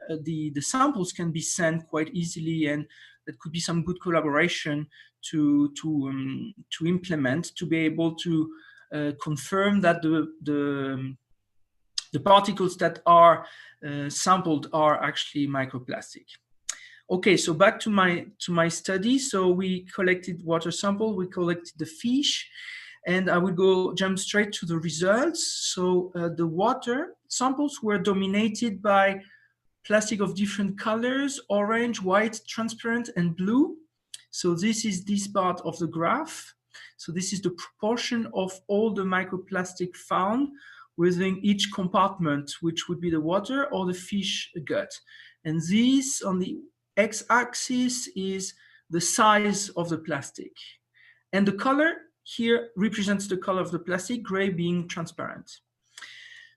the samples can be sent quite easily, and that could be some good collaboration to implement, to be able to confirm that the particles that are sampled are actually microplastic. Okay, so back to my study. So we collected water sample, we collected the fish, and I would jump straight to the results. So the water samples were dominated by plastic of different colors: orange, white, transparent, and blue. So this is this part of the graph. So this is the proportion of all the microplastic found within each compartment, which would be the water or the fish gut. And this on the x-axis is the size of the plastic. And the color here represents the color of the plastic, gray being transparent.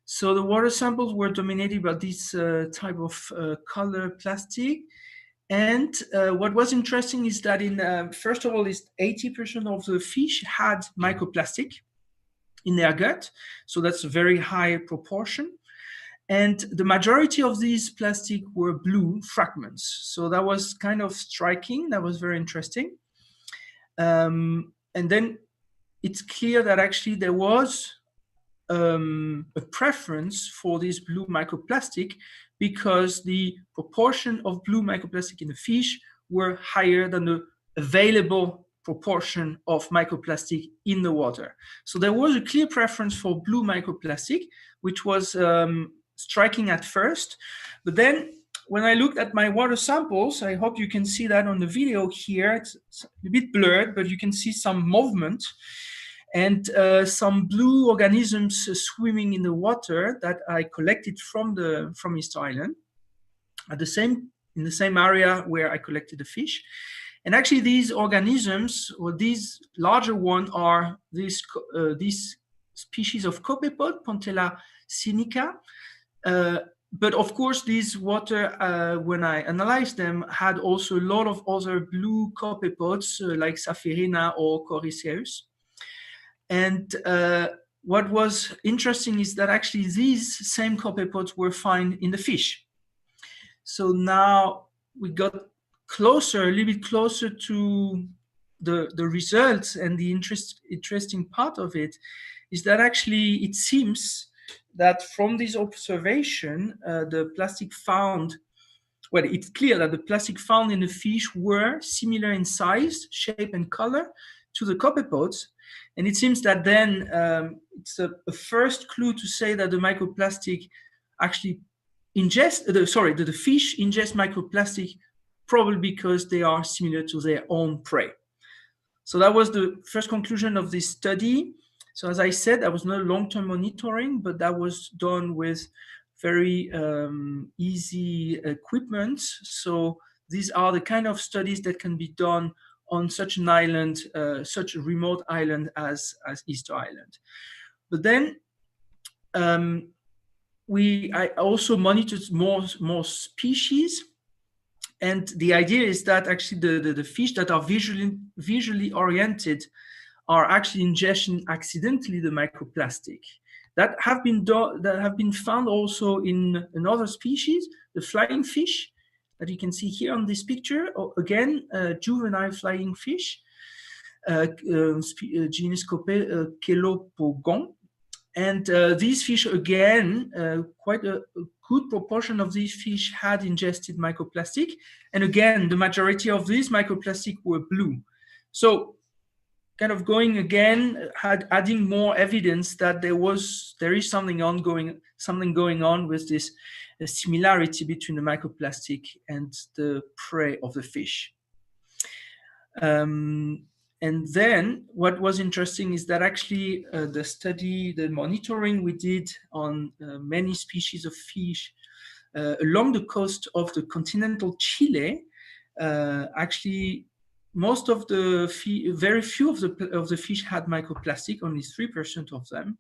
So the water samples were dominated by this type of color plastic. And what was interesting is that first of all, is 80% of the fish had microplastic in their gut. So that's a very high proportion. And the majority of these plastic were blue fragments. So that was kind of striking. That was very interesting. And then it's clear that actually there was a preference for this blue microplastic, because the proportion of blue microplastic in the fish were higher than the available proportion of microplastic in the water. So there was a clear preference for blue microplastic, which was striking at first. But then when I looked at my water samples, I hope you can see that on the video here, it's a bit blurred, but you can see some movement and some blue organisms swimming in the water that I collected from Easter Island in the same area where I collected the fish. And actually these organisms, or these larger ones, are these species of copepod, Pontella sinica. But of course, these water, when I analyzed them, had also a lot of other blue copepods like Sapphirina or Coryceus. And what was interesting is that actually these same copepods were found in the fish. So now we got a little bit closer to the results, and the interesting part of it is that actually it seems that from this observation, the plastic found, well, it's clear that the plastic found in the fish were similar in size, shape, and color to the copepods. And it seems that then it's a first clue to say that the microplastic actually the fish ingest microplastic, probably because they are similar to their own prey. So that was the first conclusion of this study. So as I said, that was not long-term monitoring, but that was done with very easy equipment. So these are the kind of studies that can be done on such an island, such a remote island as Easter Island. But then I also monitored more species. And the idea is that actually the fish that are visually oriented are actually ingesting accidentally the microplastic. that have been found also in another species, the flying fish that you can see here on this picture. Again, juvenile flying fish, genus Chelopogon. And these fish, again, quite a good proportion of these fish had ingested microplastic. And again, the majority of these microplastic were blue. So kind of going again, adding more evidence that there is something going on with this similarity between the microplastic and the prey of the fish. And then what was interesting is that actually the monitoring we did on many species of fish along the coast of the continental Chile, actually most of the very few of the fish had microplastic, only 3% of them.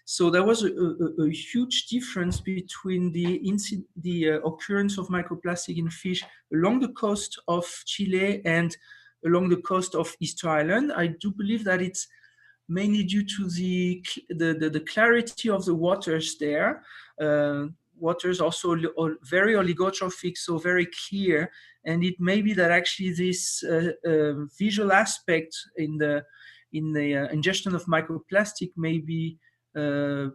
So there was a huge difference between the occurrence of microplastic in fish along the coast of Chile and along the coast of Easter Island. I do believe that it's mainly due to the clarity of the waters there. Waters also very oligotrophic, so very clear, and it may be that actually this visual aspect in the ingestion of microplastic may be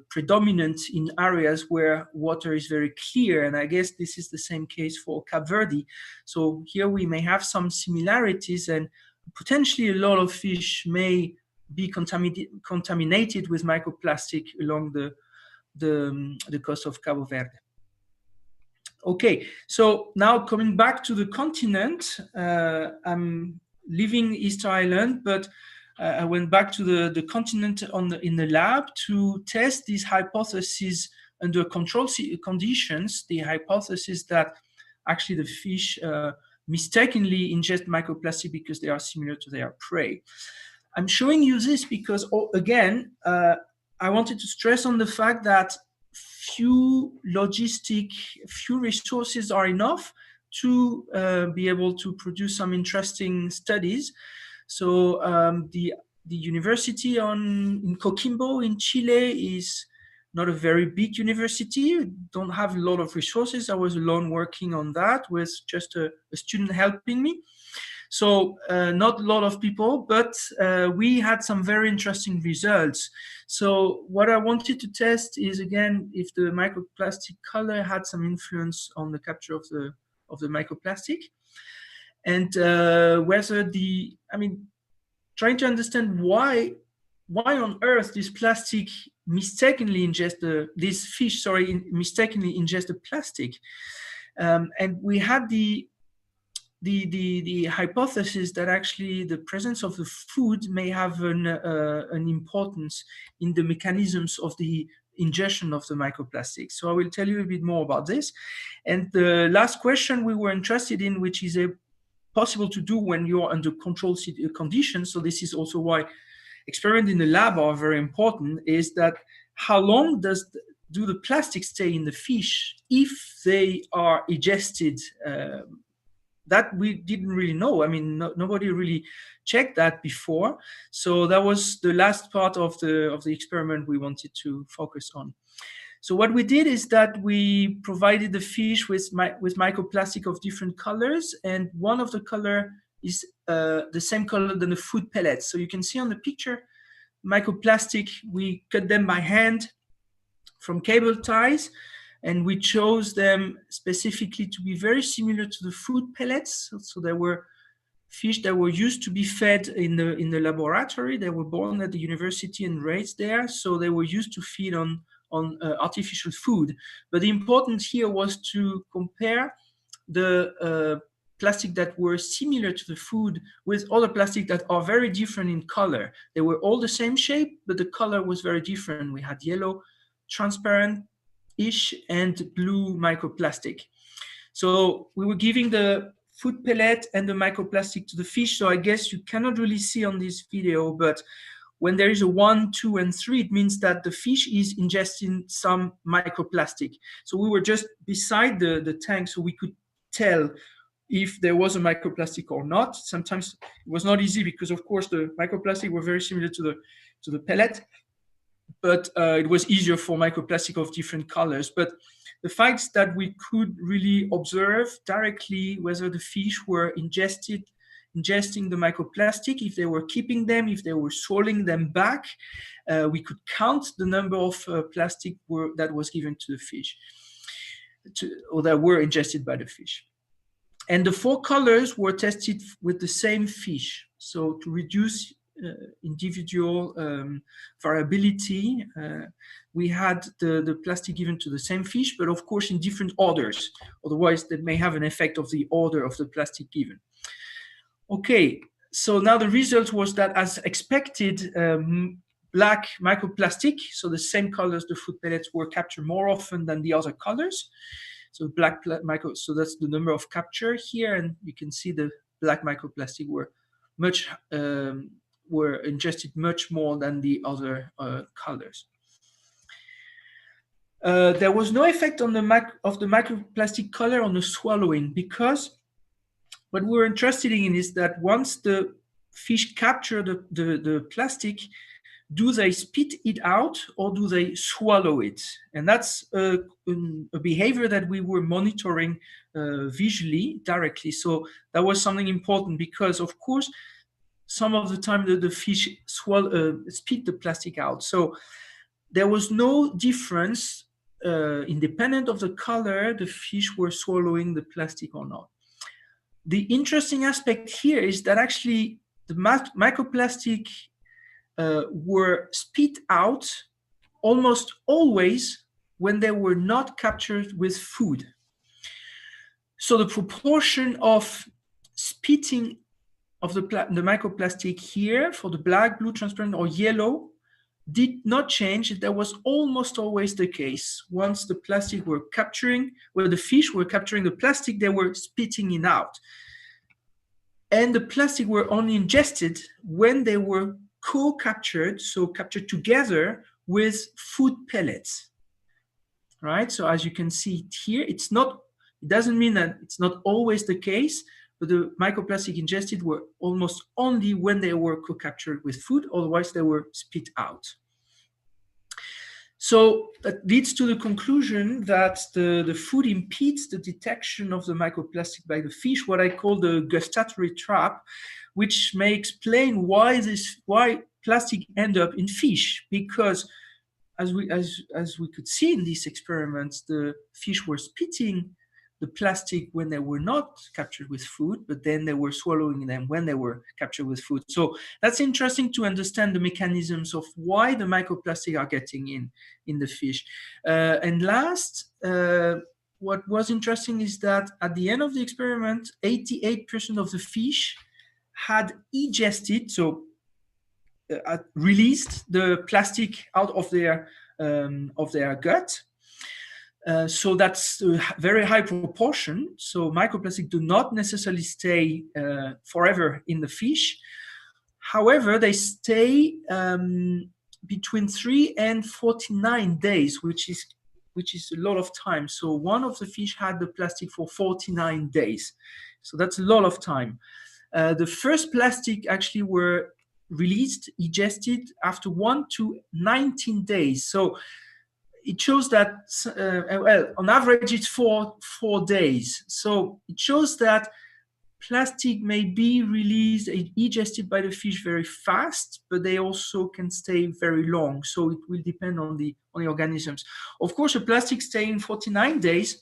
predominant in areas where water is very clear, and I guess this is the same case for Cabo Verde. So here we may have some similarities, and potentially a lot of fish may be contaminated with microplastic along the coast of Cabo Verde. Okay, so now coming back to the continent, I'm leaving Easter Island, but I went back to the continent in the lab to test these hypotheses under controlled conditions, the hypothesis that actually the fish mistakenly ingest microplastic because they are similar to their prey. I'm showing you this because, again, I wanted to stress on the fact that few resources are enough to be able to produce some interesting studies. So the university in Coquimbo in Chile is not a very big university, don't have a lot of resources. I was alone working on that with just a student helping me. So not a lot of people, but we had some very interesting results. So what I wanted to test is, again, if the microplastic color had some influence on the capture of the microplastic, and whether trying to understand why on earth this plastic mistakenly this fish mistakenly ingest the plastic, and we had the hypothesis that actually the presence of the food may have an importance in the mechanisms of the ingestion of the microplastic. So I will tell you a bit more about this. And the last question we were interested in, which is possible to do when you're under controlled conditions, so this is also why experiments in the lab are very important, is that how long do the plastics stay in the fish if they are ingested? That we didn't really know. I mean, nobody really checked that before. So that was the last part of the experiment we wanted to focus on. So what we did is that we provided the fish with microplastic of different colors, and one of the color is the same color than the food pellets. So you can see on the picture, microplastic, we cut them by hand from cable ties, and we chose them specifically to be very similar to the food pellets. So there were fish that were used to be fed in the laboratory. They were born at the university and raised there, so they were used to feed on artificial food. But the important here was to compare the plastic that were similar to the food with other plastic that are very different in color. They were all the same shape, but the color was very different. We had yellow, transparent-ish, and blue microplastic. So we were giving the food pellet and the microplastic to the fish. So I guess you cannot really see on this video, but when there is a 1, 2, and 3, it means that the fish is ingesting some microplastic. So we were just beside the tank, so we could tell if there was a microplastic or not. Sometimes it was not easy because, of course, the microplastic were very similar to the pellet, but it was easier for microplastic of different colors. But the fact that we could really observe directly whether the fish were ingesting the microplastic, if they were keeping them, if they were swallowing them back, we could count the number of plastic that was given to the fish, or that were ingested by the fish. And the 4 colors were tested with the same fish. So to reduce individual variability, we had the plastic given to the same fish, but of course in different orders. Otherwise, that may have an effect of the order of the plastic given. Okay, so now the result was that, as expected, black microplastic, so the same colors, the food pellets, were captured more often than the other colors. So black micro, so that's the number of capture here, and you can see the black microplastic were ingested much more than the other colors. There was no effect on the microplastic color on the swallowing, because what we're interested in is that once the fish capture the plastic, do they spit it out or do they swallow it? And that's a behavior that we were monitoring visually, directly. So that was something important, because of course, some of the time the fish spit the plastic out. So there was no difference, independent of the color, the fish were swallowing the plastic or not. The interesting aspect here is that actually the microplastic were spit out almost always when they were not captured with food. So the proportion of spitting of the microplastic here for the black, blue, transparent, or yellow did not change. That was almost always the case. Once the plastic were capturing, where the fish were capturing the plastic, they were spitting it out. And the plastic were only ingested when they were co-captured, so captured together with food pellets, right? So as you can see here, it doesn't mean that it's not always the case, but the microplastic ingested were almost only when they were co-captured with food, otherwise they were spit out. So that leads to the conclusion that the food impedes the detection of the microplastic by the fish, what I call the gustatory trap, which may explain why plastic end up in fish. Because as we could see in these experiments, the fish were spitting the plastic when they were not captured with food, but then they were swallowing them when they were captured with food. So that's interesting to understand the mechanisms of why the microplastic are getting in the fish. And last, what was interesting is that at the end of the experiment, 88% of the fish had egested, so released the plastic out of their gut. So that's a very high proportion. So microplastic do not necessarily stay forever in the fish. However, they stay between 3 and 49 days, which is a lot of time. So one of the fish had the plastic for 49 days. So that's a lot of time. The first plastic actually were released, egested after 1 to 19 days. So it shows that, well, on average, it's 4 days. So it shows that plastic may be released, egested by the fish very fast, but they also can stay very long. So it will depend on the organisms. Of course, a plastic staying 49 days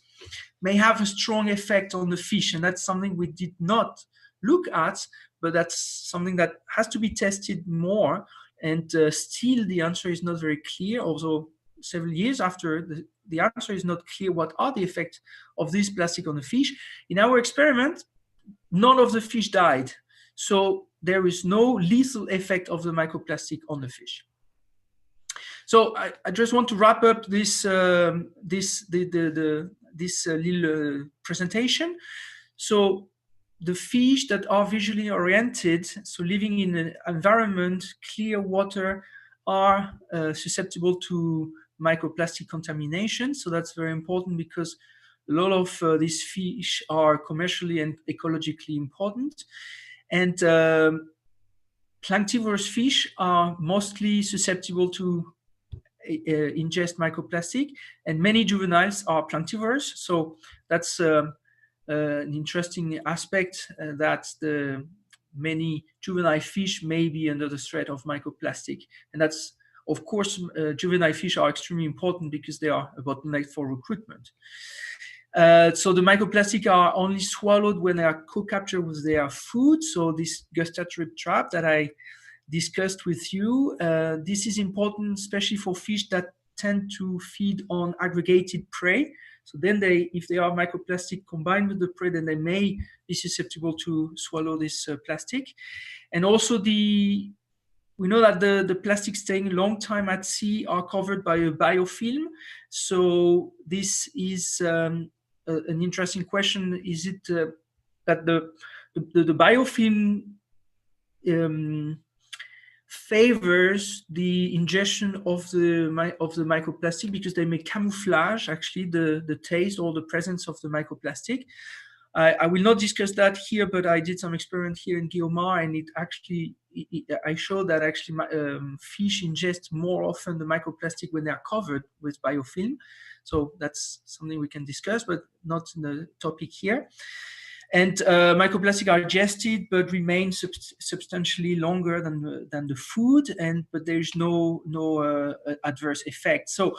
may have a strong effect on the fish, and that's something we did not look at, but that's something that has to be tested more. And still, the answer is not very clear, although several years after, the answer is not clear what are the effects of this plastic on the fish. In our experiment, none of the fish died. So there is no lethal effect of the microplastic on the fish. So I just want to wrap up this little presentation. So the fish that are visually oriented, so living in an environment, clear water, are susceptible to microplastic contamination. So that's very important because a lot of these fish are commercially and ecologically important. And planktivorous fish are mostly susceptible to ingest microplastic, and many juveniles are plantivores. So that's an interesting aspect, that the many juvenile fish may be under the threat of microplastic. And that's, of course, juvenile fish are extremely important because they are a bottleneck for recruitment. So the microplastic are only swallowed when they are co-captured with their food. So this gustatory trap that I discussed with you, this is important, especially for fish that tend to feed on aggregated prey. So then if they are microplastic combined with the prey, then they may be susceptible to swallow this plastic. And also we know that the plastic staying a long time at sea are covered by a biofilm. So this is an interesting question. Is it that the biofilm favors the ingestion of the microplastic because they may camouflage actually the taste or the presence of the microplastic? I will not discuss that here, but I did some experiment here in Guiomar, and I showed that actually fish ingest more often the microplastic when they are covered with biofilm. So that's something we can discuss, but not in the topic here. And microplastic are digested but remain substantially longer than the food, but there is no adverse effect. So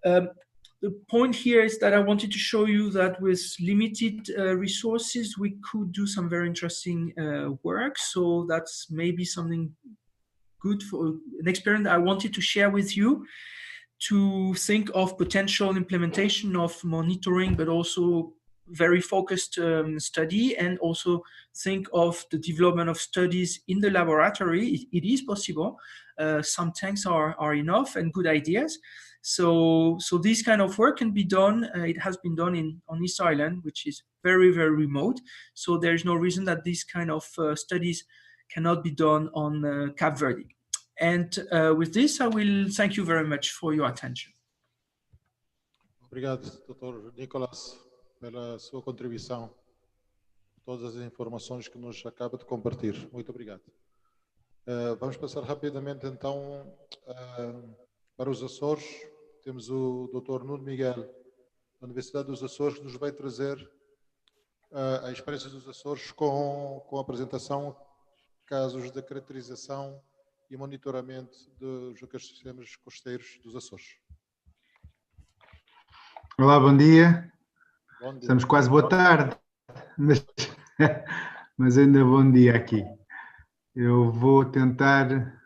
the point here is that I wanted to show you that with limited resources, we could do some very interesting work. So that's maybe something good for an experiment I wanted to share with you, to think of potential implementation of monitoring, but also very focused study, and also think of the development of studies in the laboratory. It is possible. Some tanks are enough and good ideas. So this kind of work can be done. It has been done on East Island, which is very, very remote. So there's no reason that these kind of studies cannot be done on Cabo Verde. And with this, I will thank you very much for your attention. Obrigado, Dr. Nicolas, pela sua contribuição, todas as informações que nos acaba de compartilhar. Muito obrigado. Vamos passar rapidamente então para os Açores. Temos o Dr. Nuno Miguel, da Universidade dos Açores, que nos vai trazer a experiência dos Açores com a apresentação casos de caracterização e monitoramento dos ecossistemas costeiros dos Açores. Olá, bom dia. Bom dia. Estamos quase boa tarde, mas ainda bom dia aqui. Eu vou tentar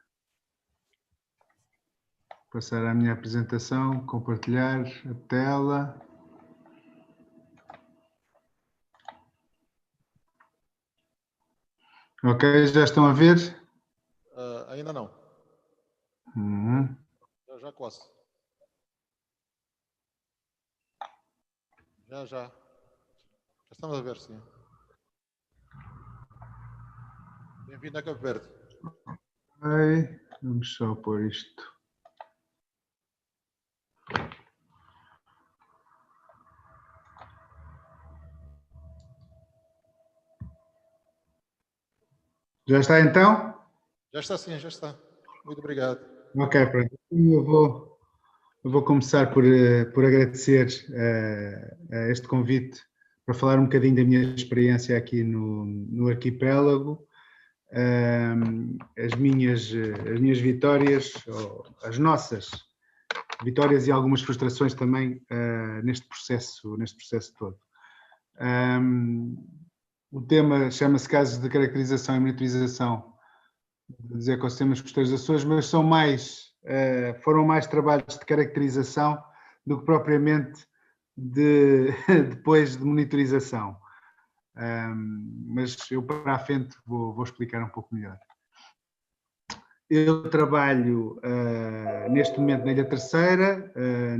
passar a minha apresentação, compartilhar a tela. Ok, já estão a ver? Ainda não. Já quase. Já estamos a ver, sim. Bem-vindo a Cabo Verde. Ok, vamos só pôr isto. Já está então? Já está sim, já está. Muito obrigado. Ok, pronto. Eu vou começar por agradecer este convite para falar um bocadinho da minha experiência aqui no arquipélago, as minhas vitórias, ou as nossas vitórias e algumas frustrações também neste processo todo. O tema chama-se Casos de Caracterização e Monitorização dos Ecossistemas Costeiros dos Açores, mas foram mais trabalhos de caracterização do que propriamente depois de monitorização. Mas eu para a frente vou explicar um pouco melhor. Eu trabalho neste momento na Ilha Terceira,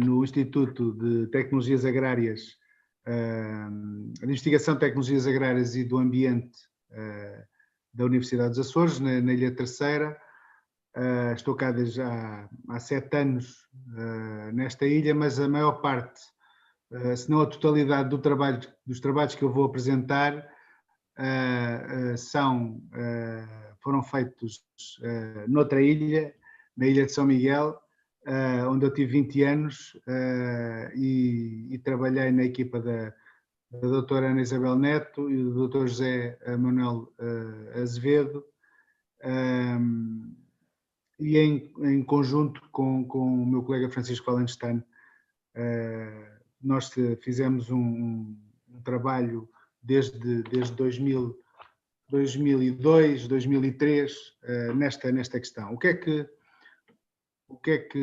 no Instituto de Tecnologias Agrárias, de Investigação de Tecnologias Agrárias e do Ambiente da Universidade dos Açores, na Ilha Terceira. Estou cá desde há 7 anos nesta ilha, mas a maior parte, se não a totalidade dos trabalhos que eu vou apresentar foram feitos noutra ilha, na Ilha de São Miguel, onde eu tive 20 anos e trabalhei na equipa da doutora Ana Isabel Neto e do doutor José Manuel Azevedo, e em conjunto com o meu colega Francisco Wallenstein, nós fizemos um trabalho desde 2002, 2003, nesta questão. O que é que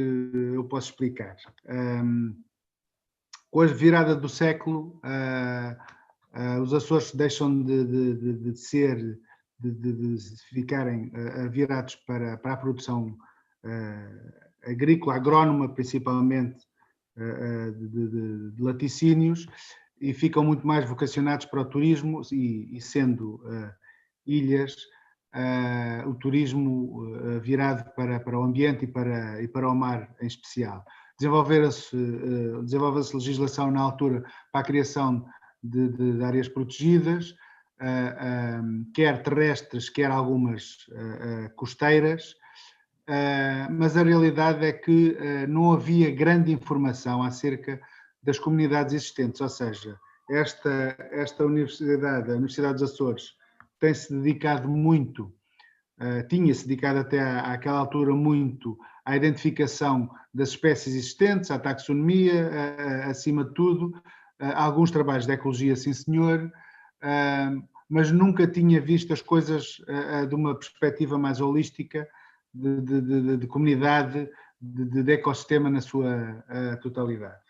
eu posso explicar? Com a virada do século, os Açores deixam de ficarem virados para a produção agrícola, agrónoma, principalmente de laticínios, e ficam muito mais vocacionados para o turismo e sendo ilhas, o turismo virado para o ambiente e para o mar em especial. Desenvolveu-se legislação na altura para a criação de áreas protegidas, quer terrestres, quer algumas costeiras, mas a realidade é que não havia grande informação acerca das comunidades existentes, ou seja, esta universidade, a Universidade dos Açores, tem-se dedicado muito, tinha-se dedicado até àquela altura muito à identificação das espécies existentes, à taxonomia, acima de tudo, alguns trabalhos de ecologia, sim senhor, mas nunca tinha visto as coisas de uma perspectiva mais holística, de comunidade, de ecossistema na sua totalidade.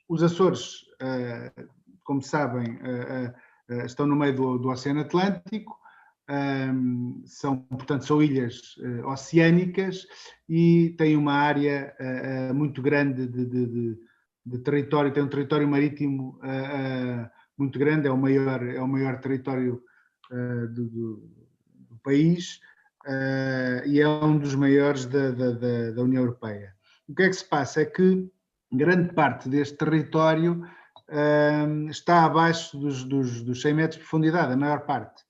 Os Açores, como sabem, estão no meio do Oceano Atlântico, portanto, são ilhas oceânicas e têm uma área muito grande de território, tem um território marítimo muito grande, é o maior território do país e é um dos maiores da União Europeia. O que é que se passa? É que grande parte deste território está abaixo dos 100 metros de profundidade, a maior parte.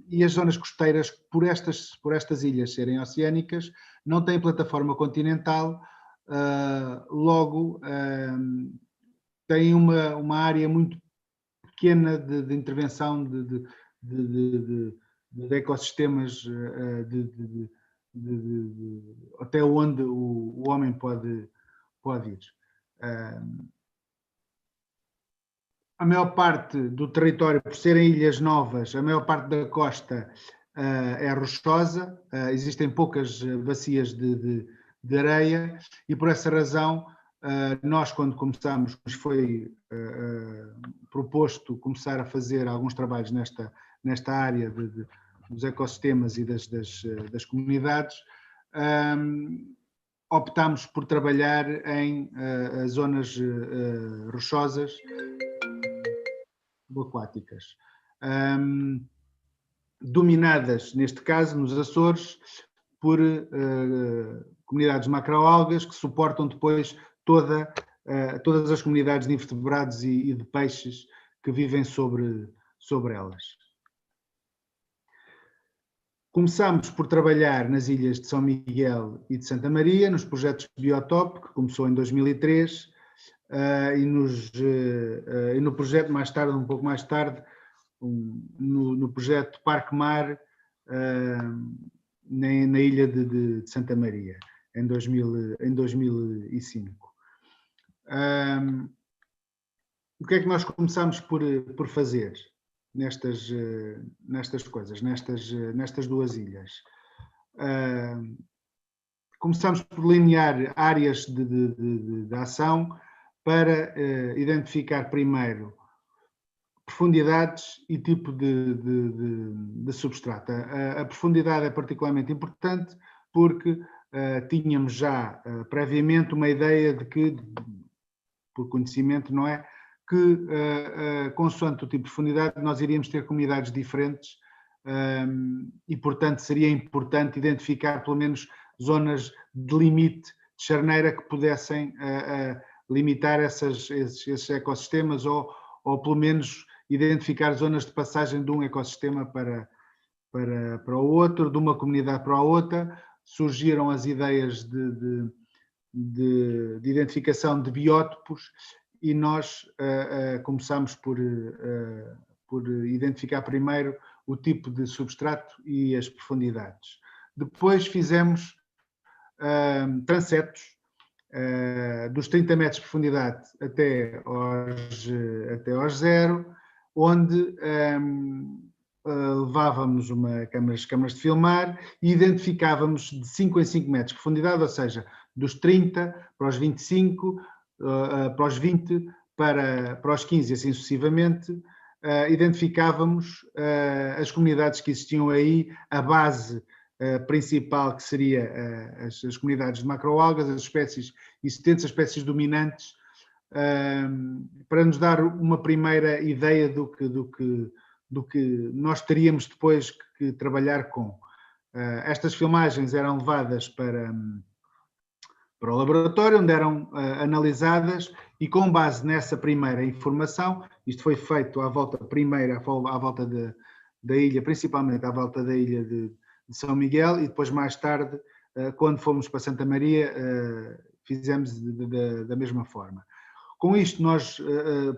E as zonas costeiras, por estas ilhas serem oceânicas, não têm plataforma continental, logo têm uma área muito pequena de intervenção de ecossistemas até onde o homem pode ir. A maior parte do território, por serem ilhas novas, a maior parte da costa é rochosa, existem poucas bacias de areia e por essa razão nós, quando começámos, nos foi proposto começar a fazer alguns trabalhos nesta área dos ecossistemas e das comunidades, optámos por trabalhar em zonas rochosas aquáticas, dominadas, neste caso, nos Açores, por comunidades de macroalgas que suportam depois todas as comunidades de invertebrados e de peixes que vivem sobre elas. Começámos por trabalhar nas ilhas de São Miguel e de Santa Maria, nos projetos Biotop, que começou em 2003, e no projeto um pouco mais tarde, no projeto Parque Mar, na ilha de Santa Maria, em 2005. O que é que nós começámos por fazer nestas coisas, nestas duas ilhas? Começámos por delinear áreas de ação para identificar primeiro profundidades e tipo de substrato. A profundidade é particularmente importante porque tínhamos já previamente uma ideia de que, por conhecimento, não é? Que, consoante o tipo de profundidade, nós iríamos ter comunidades diferentes e, portanto, seria importante identificar pelo menos zonas de limite de charneira que pudessem limitar esses ecossistemas ou pelo menos identificar zonas de passagem de um ecossistema para o outro, de uma comunidade para a outra, surgiram as ideias de identificação de biótopos e nós começámos por identificar primeiro o tipo de substrato e as profundidades. Depois fizemos transetos dos 30 metros de profundidade até aos 0, onde levávamos câmaras de filmar e identificávamos de 5 em 5 metros de profundidade, ou seja, dos 30 para os 25, para os 20, para os 15 e assim sucessivamente, identificávamos as comunidades que existiam aí, a base principal que seria as comunidades de macroalgas, as espécies existentes, as espécies dominantes, para nos dar uma primeira ideia do que nós teríamos depois que trabalhar com. Estas filmagens eram levadas para o laboratório, onde eram analisadas e com base nessa primeira informação, isto foi feito à volta da ilha, principalmente à volta da ilha de São Miguel, e depois mais tarde, quando fomos para Santa Maria, fizemos da mesma forma. Com isto nós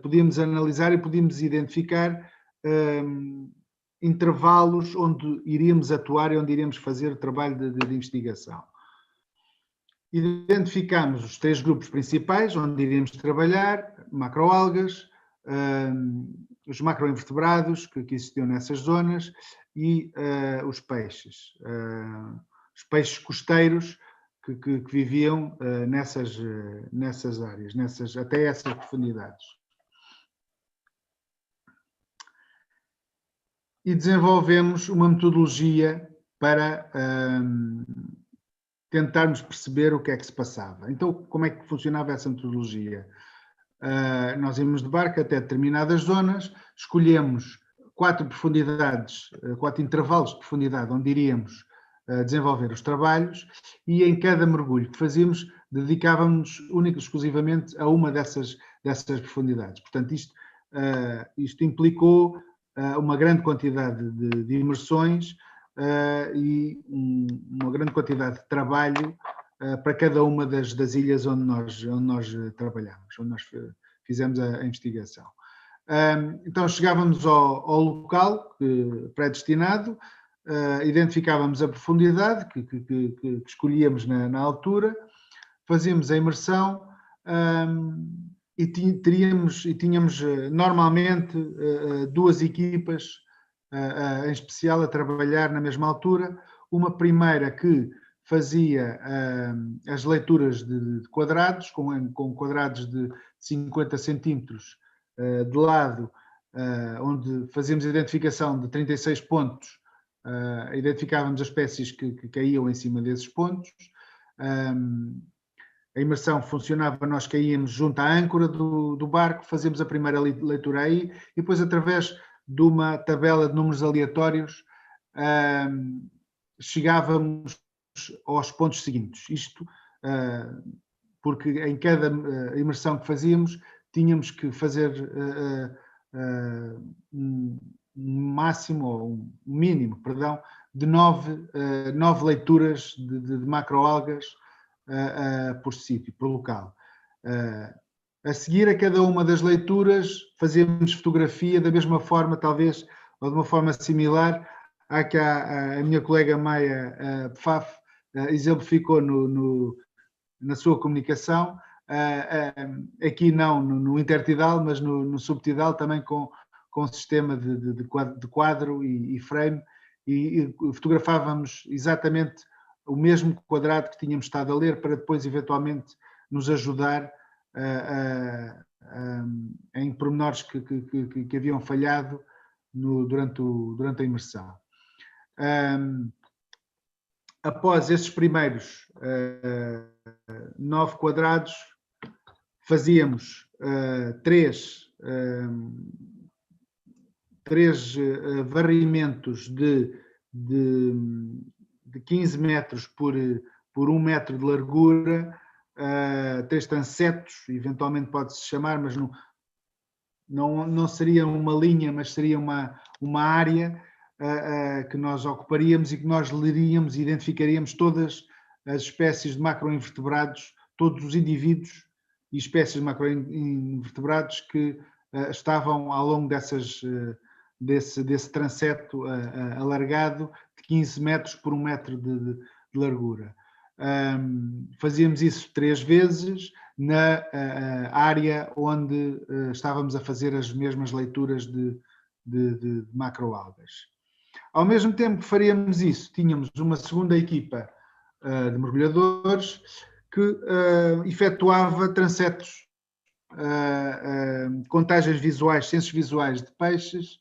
podíamos analisar e podíamos identificar intervalos onde iríamos atuar e onde iríamos fazer o trabalho de investigação. Identificámos os 3 grupos principais onde iríamos trabalhar: macroalgas, os macroinvertebrados que existiam nessas zonas e os peixes costeiros que viviam nessas áreas, até essas profundidades. E desenvolvemos uma metodologia para tentarmos perceber o que é que se passava. Então, como é que funcionava essa metodologia? Nós íamos de barco até determinadas zonas, escolhemos 4 profundidades, 4 intervalos de profundidade onde iríamos desenvolver os trabalhos, e em cada mergulho que fazíamos dedicávamos única e exclusivamente a uma dessas profundidades. Portanto, isto implicou uma grande quantidade de imersões e uma grande quantidade de trabalho para cada uma das ilhas onde nós trabalhamos, onde nós fizemos a investigação. Então chegávamos ao local predestinado, identificávamos a profundidade que escolhíamos na altura, fazíamos a imersão e tínhamos normalmente 2 equipas em especial a trabalhar na mesma altura. Uma primeira que fazia as leituras de quadrados, com quadrados de 50 centímetros de lado, onde fazíamos a identificação de 36 pontos, identificávamos as espécies que caíam em cima desses pontos. A imersão funcionava, nós caíamos junto à âncora do barco, fazíamos a primeira leitura aí, e depois, através de uma tabela de números aleatórios, chegávamos aos pontos seguintes. Isto porque em cada imersão que fazíamos tínhamos que fazer um máximo, ou um mínimo, perdão, de 9 leituras de macroalgas por sítio, por local. A seguir a cada uma das leituras fazíamos fotografia da mesma forma, talvez, ou de uma forma similar à que a minha colega Maia Pfaf exemplificou na sua comunicação, aqui não no intertidal, mas no subtidal, também com um sistema de quadro e frame, e fotografávamos exatamente o mesmo quadrado que tínhamos estado a ler, para depois eventualmente nos ajudar em pormenores que haviam falhado durante a imersão. Após esses primeiros 9 quadrados, fazíamos 3 varrimentos de 15 metros por 1 metro de largura, 3 transetos, eventualmente pode-se chamar, mas não seria uma linha, mas seria uma área que nós ocuparíamos e que nós leríamos e identificaríamos todas as espécies de macroinvertebrados, todos os indivíduos e espécies de macroinvertebrados que estavam ao longo desse transeto alargado de 15 metros por 1 metro de largura. Fazíamos isso 3 vezes na área onde estávamos a fazer as mesmas leituras de macroalgas. Ao mesmo tempo que faríamos isso, tínhamos uma segunda equipa de mergulhadores que efetuava transetos, contagens visuais, censos visuais de peixes,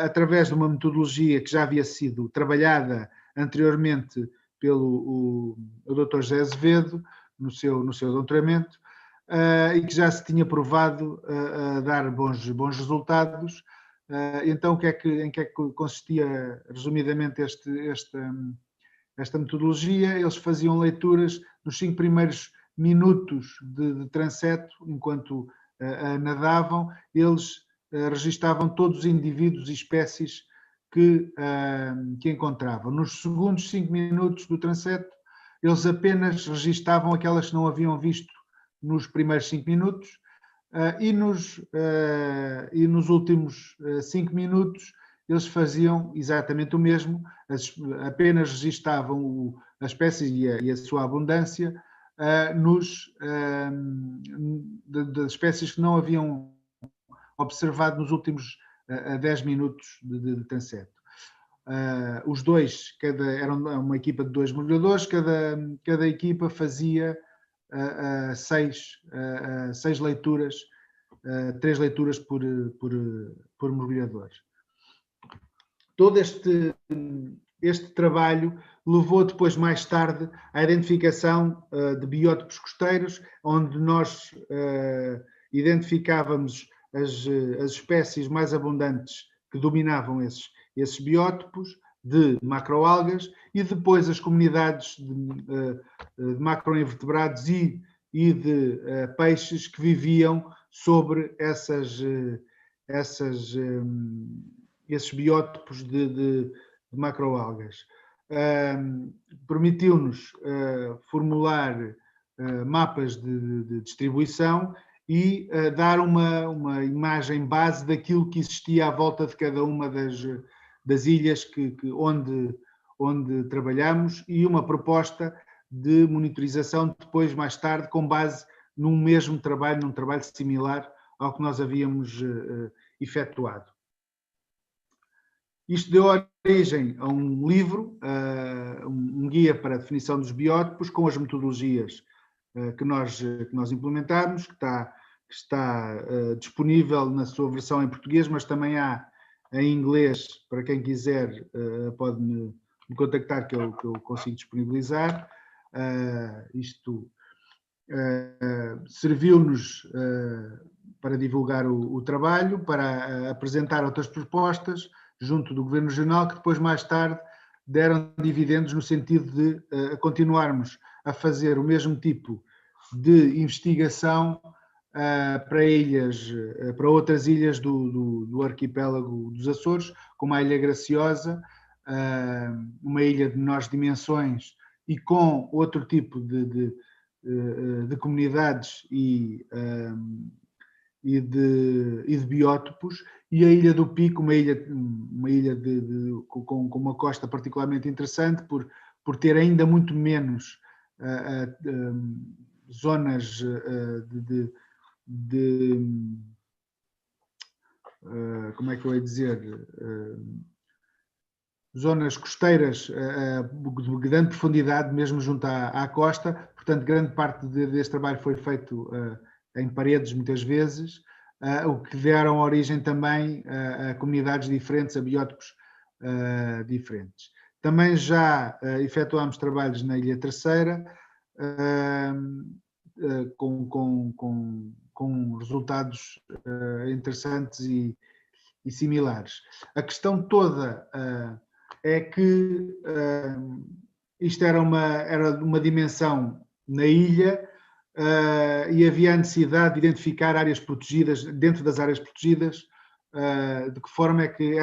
através de uma metodologia que já havia sido trabalhada anteriormente pelo Dr. José Azevedo no seu doutoramento, e que já se tinha provado a dar bons resultados. Então, em que é que consistia resumidamente esta metodologia? Eles faziam leituras nos 5 primeiros minutos de transeto, enquanto nadavam, eles registavam todos os indivíduos e espécies que encontravam. Nos segundos 5 minutos do transeto, eles apenas registavam aquelas que não haviam visto nos primeiros 5 minutos, e nos últimos 5 minutos eles faziam exatamente o mesmo, apenas registavam as espécies e a sua abundância das espécies que não haviam observado nos últimos 10 minutos de transeto. Os dois, era uma equipa de 2 mergulhadores, cada equipa fazia 6 leituras, 3 leituras por mergulhador. Todo este trabalho levou depois, mais tarde, à identificação de biótopos costeiros, onde nós identificávamos as espécies mais abundantes que dominavam esses biótopos de macroalgas, e depois as comunidades de macroinvertebrados e de peixes que viviam sobre esses biótopos de macroalgas. Permitiu-nos formular mapas de distribuição e dar uma imagem base daquilo que existia à volta de cada uma das ilhas onde trabalhamos, e uma proposta de monitorização depois, mais tarde, com base num trabalho similar ao que nós havíamos efetuado. Isto deu origem a um livro, um guia para a definição dos biótopos, com as metodologias que nós implementamos, que está disponível na sua versão em português, mas também há em inglês. Para quem quiser, pode me contactar, que eu consigo disponibilizar. Isto serviu-nos para divulgar o trabalho, para apresentar outras propostas junto do Governo Regional, que depois, mais tarde, deram dividendos no sentido de continuarmos a fazer o mesmo tipo de investigação para outras ilhas do arquipélago dos Açores, como a Ilha Graciosa, uma ilha de menores dimensões e com outro tipo de comunidades e de biótopos, e a Ilha do Pico, uma ilha com uma costa particularmente interessante, por ter ainda muito menos zonas como é que eu ia dizer, zonas costeiras de grande profundidade, mesmo junto à costa. Portanto, grande parte deste trabalho foi feito em paredes, muitas vezes, o que deram origem também a comunidades diferentes, a biótopos diferentes. Também já efetuámos trabalhos na Ilha Terceira, com resultados interessantes e similares. A questão toda é que isto era uma dimensão na ilha, e havia a necessidade de identificar áreas protegidas, dentro das áreas protegidas, de que forma é que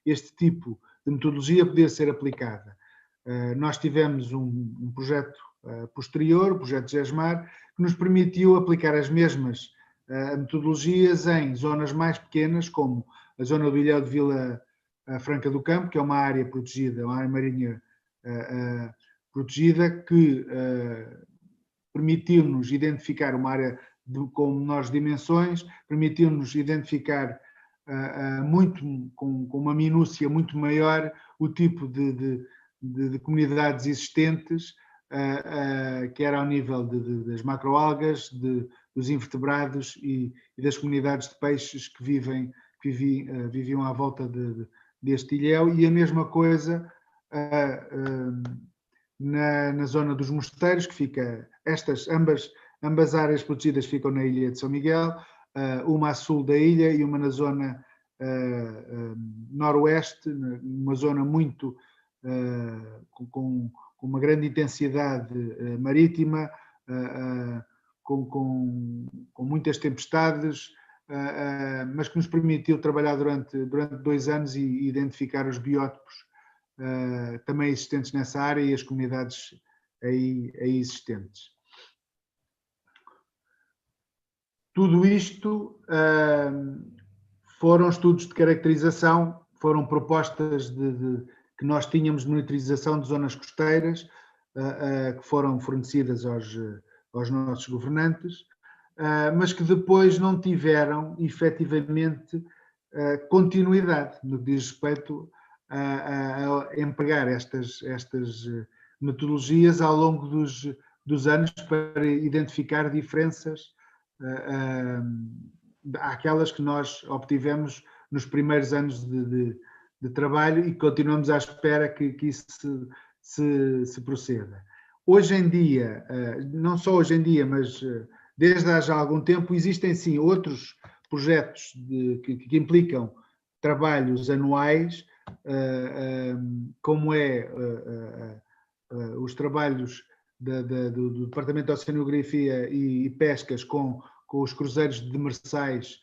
este tipo de metodologia poder ser aplicada. Nós tivemos um projeto posterior, o projeto GESMAR, que nos permitiu aplicar as mesmas metodologias em zonas mais pequenas, como a zona do Ilhéu de Vila Franca do Campo, que é uma área protegida, uma área marinha protegida, que permitiu-nos identificar uma área com menores dimensões, permitiu-nos identificar com uma minúcia muito maior o tipo de comunidades existentes, quer ao nível das macroalgas, dos invertebrados e das comunidades de peixes que viviam à volta deste ilhéu, e a mesma coisa na zona dos mosteiros, que fica, ambas áreas protegidas ficam na ilha de São Miguel, uma a sul da ilha e uma na zona noroeste, numa zona muito com uma grande intensidade marítima, com muitas tempestades, mas que nos permitiu trabalhar durante 2 anos e identificar os biótopos também existentes nessa área e as comunidades aí existentes. Tudo isto foram estudos de caracterização, foram propostas que nós tínhamos de monitorização de zonas costeiras, que foram fornecidas aos nossos governantes, mas que depois não tiveram efetivamente continuidade no que diz respeito a empregar estas metodologias ao longo dos anos para identificar diferenças àquelas que nós obtivemos nos primeiros anos de trabalho e continuamos à espera que isso se proceda. Hoje em dia, não só hoje em dia, mas desde há já algum tempo, existem sim outros projetos que implicam trabalhos anuais, como os trabalhos do Departamento de Oceanografia e Pescas com os cruzeiros de demersais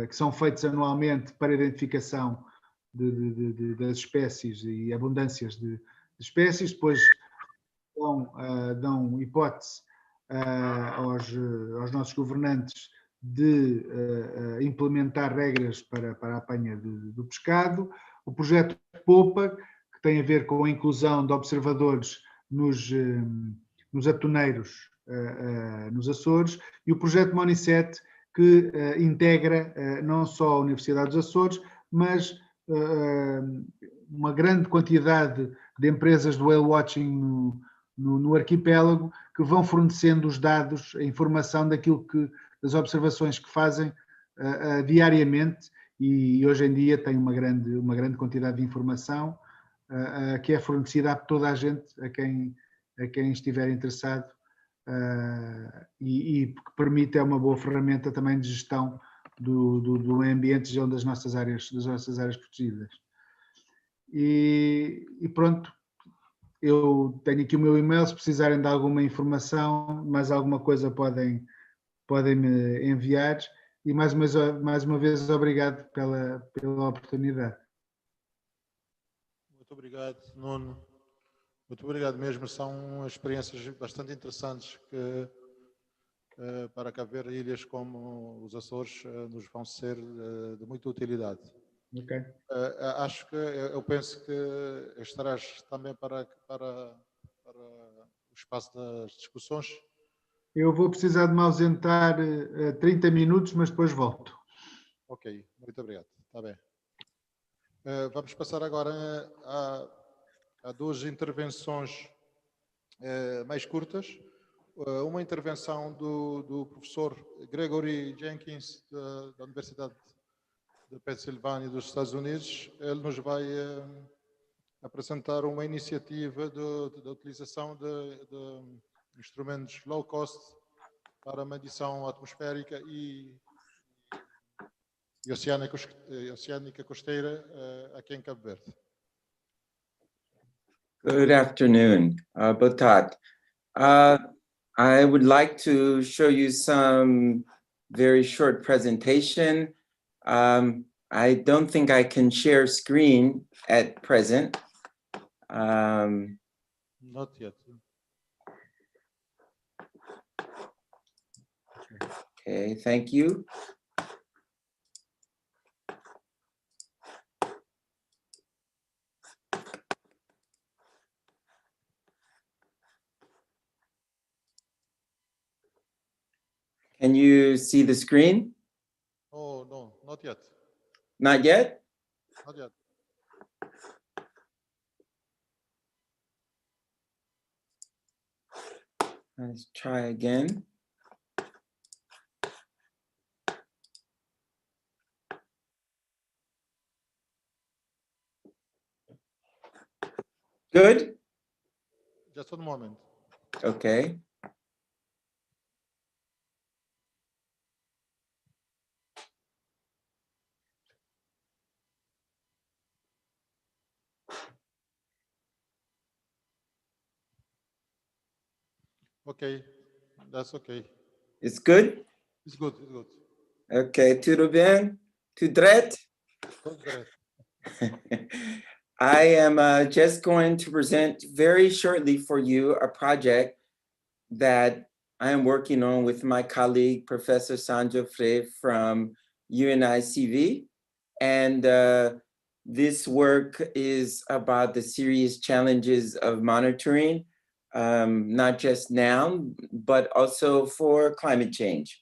que são feitos anualmente para identificação das espécies e abundâncias de espécies. Depois dão hipótese aos nossos governantes de implementar regras para a apanha do pescado. O projeto POPA, que tem a ver com a inclusão de observadores nos atoneiros nos Açores, e o projeto MONICET, que integra não só a Universidade dos Açores, mas uma grande quantidade de empresas do whale watching no arquipélago, que vão fornecendo os dados, a informação das observações que fazem diariamente, e hoje em dia tem uma grande quantidade de informação que é fornecida a toda a gente, a quem estiver interessado, e que permite, é uma boa ferramenta também de gestão do meio ambiente, gestão das nossas áreas protegidas. E pronto, eu tenho aqui o meu e-mail, se precisarem de alguma informação, mais alguma coisa podem me enviar, e mais uma vez obrigado pela oportunidade. Muito obrigado, Nuno. Muito obrigado mesmo, são experiências bastante interessantes que para Cabo Verde, ilhas como os Açores nos vão ser de muita utilidade. Okay. Eu penso que estarás também para o espaço das discussões. Eu vou precisar de me ausentar 30 minutos, mas depois volto. Ok, muito obrigado. Está bem. Vamos passar agora a 2 intervenções mais curtas. Uma intervenção do professor Gregory Jenkins, da Universidade de Pensilvânia dos Estados Unidos. Ele nos vai apresentar uma iniciativa de utilização de instrumentos low cost para a medição atmosférica e oceânica costeira aqui em Cabo Verde. Good afternoon, boa tarde. I would like to show you some very short presentation. I don't think I can share screen at present. Not yet. Okay, thank you. Can you see the screen? Oh, no, not yet. Not yet? Not yet. Let's try again. Good? Just one moment. Okay. Okay, that's okay. It's good? It's good, it's good. Okay, tudo bem? Tudo direito? Good, great. I am just going to present very shortly for you a project that I am working on with my colleague, Professor Sandra Frey from UNICV. And this work is about the serious challenges of monitoring, not just now, but also for climate change.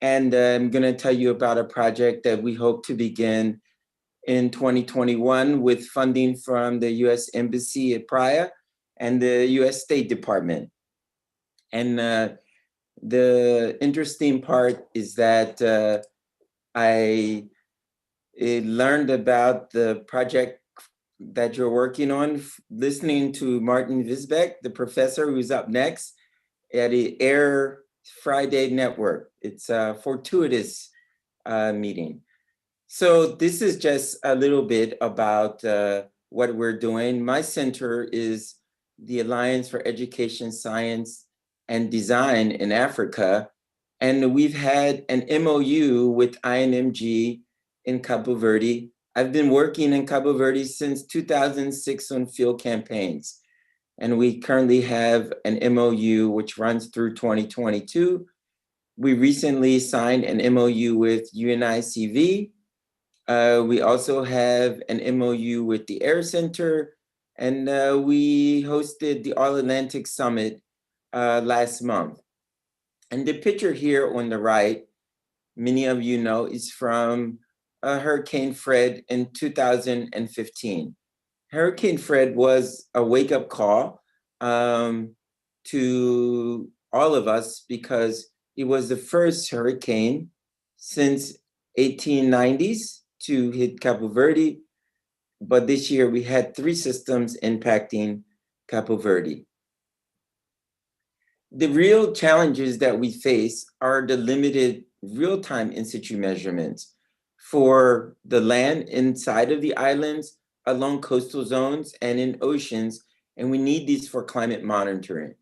And I'm going to tell you about a project that we hope to begin in 2021 with funding from the US Embassy at Praia and the US State Department. And the interesting part is that I learned about the project that you're working on, listening to Martin Visbeck, the professor who's up next at the Air Friday Network. It's a fortuitous meeting. So this is just a little bit about what we're doing. My center is the Alliance for Education, Science, and Design in Africa. And we've had an MOU with INMG in Cabo Verde. I've been working in Cabo Verde since 2006 on field campaigns. And we currently have an MOU which runs through 2022. We recently signed an MOU with UNICV. We also have an MOU with the Air Center, and we hosted the All Atlantic Summit last month. And the picture here on the right, many of you know, is from Hurricane Fred in 2015. Hurricane Fred was a wake-up call to all of us because it was the first hurricane since 1890s to hit Cabo Verde, but this year we had 3 systems impacting Cabo Verde. The real challenges that we face are the limited real-time in-situ measurements for the land inside of the islands, along coastal zones, and in oceans, and we need these for climate monitoring.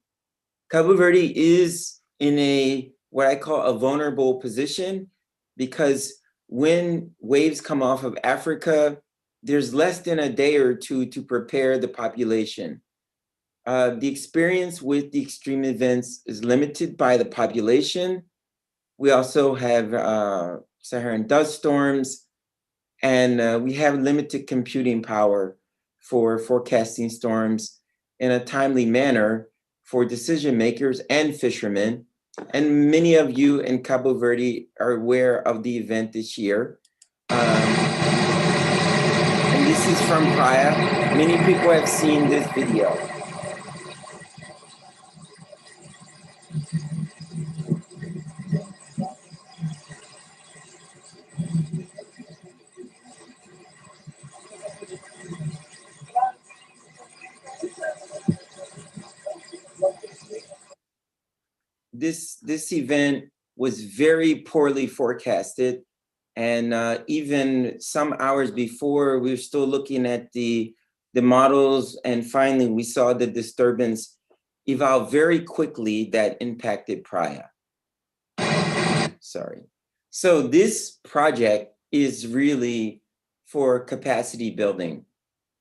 Cabo Verde is in a, what I call a vulnerable position, because when waves come off of Africa, there's less than a day or two to prepare the population. The experience with the extreme events is limited by the population. We also have Saharan dust storms, and we have limited computing power for forecasting storms in a timely manner for decision makers and fishermen. And many of you in Cabo Verde are aware of the event this year. And this is from Praia. Many people have seen this video. This event was very poorly forecasted, and even some hours before, we were still looking at the models, and finally we saw the disturbance evolve very quickly that impacted Praia. Sorry. So this project is really for capacity building.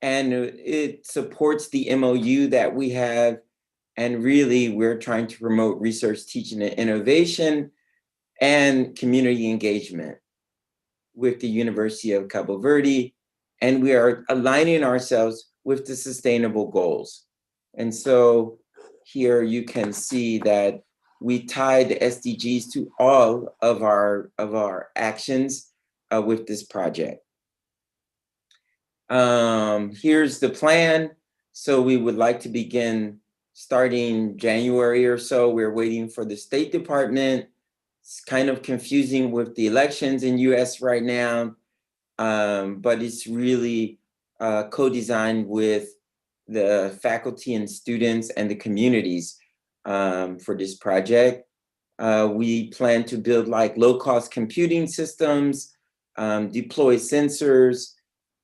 And it supports the MOU that we have. And really, we're trying to promote research, teaching, and innovation and community engagement with the University of Cabo Verde. And we are aligning ourselves with the sustainable goals. And so here you can see that we tie the SDGs to all of our actions with this project. Here's the plan. So we would like to begin starting January or so. We're waiting for the State Department. It's kind of confusing with the elections in US right now, but it's really co-designed with the faculty and students and the communities for this project. We plan to build like low-cost computing systems, deploy sensors,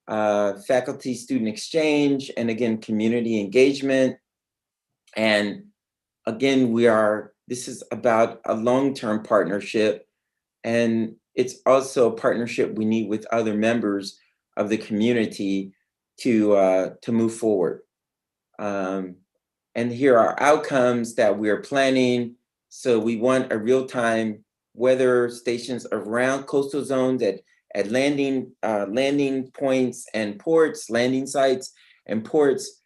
faculty-student exchange, and again, community engagement. And again, this is about a long-term partnership, and it's also a partnership we need with other members of the community to move forward. And here are outcomes that we are planning. So we want a real-time weather stations around coastal zones at landing points and ports, landing sites and ports.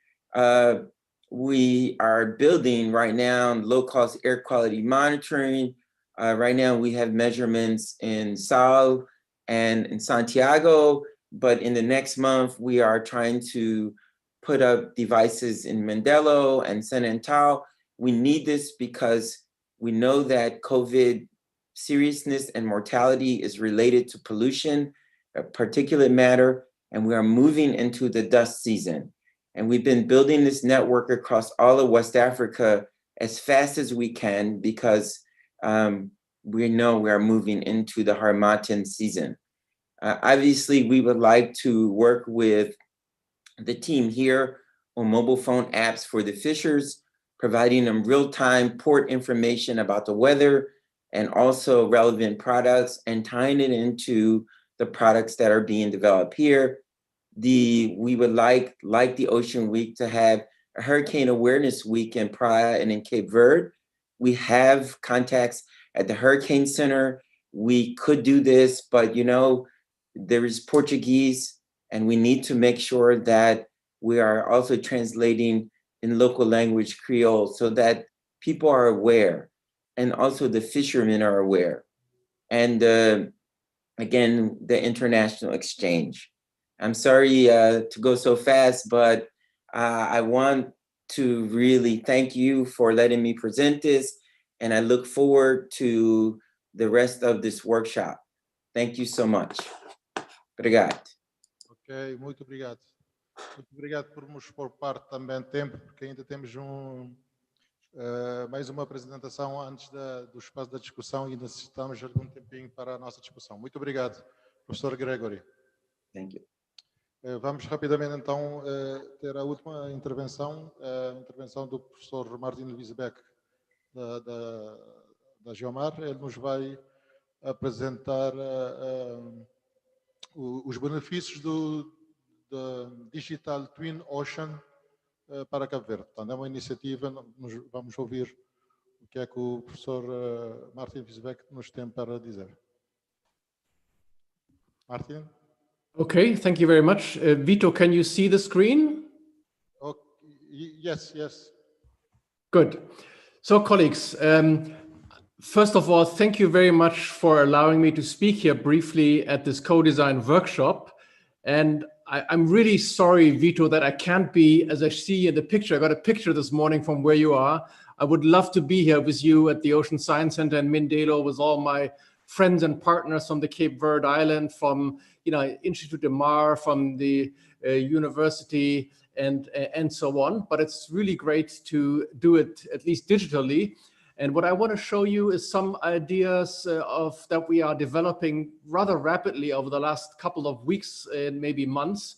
We are building right now low-cost air quality monitoring. Right now we have measurements in Sal and in Santiago, but in the next month we are trying to put up devices in Mindelo and San Antal. We need this because we know that COVID seriousness and mortality is related to pollution, particulate matter, and we are moving into the dust season. And we've been building this network across all of West Africa as fast as we can because we know we are moving into the Harmattan season. Obviously, we would like to work with the team here on mobile phone apps for the fishers, providing them real-time port information about the weather and also relevant products and tying it into the products that are being developed here. We would like the Ocean Week to have a Hurricane Awareness Week in Praia and in Cape Verde. We have contacts at the Hurricane Center. We could do this, but you know, there is Portuguese and we need to make sure that we are also translating in local language Creole so that people are aware and also the fishermen are aware. And again, the international exchange. I'm sorry to go so fast, but I want to really thank you for letting me present this, and I look forward to the rest of this workshop. Thank you so much. Obrigado. Ok, muito obrigado. Muito obrigado por nos pôr parte também de tempo, porque ainda temos mais uma apresentação antes do espaço da discussão e ainda necessitamos de algum tempinho para a nossa discussão. Muito obrigado, professor Gregory. Thank you. Vamos rapidamente então ter a última intervenção, a intervenção do professor Martin Wiesbeck da Geomar. Ele nos vai apresentar os benefícios do Digital Twin Ocean para Cabo Verde. Portanto, é uma iniciativa, vamos ouvir o que é que o professor Martin Wiesbeck nos tem para dizer. Martin? Okay, thank you very much. Vito, can you see the screen? Oh, yes, yes. Good. So, colleagues, first of all, thank you very much for allowing me to speak here briefly at this co-design workshop. And I'm really sorry, Vito, that I can't be, as I see in the picture, I got a picture this morning from where you are. I would love to be here with you at the Ocean Science Center in Mindelo with all my friends and partners from the Cape Verde Island, from Institut de Mar, from the university, and so on. But it's really great to do it at least digitally. And what I want to show you is some ideas that we are developing rather rapidly over the last couple of weeks and maybe months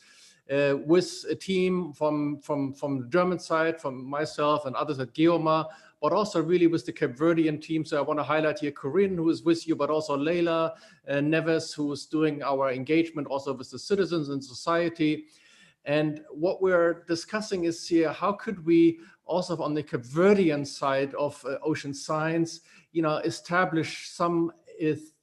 with a team from the German side, from myself and others at Geomar, but also really with the Cape Verdean team. So I want to highlight here Corinne, who is with you, but also Leila Neves, who is doing our engagement also with the citizens and society. And what we're discussing is here, how could we also on the Cape Verdean side of ocean science, establish some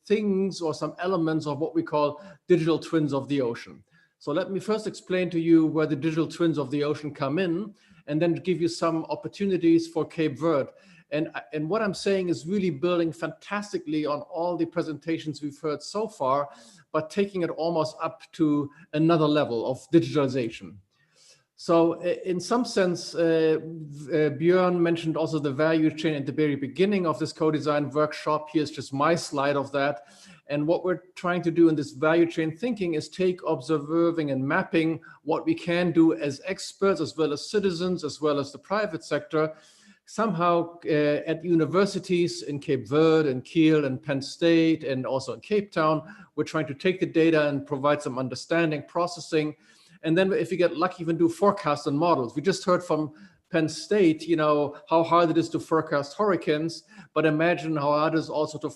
things or some elements of what we call digital twins of the ocean. So let me first explain to you where the digital twins of the ocean come in, and then give you some opportunities for Cape Verde. And what I'm saying is really building fantastically on all the presentations we've heard so far, but taking it almost up to another level of digitalization. So in some sense, Björn mentioned also the value chain at the very beginning of this co-design workshop. Here's just my slide of that. And what we're trying to do in this value chain thinking is take observing and mapping what we can do as experts, as well as citizens, as well as the private sector, somehow at universities in Cape Verde and Kiel and Penn State and also in Cape Town. We're trying to take the data and provide some understanding, processing, and then if you get lucky, even do forecasts and models. We just heard from Penn State, how hard it is to forecast hurricanes, but imagine how hard it is also to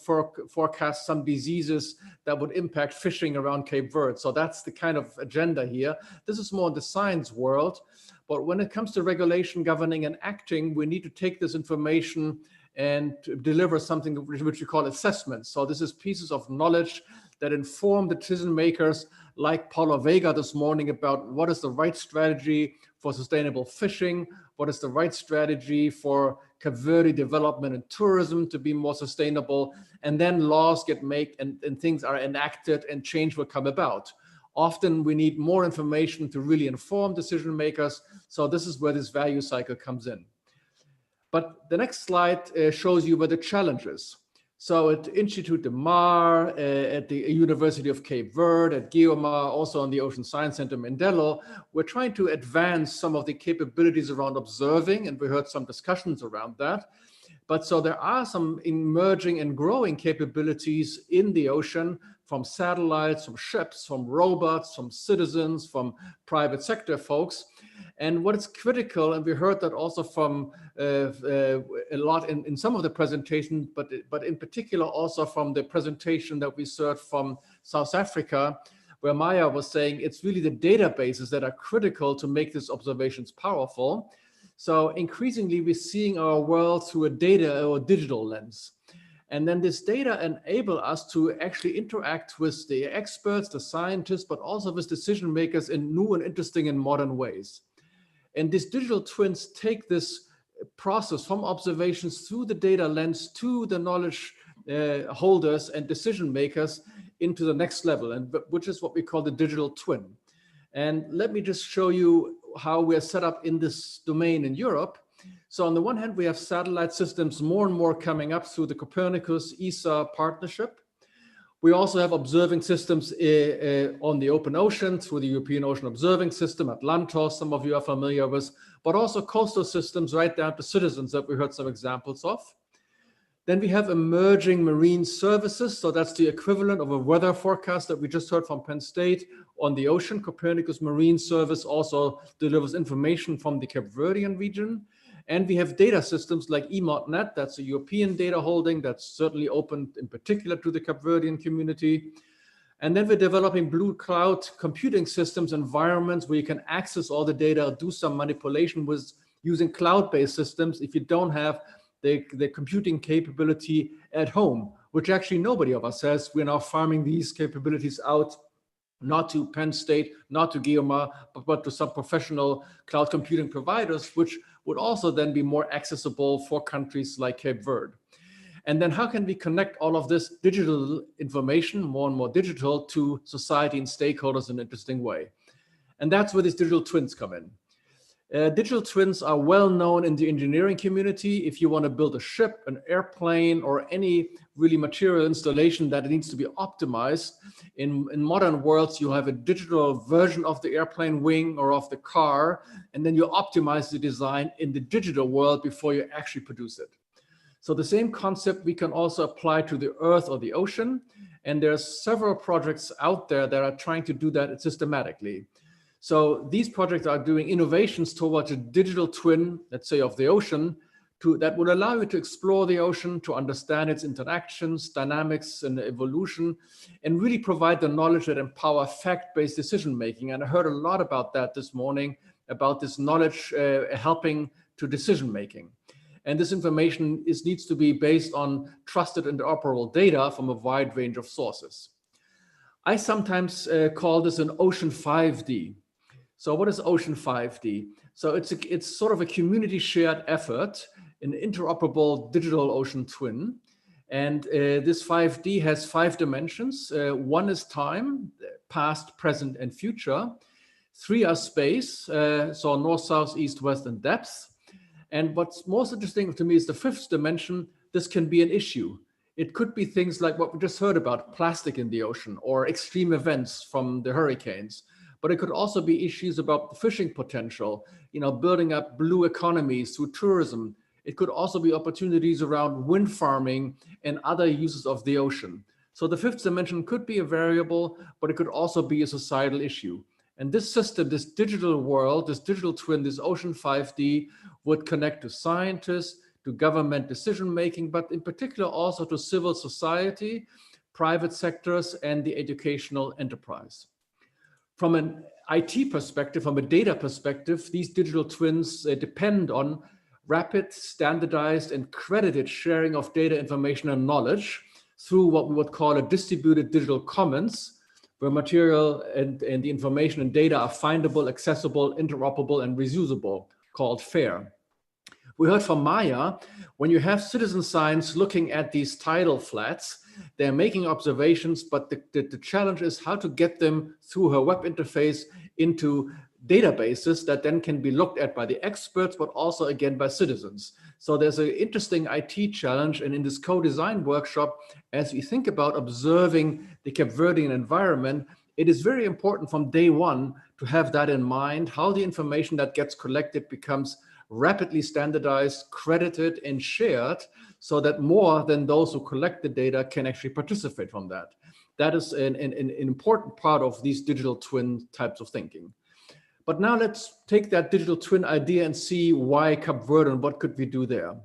forecast some diseases that would impact fishing around Cape Verde. So that's the kind of agenda here. This is more in the science world, but when it comes to regulation, governing, and acting, we need to take this information and deliver something which we call assessments. So this is pieces of knowledge that inform the decision makers, like Paulo Vega this morning, about what is the right strategy for sustainable fishing, what is the right strategy for Cape Verde development and tourism to be more sustainable, and then laws get made and things are enacted and change will come about. Often we need more information to really inform decision makers, so this is where this value cycle comes in. But the next slide shows you where the challenge is. So at Institut de Mar, at the University of Cape Verde, at Geomar, also on the Ocean Science Center Mandela, we're trying to advance some of the capabilities around observing, and we heard some discussions around that. But so there are some emerging and growing capabilities in the ocean, from satellites, from ships, from robots, from citizens, from private sector folks. And what is critical, and we heard that also from a lot in some of the presentations, but in particular also from the presentation that we saw from South Africa, where Maya was saying it's really the databases that are critical to make these observations powerful. So increasingly we're seeing our world through a data or digital lens. And then this data enable us to actually interact with the experts, the scientists, but also with decision makers in new and interesting and modern ways. And these digital twins take this process from observations through the data lens to the knowledge holders and decision makers into the next level, and which is what we call the digital twin. And let me just show you how we're set up in this domain in Europe. So on the one hand, we have satellite systems more and more coming up through the Copernicus ESA partnership. We also have observing systems on the open ocean through the European Ocean Observing System, Atlantos, some of you are familiar with, but also coastal systems right down to citizens that we heard some examples of. Then we have emerging marine services. So that's the equivalent of a weather forecast that we just heard from Penn State on the ocean. Copernicus Marine Service also delivers information from the Cape Verdean region. And we have data systems like EMODNet, that's a European data holding that's certainly open in particular to the Cape Verdean community. And then we're developing blue cloud computing systems, environments where you can access all the data, do some manipulation with using cloud-based systems if you don't have the computing capability at home, which actually nobody of us has. We're now farming these capabilities out, not to Penn State, not to Geomar, but to some professional cloud computing providers, which would also then be more accessible for countries like Cape Verde. And then how can we connect all of this digital information, more and more digital, to society and stakeholders in an interesting way? And that's where these digital twins come in. Digital twins are well known in the engineering community. If you want to build a ship, an airplane, or any really material installation that needs to be optimized, in modern worlds, you have a digital version of the airplane wing or of the car, and then you optimize the design in the digital world before you actually produce it. So the same concept we can also apply to the earth or the ocean. And there's several projects out there that are trying to do that systematically. So these projects are doing innovations towards a digital twin, let's say, of the ocean, that will allow you to explore the ocean, to understand its interactions, dynamics, and evolution, and really provide the knowledge that empower fact-based decision-making. And I heard a lot about that this morning, about this knowledge helping to decision-making. And this information needs to be based on trusted interoperable data from a wide range of sources. I sometimes call this an Ocean 5D. So what is Ocean 5D? So it's sort of a community shared effort, an interoperable digital ocean twin. And this 5D has 5 dimensions. 1 is time, past, present, and future. 3 are space, so north, south, east, west, and depth. And what's most interesting to me is the 5th dimension. This can be an issue. It could be things like what we just heard about, plastic in the ocean, or extreme events from the hurricanes. But it could also be issues about the fishing potential, building up blue economies through tourism. It could also be opportunities around wind farming and other uses of the ocean. So the 5th dimension could be a variable, but it could also be a societal issue. And this system, this digital world, this digital twin, this Ocean 5D would connect to scientists, to government decision-making, but in particular also to civil society, private sectors, and the educational enterprise. From an IT perspective, from a data perspective, these digital twins depend on rapid, standardized, and credited sharing of data, information, and knowledge through what we would call a distributed digital commons, where material and the information and data are findable, accessible, interoperable, and reusable, called FAIR. We heard from Maya, when you have citizen science looking at these tidal flats, they're making observations, but the challenge is how to get them through her web interface into databases that then can be looked at by the experts, but also again by citizens. So there's an interesting IT challenge. And in this co-design workshop, as we think about observing the Cape Verdean environment, it is very important from day one to have that in mind, how the information that gets collected becomes rapidly standardized, credited, and shared so that more than those who collect the data can actually participate from that. That is an important part of these digital twin types of thinking. But now let's take that digital twin idea and see why Cape Verde and what could we do there.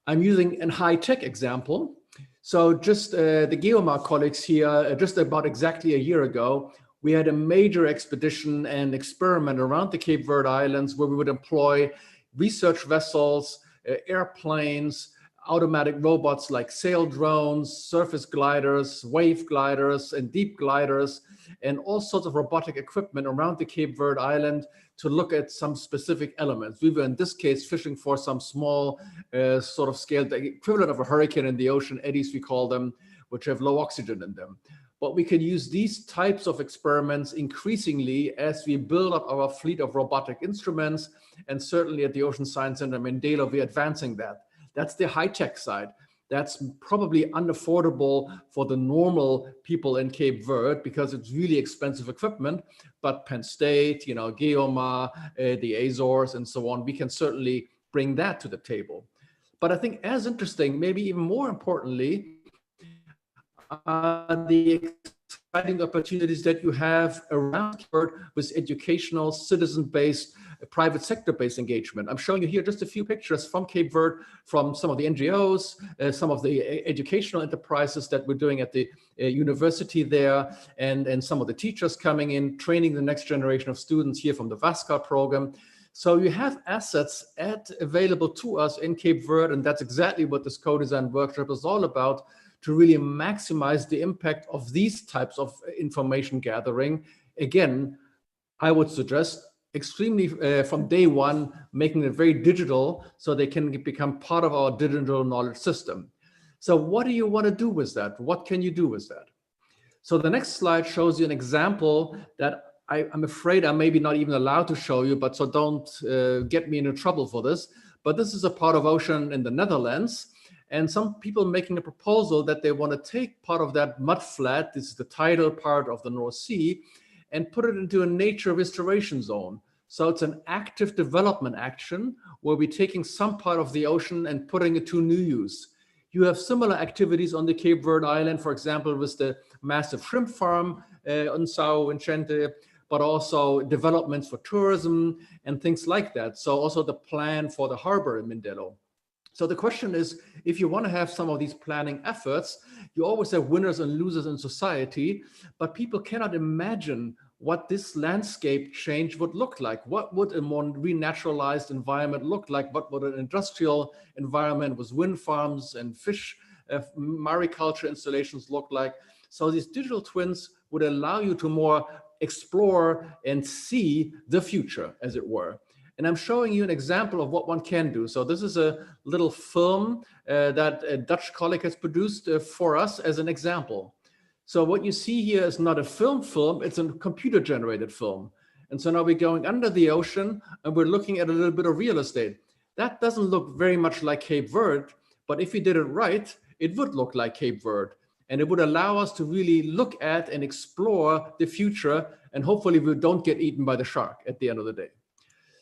I'm using a high-tech example. So just the Geomar colleagues here, just about exactly a year ago, we had a major expedition and experiment around the Cape Verde Islands where we would employ research vessels, airplanes, automatic robots like sail drones, surface gliders, wave gliders, and deep gliders, and all sorts of robotic equipment around the Cape Verde Island to look at some specific elements. We were, in this case, fishing for some small sort of scale, the equivalent of a hurricane in the ocean, eddies we call them, which have low oxygen in them. But we can use these types of experiments increasingly as we build up our fleet of robotic instruments. And certainly at the Ocean Science Center in Mandela, we're advancing that. That's the high-tech side. That's probably unaffordable for the normal people in Cape Verde because it's really expensive equipment. But Penn State, Geomar, the Azores, and so on, we can certainly bring that to the table. But I think as interesting, maybe even more importantly, the exciting opportunities that you have around Cape Verde with educational, citizen-based, private sector-based engagement. I'm showing you here just a few pictures from Cape Verde, from some of the NGOs, some of the educational enterprises that we're doing at the university there, and some of the teachers coming in, training the next generation of students here from the VASCA program. So you have assets available to us in Cape Verde, and that's exactly what this co-design workshop is all about, to really maximize the impact of these types of information gathering. Again, I would suggest extremely from day one, making it very digital so they can become part of our digital knowledge system. So what do you want to do with that? What can you do with that? So the next slide shows you an example that I'm afraid I'm maybe not even allowed to show you, but so don't get me into trouble for this. But this is a part of ocean in the Netherlands. And some people making a proposal that they want to take part of that mud flat, this is the tidal part of the North Sea, and put it into a nature restoration zone. So it's an active development action where we're taking some part of the ocean and putting it to new use. You have similar activities on the Cape Verde Island, for example, with the massive shrimp farm on São Vicente, but also developments for tourism and things like that. So also the plan for the harbor in Mindelo. So the question is, if you want to have some of these planning efforts, you always have winners and losers in society, but people cannot imagine what this landscape change would look like. What would a more renaturalized environment look like? What would an industrial environment with wind farms and fish, mariculture installations look like? So these digital twins would allow you to more explore and see the future, as it were. And I'm showing you an example of what one can do. So this is a little film that a Dutch colleague has produced for us as an example. So what you see here is not a film, it's a computer-generated film. And so now we're going under the ocean and we're looking at a little bit of real estate. That doesn't look very much like Cape Verde, but if we did it right, it would look like Cape Verde. And it would allow us to really look at and explore the future, and hopefully we don't get eaten by the shark at the end of the day.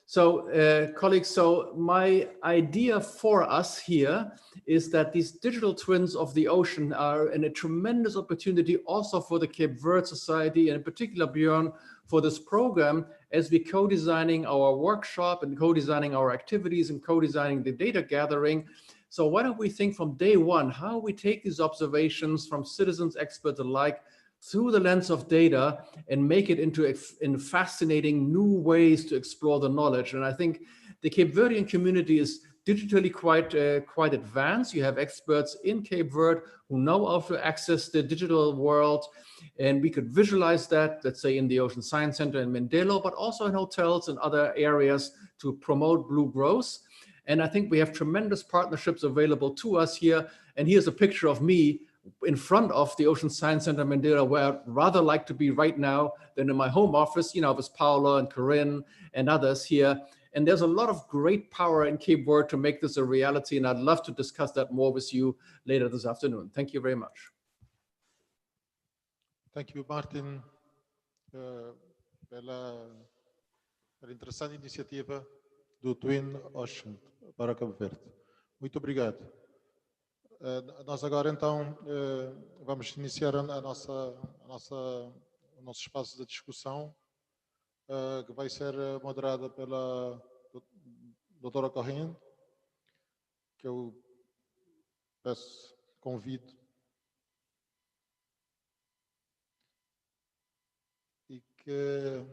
So colleagues, so my idea for us here is that these digital twins of the ocean are a tremendous opportunity also for the Cape Verde Society, and in particular, Björn, for this program, as we co-designing our workshop and co-designing our activities and co-designing the data gathering. So why don't we think from day one, how we take these observations from citizens, experts alike, through the lens of data and make it into in fascinating new ways to explore the knowledge. And I think the Cape Verdean community is digitally quite advanced. You have experts in Cape Verde who know how to access the digital world, and we could visualize that, let's say in the Ocean Science Center in Mindelo, but also in hotels and other areas to promote blue growth. And I think we have tremendous partnerships available to us here. And here's a picture of me in front of the Ocean Science Center Mindelo, where I'd rather like to be right now than in my home office, you know, with Paula and Corinne and others here. And there's a lot of great power in Cape Verde to make this a reality. And I'd love to discuss that more with you later this afternoon. Thank you very much. Thank you, Martin, pela interessante iniciativa do Twin Ocean para Cabo Verde. Muito obrigado. Nós agora, então, vamos iniciar o nosso espaço de discussão, que vai ser moderada pela doutora Corinne, que eu convido. E que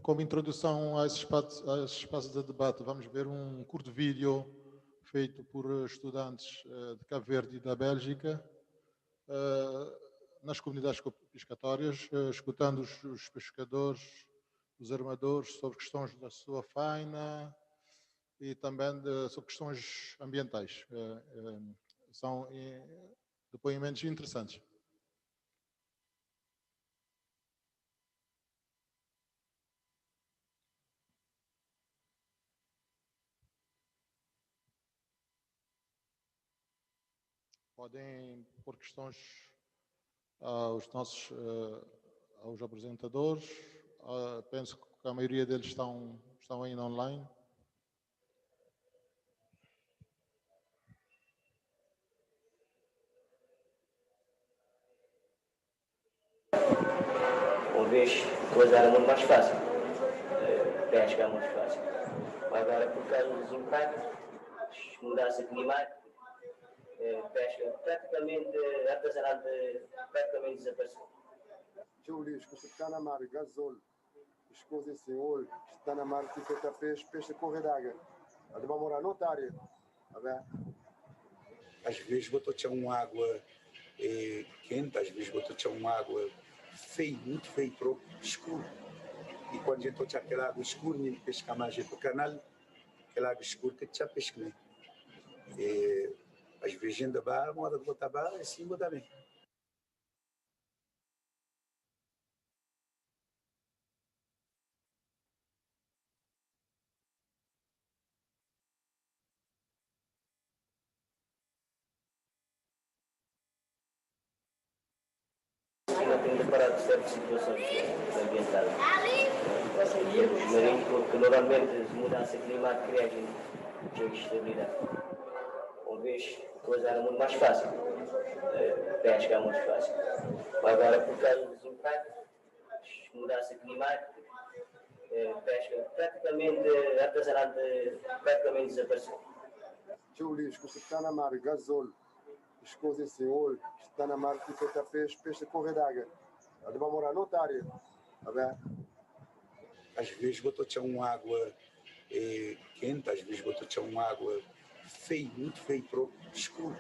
como introdução a esse espaço de debate, vamos ver um curto vídeo feito por estudantes de Cabo Verde e da Bélgica, nas comunidades pescatórias, escutando os pescadores, os armadores, sobre questões da sua faina e também sobre questões ambientais. São depoimentos interessantes. Podem pôr questões aos apresentadores. Penso que a maioria deles estão ainda online. Uma vez a coisa era muito mais fácil, pesca é muito fácil. Agora, por causa dos impactos, mudança climática, pesca praticamente, artesanato praticamente desapareceu. Julius, que está na mar, gasol, as coisas sem olho, está na mar, fica peixe corre d'água. A de morar na área, tá vendo? Às vezes vou tomar uma água quente, às vezes vou tomar uma água feio, muito feio, escuro. E quando a gente toma aquela água escura, a gente pesca mais para o canal, aquela água escura que já pesca, né? Às vezes ainda vai, uma hora de botar barra, assim, botar bem. Ainda tenho deparado com certas situações ambientais. Os marinhos, porque normalmente a mudança climática cria instabilidade. Uma vez a coisa era muito mais fácil, pesca é muito fácil. Agora, por causa dos impactos, mudança climática, pesca praticamente artesanal praticamente desapareceu. Tio Luís, que está na mar, gasol, as coisas sem olho, está na mar, que feita peixe corre d'água. Ela vai morar noutra área. Às vezes botou água quente, às vezes botou água feio, muito feio, escuro.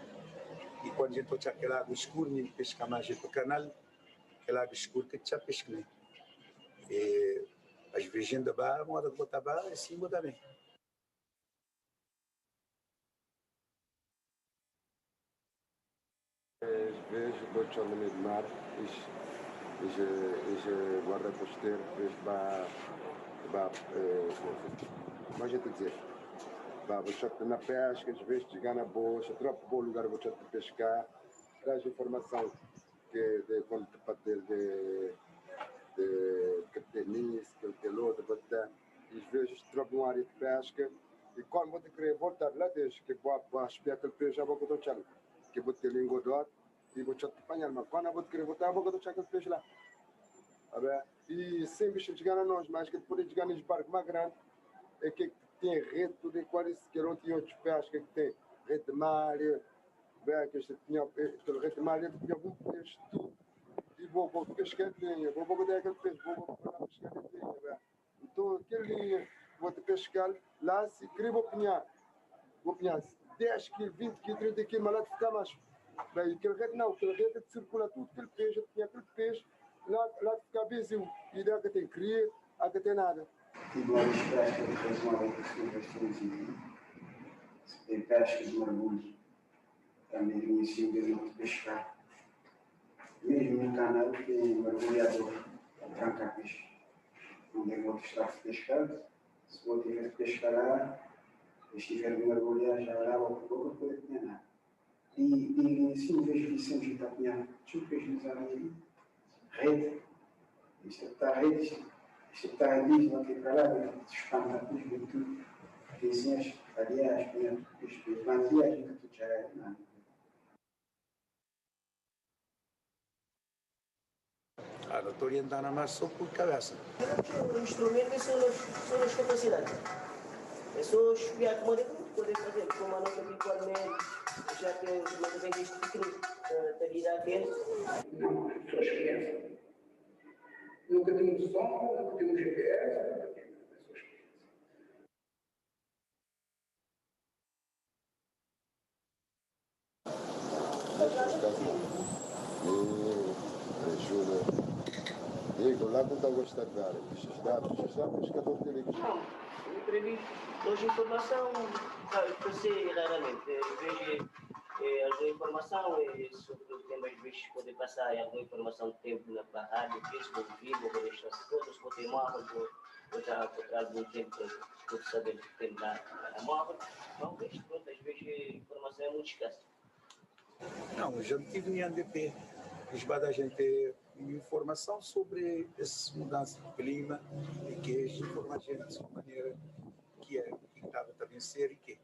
E quando a gente botou aquela água escura, a gente pesca mais para o canal, aquela água escura que já pesca. Às vezes ainda vai, uma hora de botar vai, assim botar bem. Às vezes botou no meio do mar, e guarda costeiro, às vezes vai, como a gente dizer, vai botar na pesca, às vezes chegar na boa, se troca bom lugar botar para pescar, traz informação que quando para ter de nisso, que tem outro, botar, às vezes troca uma área de pesca e quando você querer voltar lá desde que para espiar aquele peixe já vou botar que vou ter língua de outro e vou te apanhar, mas quando você querer voltar vou botar aquele peixe lá. E sempre chegar a nós, mas que depois de chegar nesse barco mais grande é que tem rede, tudo quase que não tinha outros peixes que tem rede de mar, que tinha rede de mar, tinha muito peixe, tudo. E vou pescar linha, vou botar aquele peixe, vou pescar linha. Então, aquele linha, vou te pescar lá, se querer vou apanhar 10 kg, 20 kg, 30 kg, mas lá de ficar mais. Bem, aquele rede não, aquele rede circula tudo, aquele peixe, tinha aquele peixe, lá de ficar bezil. E daí que tem cria, que tem nada. Tive lá uns pescas que fez uma restauração. Tem pesca de mergulho. Também vinha assim de pescar. Mesmo no canal tem mergulhador para trancar peixe. Onde eu vou estar pescando, se vou tiver que pescar lá, se estiver de mergulhar já lá ou por pouco pode ter nada. E assim vejo que sempre está apanhando. Deixa eu pesquisar aí. Rede. Isto está a rede, isto está a rede, não tem para lá, espanta tudo, tudo. Porque assim, aliás, os bandidos, tudo já é nada. Não estou orientando mais só por cabeça. O instrumento são as capacidades. É só espiar como é que poder fazer, como a nossa habitualmente, já que uma vez em este pequeno da vida aquele. Não, as pessoas crianças. Nunca temos som, nunca temos GPS, nunca temos pessoas Digo, lá não está a gostar de dar. Estes dados, cada um tem que. Não, hoje informação, passei raramente. Vejo alguma informação, sobretudo também às vezes poder passar alguma informação de tempo na rádio, Facebook, vivo, vou deixar as coisas, vou ter móvel, vou estar algum tempo para saber o que tem na móvel. Não, vejo, pronto, às vezes a informação é muito escassa. Não, eu já tive em ANDP. A gente ter informação sobre essas mudanças do clima e que eles informam a gente de sua maneira que é, que estava também ser e que.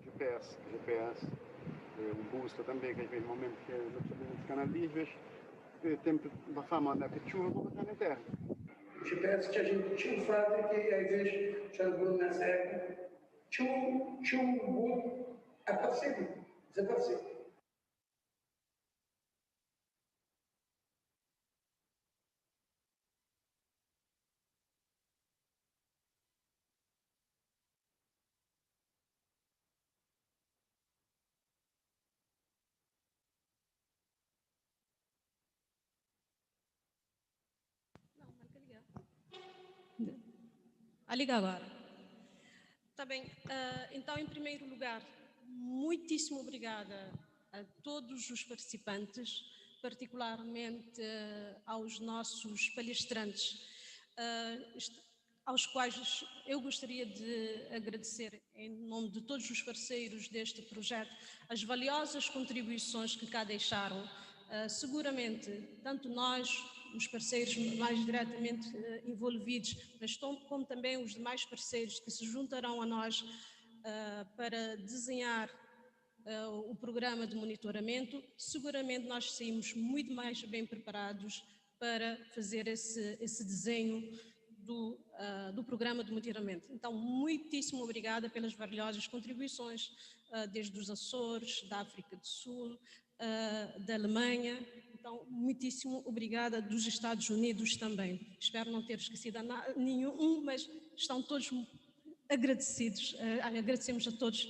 GPS, um booster também, que às vezes no momento que não precisa de canal às vezes tempo da fama da chuva vou botar na terra. O GPS que a gente tinha fábrica e às vezes já não nessa época tinha um aparecido, desaparecido. A liga agora. Tá bem. Então, em primeiro lugar, muitíssimo obrigada a todos os participantes, particularmente aos nossos palestrantes, aos quais eu gostaria de agradecer, em nome de todos os parceiros deste projeto, as valiosas contribuições que cá deixaram. Seguramente, tanto nós, os parceiros mais diretamente envolvidos, mas como também os demais parceiros que se juntarão a nós para desenhar o programa de monitoramento, seguramente nós saímos muito mais bem preparados para fazer esse desenho do programa de monitoramento. Então, muitíssimo obrigada pelas valiosas contribuições, desde os Açores, da África do Sul, da Alemanha. Então, muitíssimo obrigada dos Estados Unidos também. Espero não ter esquecido nenhum, mas estão todos agradecidos. Agradecemos a todos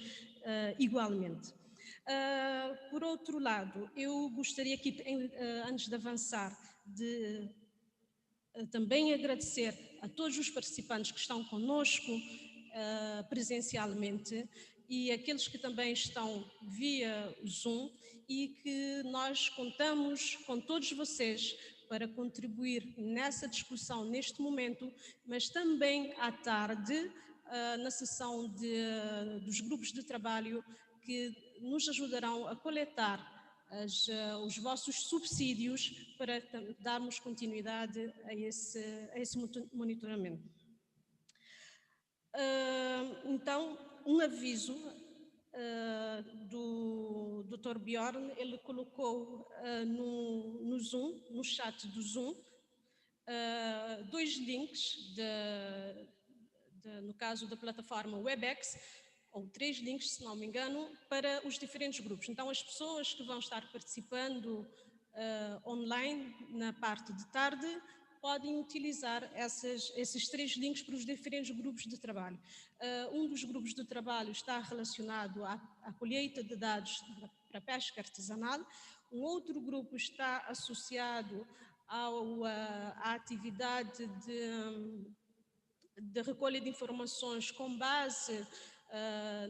igualmente. Por outro lado, eu gostaria aqui, antes de avançar, de também agradecer a todos os participantes que estão conosco presencialmente e aqueles que também estão via Zoom, e que nós contamos com todos vocês para contribuir nessa discussão neste momento, mas também à tarde, na sessão dos grupos de trabalho, que nos ajudarão a coletar os vossos subsídios para darmos continuidade a esse monitoramento. Então, um aviso do Dr. Bjorn, ele colocou no Zoom, no chat do Zoom, 2 links, no caso da plataforma WebEx, ou 3 links, se não me engano, para os diferentes grupos. Então, as pessoas que vão estar participando online na parte de tarde podem utilizar esses 3 links para os diferentes grupos de trabalho. Um dos grupos de trabalho está relacionado à colheita de dados para a pesca artesanal, um outro grupo está associado à atividade de recolha de informações com base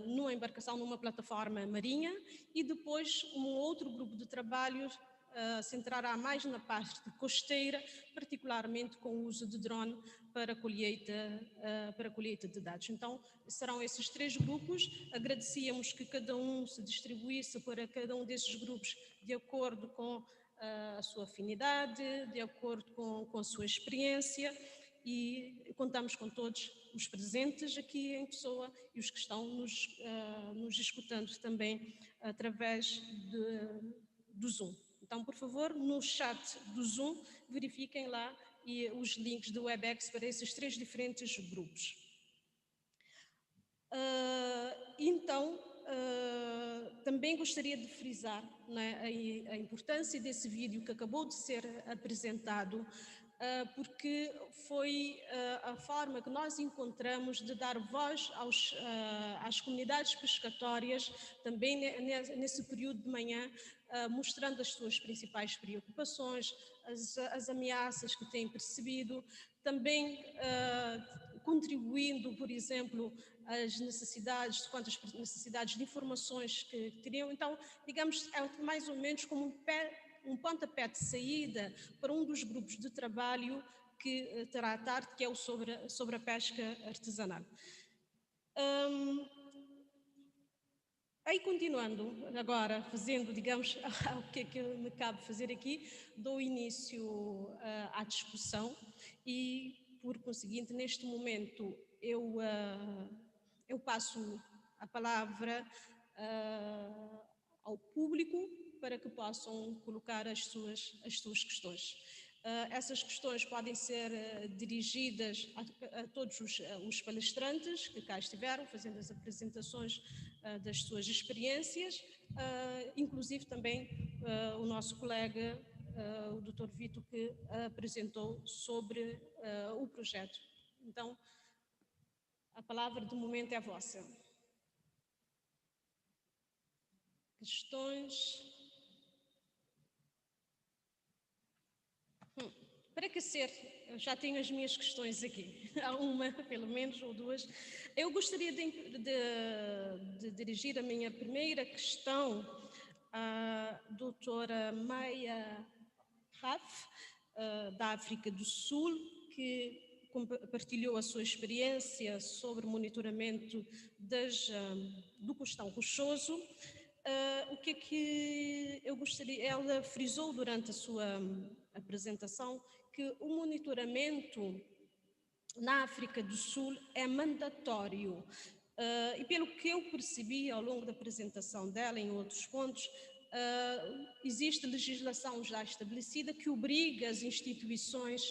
numa embarcação, numa plataforma marinha, e depois um outro grupo de trabalho centrará mais na parte costeira, particularmente com o uso de drone para colheita de dados. Então, serão esses 3 grupos. Agradecíamos que cada um se distribuísse para cada um desses grupos de acordo com a sua afinidade, de acordo com a sua experiência, e contamos com todos os presentes aqui em pessoa e os que estão nos escutando também através do Zoom. Então, por favor, no chat do Zoom, verifiquem lá os links do WebEx para esses 3 diferentes grupos. Então, também gostaria de frisar, né, a importância desse vídeo que acabou de ser apresentado, porque foi a forma que nós encontramos de dar voz às comunidades pescatórias, também nesse período de manhã, mostrando as suas principais preocupações, as ameaças que têm percebido, também contribuindo, por exemplo, as necessidades, quanto às necessidades de informações que teriam. Então, digamos, é mais ou menos como um pontapé de saída para um dos grupos de trabalho que terá à tarde, que é o sobre a pesca artesanal. Aí, continuando agora, fazendo, digamos, o que é que me cabe fazer aqui, dou início à discussão e, por conseguinte, neste momento, eu passo a palavra ao público para que possam colocar as suas questões. Essas questões podem ser dirigidas a todos os palestrantes que cá estiveram, fazendo as apresentações das suas experiências, inclusive também o nosso colega, o Dr. Vito, que apresentou sobre o projeto. Então, a palavra do momento é vossa. Questões? Para aquecer, eu já tenho as minhas questões aqui, há uma, pelo menos, ou 2. Eu gostaria de dirigir a minha primeira questão à doutora Maia Raf, da África do Sul, que partilhou a sua experiência sobre monitoramento do costão rochoso. O que é que eu gostaria... Ela frisou durante a sua apresentação que o monitoramento na África do Sul é mandatório. E pelo que eu percebi ao longo da apresentação dela, em outros pontos, existe legislação já estabelecida que obriga as instituições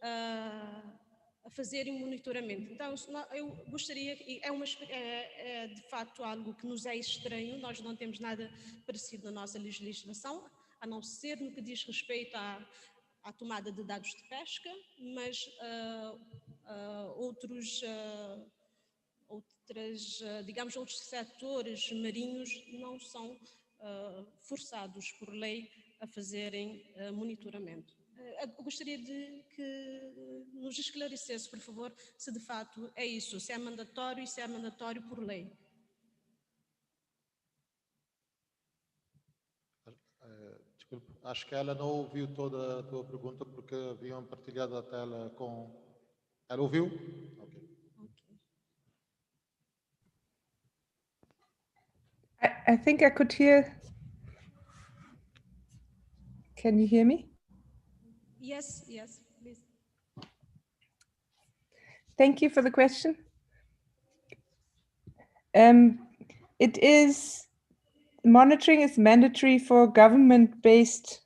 a fazerem monitoramento. Então, eu gostaria, é de facto algo que nos é estranho, nós não temos nada parecido na nossa legislação, a não ser no que diz respeito à tomada de dados de pesca, mas outros setores marinhos não são forçados por lei a fazerem monitoramento. Eu gostaria de que nos esclarecesse, por favor, se de fato é isso, se é mandatório e se é mandatório por lei. Desculpe, acho que ela não ouviu toda a tua pergunta porque haviam partilhado a tela com... Ela ouviu? Ok. I think I could hear. Can you hear me? Yes, please. Thank you for the question. Monitoring is mandatory for government-based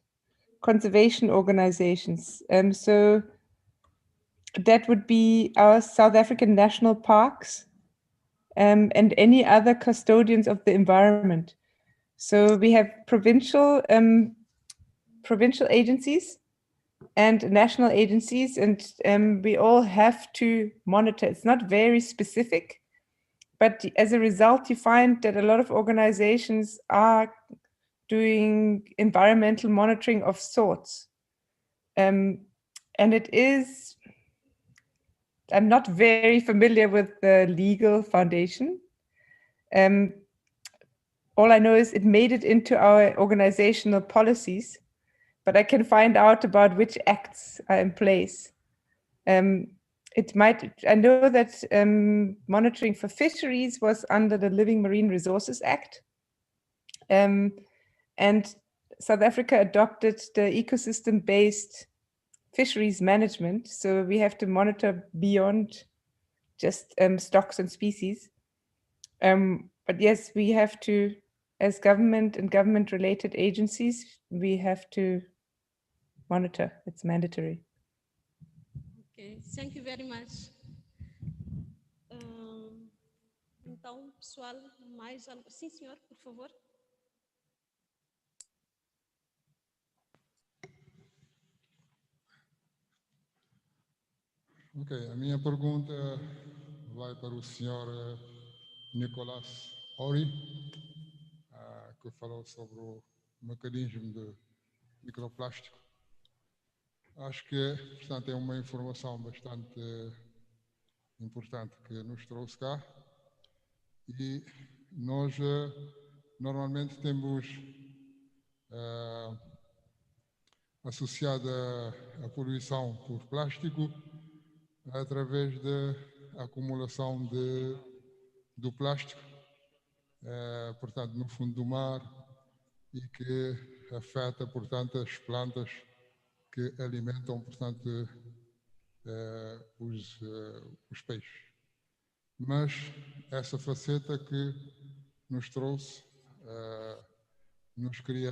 conservation organizations. So that would be our South African national parks and any other custodians of the environment. So we have provincial agencies and national agencies, and we all have to monitor. It's not very specific, but as a result, you find that a lot of organizations are doing environmental monitoring of sorts. And it is, I'm not very familiar with the legal foundation. All I know is it made it into our organizational policies, but I can find out about which acts are in place. I know that monitoring for fisheries was under the Living Marine Resources Act. And South Africa adopted the ecosystem-based fisheries management. So we have to monitor beyond just stocks and species. But yes, we have to, as government and government-related agencies, we have to monitor. It's mandatory. Okay, thank you very much. Então, pessoal, mais algo? Sim, senhor, por favor. Ok, a minha pergunta vai para o senhor Nicolas Ori, que falou sobre o mecanismo de microplástico. Acho que, portanto, é uma informação bastante importante que nos trouxe cá e nós normalmente temos associado a poluição por plástico através da acumulação do plástico, portanto, no fundo do mar e que afeta, portanto, as plantas que alimentam, portanto, os peixes. Mas essa faceta que nos trouxe nos cria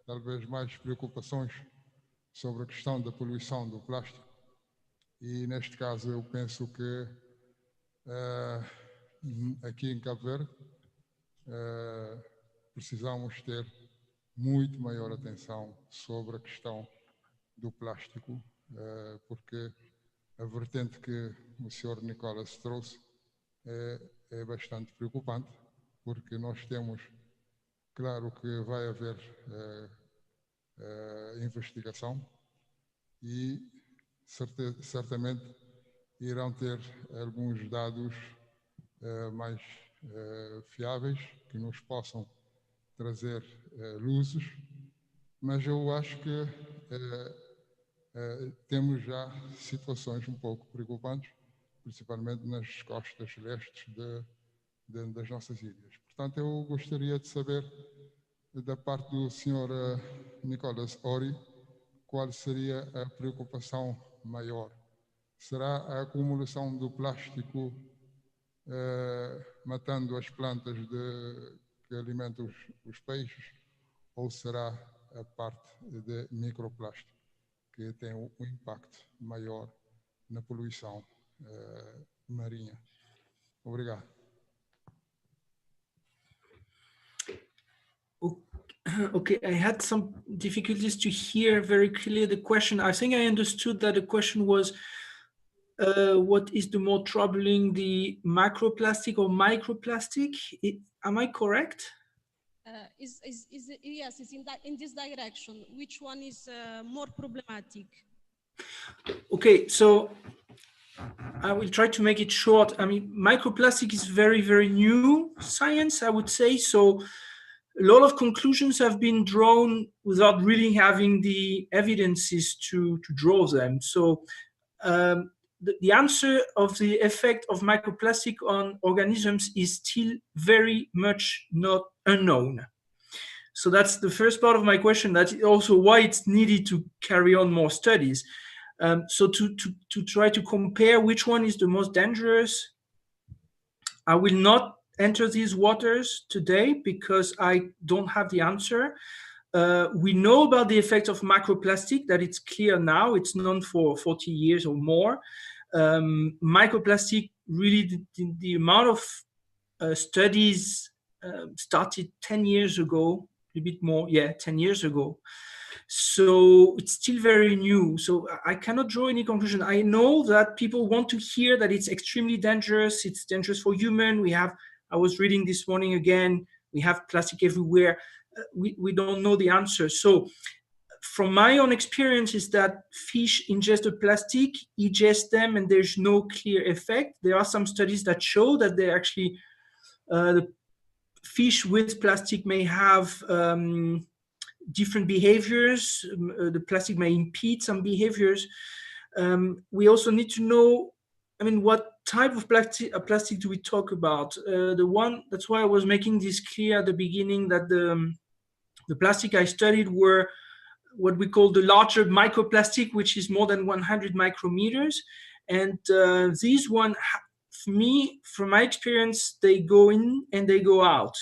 talvez mais preocupações sobre a questão da poluição do plástico. E neste caso eu penso que aqui em Cabo Verde precisamos ter muito maior atenção sobre a questão do plástico, porque a vertente que o Sr. Nicolas trouxe é bastante preocupante, porque nós temos, claro que vai haver investigação e certamente irão ter alguns dados mais fiáveis que nos possam trazer luzes, mas eu acho que temos já situações um pouco preocupantes, principalmente nas costas lestes das nossas ilhas. Portanto, eu gostaria de saber, da parte do Sr. Nicolas Ori, qual seria a preocupação maior? Será a acumulação do plástico matando as plantas que alimentam os peixes, ou será a parte de microplástico que tem um impacto maior na poluição marinha? Obrigado. Okay, I had some difficulties to hear very clearly the question. I think I understood that the question was, what is the more troubling, the macroplastic or microplastic? Am I correct? Yes, it's in this direction. Which one is more problematic? Okay, so I will try to make it short. I mean, microplastic is very, very new science, I would say. So a lot of conclusions have been drawn without really having the evidences to draw them. So the answer of the effect of microplastic on organisms is still very much not unknown. So that's the first part of my question. That's also why it's needed to carry on more studies. So to try to compare which one is the most dangerous, I will not enter these waters today because I don't have the answer. We know about the effect of macroplastic, that it's clear now. It's known for 40 years or more. Microplastic, really the amount of studies started 10 years ago, a bit more, 10 years ago. So it's still very new. So I cannot draw any conclusion. I know that people want to hear that it's extremely dangerous. It's dangerous for human. I was reading this morning again, we have plastic everywhere. We don't know the answer. So from my own experience is that fish ingest the plastic, ingest them, and there's no clear effect. There are some studies that show that they actually, the fish with plastic may have different behaviors. The plastic may impede some behaviors. We also need to know, I mean, what type of plastic do we talk about? That's why I was making this clear at the beginning, that the plastic I studied were what we call the larger microplastic, which is more than 100 micrometers. And these one, for me, from my experience, they go in and they go out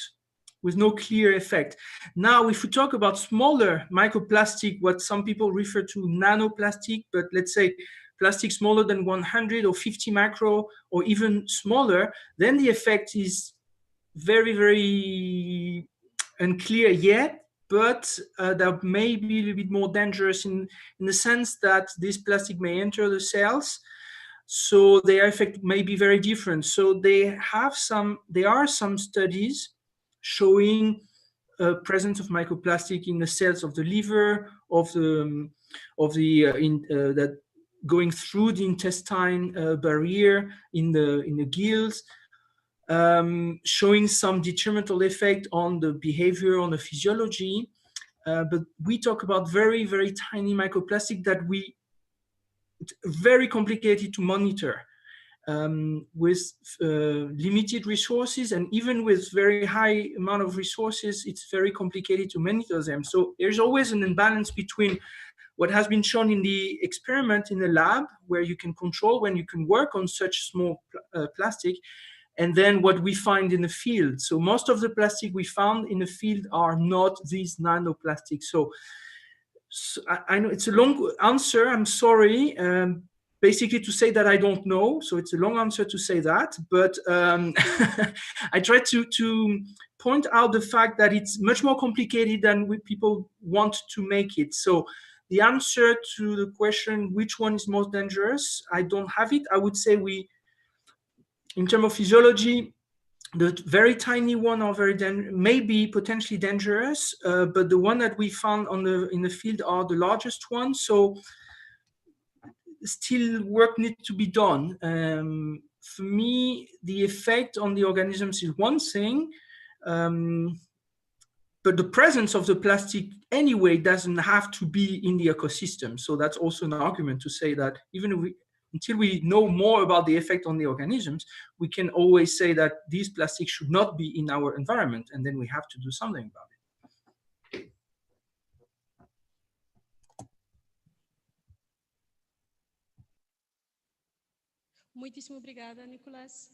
with no clear effect. Now, if we talk about smaller microplastic, what some people refer to nanoplastic, but let's say plastic smaller than 100 or 50 micro or even smaller, then the effect is very, very unclear yet, but that may be a little bit more dangerous in the sense that this plastic may enter the cells, so their effect may be very different. So there are some studies showing presence of microplastic in the cells of the liver, that going through the intestine barrier in the gills, showing some detrimental effect on the behavior, on the physiology. But we talk about very, very tiny microplastic that it's very complicated to monitor. With limited resources, and even with very high amount of resources, it's very complicated to monitor them. So there's always an imbalance between what has been shown in the experiment in the lab, where you can control when you can work on such small plastic, and then what we find in the field. So most of the plastic we found in the field are not these nanoplastics. So I know it's a long answer, I'm sorry. Basically to say that I don't know, so it's a long answer to say that, but I try to point out the fact that it's much more complicated than people want to make it. So the answer to the question, which one is most dangerous, I don't have it. I would say in terms of physiology, the very tiny one are may be potentially dangerous, but the one that we found in the field are the largest ones. So still work needs to be done. For me, the effect on the organisms is one thing, but the presence of the plastic anyway doesn't have to be in the ecosystem. So that's also an argument to say that even until we know more about the effect on the organisms, we can always say that these plastics should not be in our environment, and then we have to do something about it. Muitíssimo obrigada, Nicolás.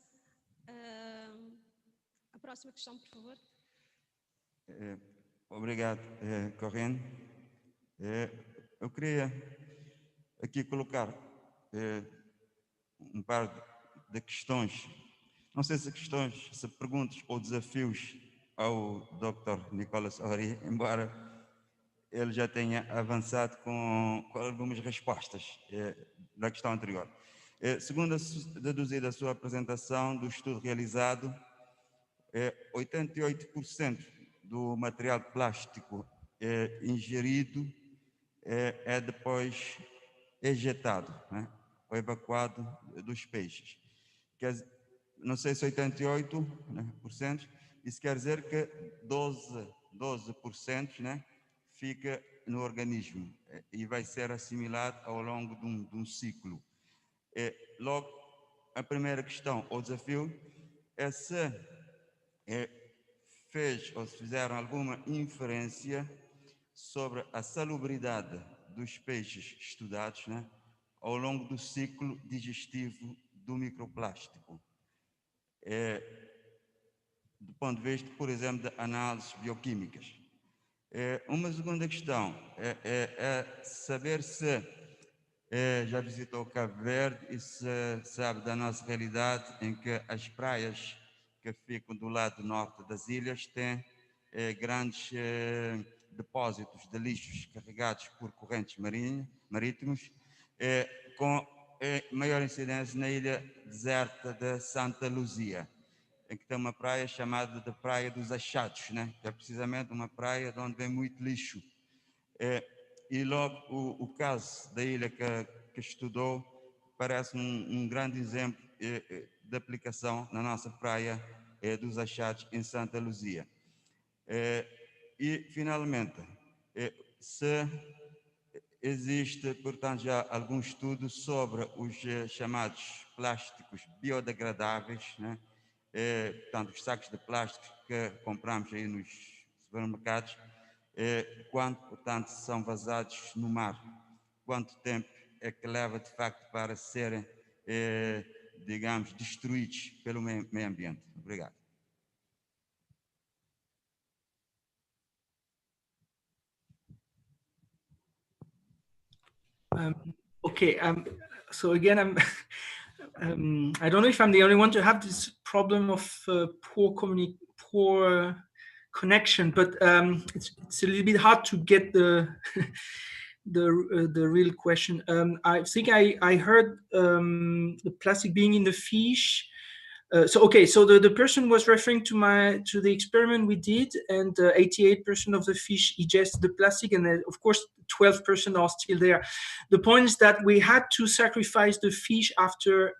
A próxima questão, por favor. Obrigado, Corinne. Eu queria aqui colocar um par de questões, não sei se questões, se perguntas ou desafios ao Dr. Nicolas Ori, embora ele já tenha avançado com algumas respostas da questão anterior. Segundo deduzido da sua apresentação do estudo realizado, 88% do material plástico ingerido depois ejetado, né, ou evacuado dos peixes. Não sei se 88%, isso quer dizer que 12% né, fica no organismo e vai ser assimilado ao longo de um ciclo. Logo, a primeira questão ou desafio é se fez ou se fizeram alguma inferência sobre a salubridade dos peixes estudados, né, ao longo do ciclo digestivo do microplástico. Do ponto de vista, por exemplo, de análises bioquímicas. Uma segunda questão é saber se já visitou Cabo Verde e se sabe da nossa realidade em que as praias que ficam do lado norte das ilhas têm grandes depósitos de lixos carregados por correntes marítimos, com maior incidência na ilha deserta de Santa Luzia, em que tem uma praia chamada de Praia dos Achados, né? Que é precisamente uma praia de onde vem muito lixo. E logo o caso da ilha que estudou parece um grande exemplo de aplicação na nossa praia dos Achados em Santa Luzia. E finalmente, se existe, portanto, já algum estudo sobre os chamados plásticos biodegradáveis, né? Portanto, os sacos de plástico que compramos aí nos supermercados, quando, portanto, são vazados no mar, quanto tempo é que leva, de facto, para serem, digamos, destruídos pelo meio ambiente? Obrigado. Okay, so again, I don't know if I'm the only one to have this problem of poor connection, but it's a little bit hard to get the the real question. I think I heard the plastic being in the fish. So the person was referring to the experiment we did, and 88% of the fish ingest the plastic, and of course 12% are still there. The point is that we had to sacrifice the fish after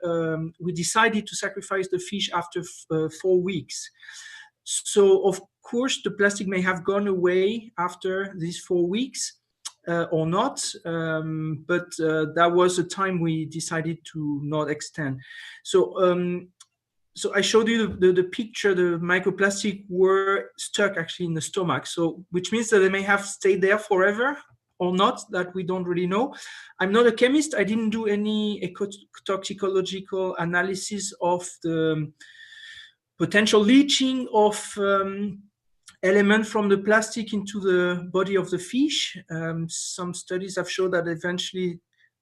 we decided to sacrifice the fish after 4 weeks. So of course the plastic may have gone away after these 4 weeks. Or not, but that was a time we decided to not extend. So I showed you the picture. The microplastic were stuck actually in the stomach, so which means that they may have stayed there forever or not, that we don't really know. I'm not a chemist. I didn't do any ecotoxicological analysis of the potential leaching of element from the plastic into the body of the fish. Some studies have shown that eventually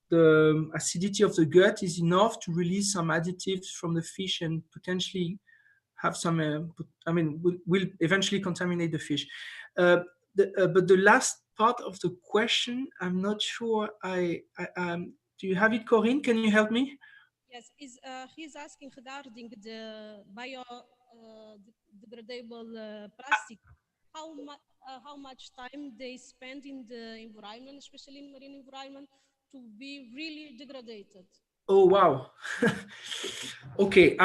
the acidity of the gut is enough to release some additives from the fish and potentially have some, will eventually contaminate the fish. But the last part of the question, I'm not sure do you have it, Corinne? Can you help me? Yes, he's asking regarding the biodegradable plastic. How much time they spend in the environment, especially in marine environment, to be really degraded? Oh wow. Okay,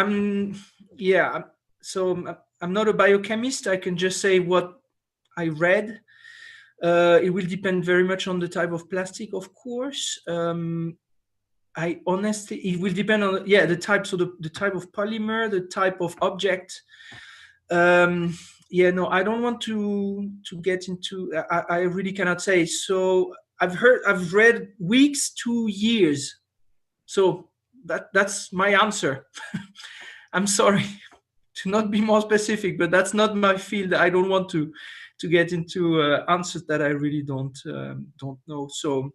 so I'm not a biochemist. I can just say what I read. It will depend very much on the type of plastic, of course. It will depend on the type, so the type of polymer, the type of object. I don't want to get into. I really cannot say. So I've read weeks to years. So that's my answer. I'm sorry to not be more specific, but that's not my field. I don't want to get into answers that I really don't know. So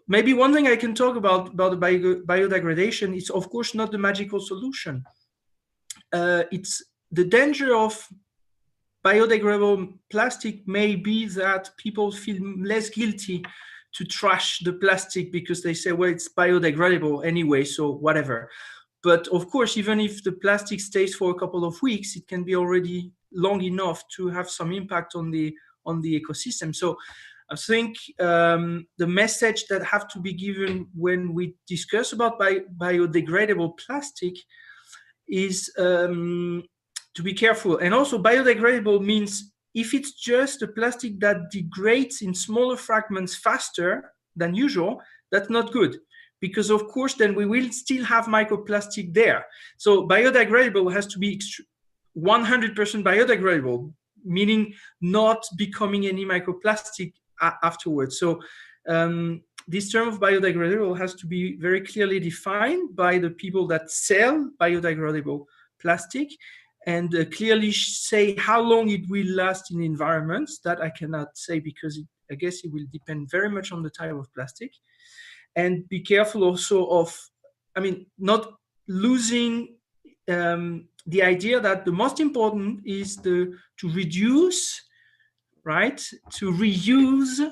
maybe one thing I can talk about the biodegradation is, of course, not the magical solution. It's the danger of biodegradable plastic may be that people feel less guilty to trash the plastic because they say, well, it's biodegradable anyway, so whatever. But of course, even if the plastic stays for a couple of weeks, it can be already long enough to have some impact on the ecosystem. So I think the message that have to be given when we discuss about biodegradable plastic is to be careful. And also biodegradable means if it's just a plastic that degrades in smaller fragments faster than usual, that's not good. Because of course, then we will still have microplastic there. So biodegradable has to be 100% biodegradable, meaning not becoming any microplastic afterwards. So this term of biodegradable has to be very clearly defined by the people that sell biodegradable plastic, and clearly say how long it will last in environments. That I cannot say because I guess it will depend very much on the type of plastic. And be careful also of, not losing the idea that the most important is to reduce, right? To reuse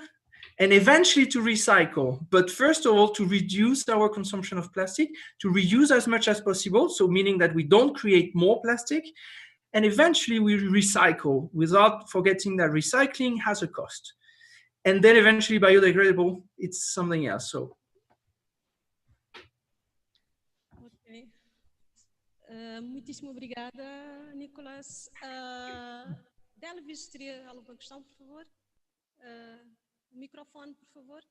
and eventually to recycle. But first of all, to reduce our consumption of plastic, to reuse as much as possible. So meaning that we don't create more plastic, and eventually we recycle without forgetting that recycling has a cost. And then eventually biodegradable, it's something else. So. Ok. Muitíssimo obrigada, Nicolas. Delvis, teria alguma questão, por favor? O microfone, por favor.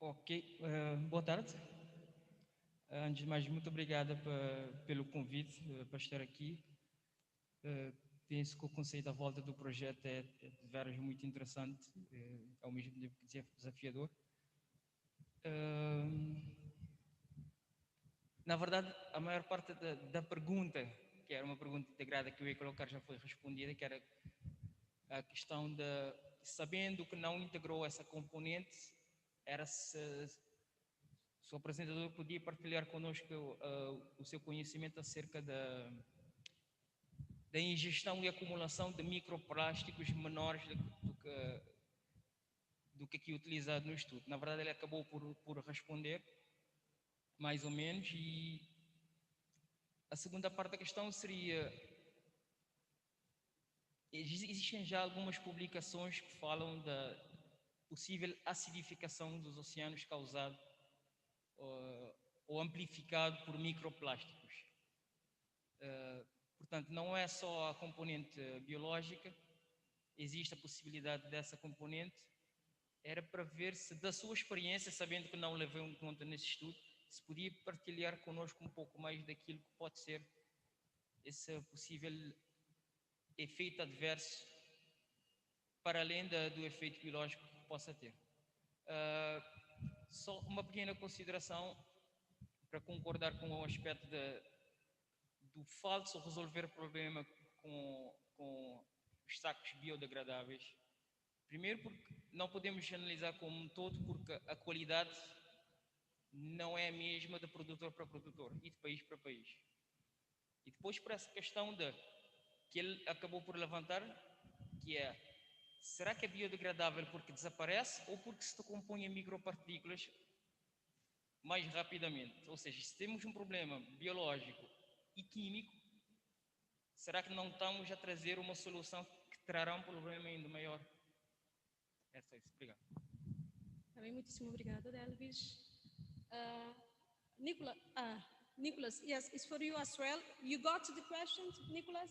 Ok, boa tarde. Antes de mais, muito obrigada pelo convite para estar aqui. Penso que o conceito à volta do projeto é de veras muito interessante, ao mesmo tempo que desafiador. Na verdade, a maior parte da pergunta, que era uma pergunta integrada que eu ia colocar, já foi respondida, que era a questão de, sabendo que não integrou essa componente, era se o apresentador podia partilhar connosco o seu conhecimento acerca da ingestão e acumulação de microplásticos menores do que aqui utilizado no estudo. Na verdade, ele acabou por responder, mais ou menos, e a segunda parte da questão seria: existem já algumas publicações que falam da possível acidificação dos oceanos causado ou amplificado por microplásticos. Portanto, não é só a componente biológica, existe a possibilidade dessa componente. Era para ver se, da sua experiência, sabendo que não levou em conta nesse estudo, se podia partilhar connosco um pouco mais daquilo que pode ser esse possível efeito adverso, para além do efeito biológico que possa ter. Só uma pequena consideração para concordar com o aspecto do falso resolver problema com os sacos biodegradáveis. Primeiro, porque não podemos generalizar como um todo, porque a qualidade não é a mesma de produtor para produtor e de país para país. E depois, para essa questão que ele acabou por levantar, que é: será que é biodegradável porque desaparece ou porque se decompõe em micropartículas mais rapidamente? Ou seja, se temos um problema biológico e químico, será que não estamos a trazer uma solução que trará um problema ainda maior? É só isso. Obrigado. Também muitíssimo obrigada, Delvis. Nicolas, yes, it's for you as well. You got the questions, Nicolas?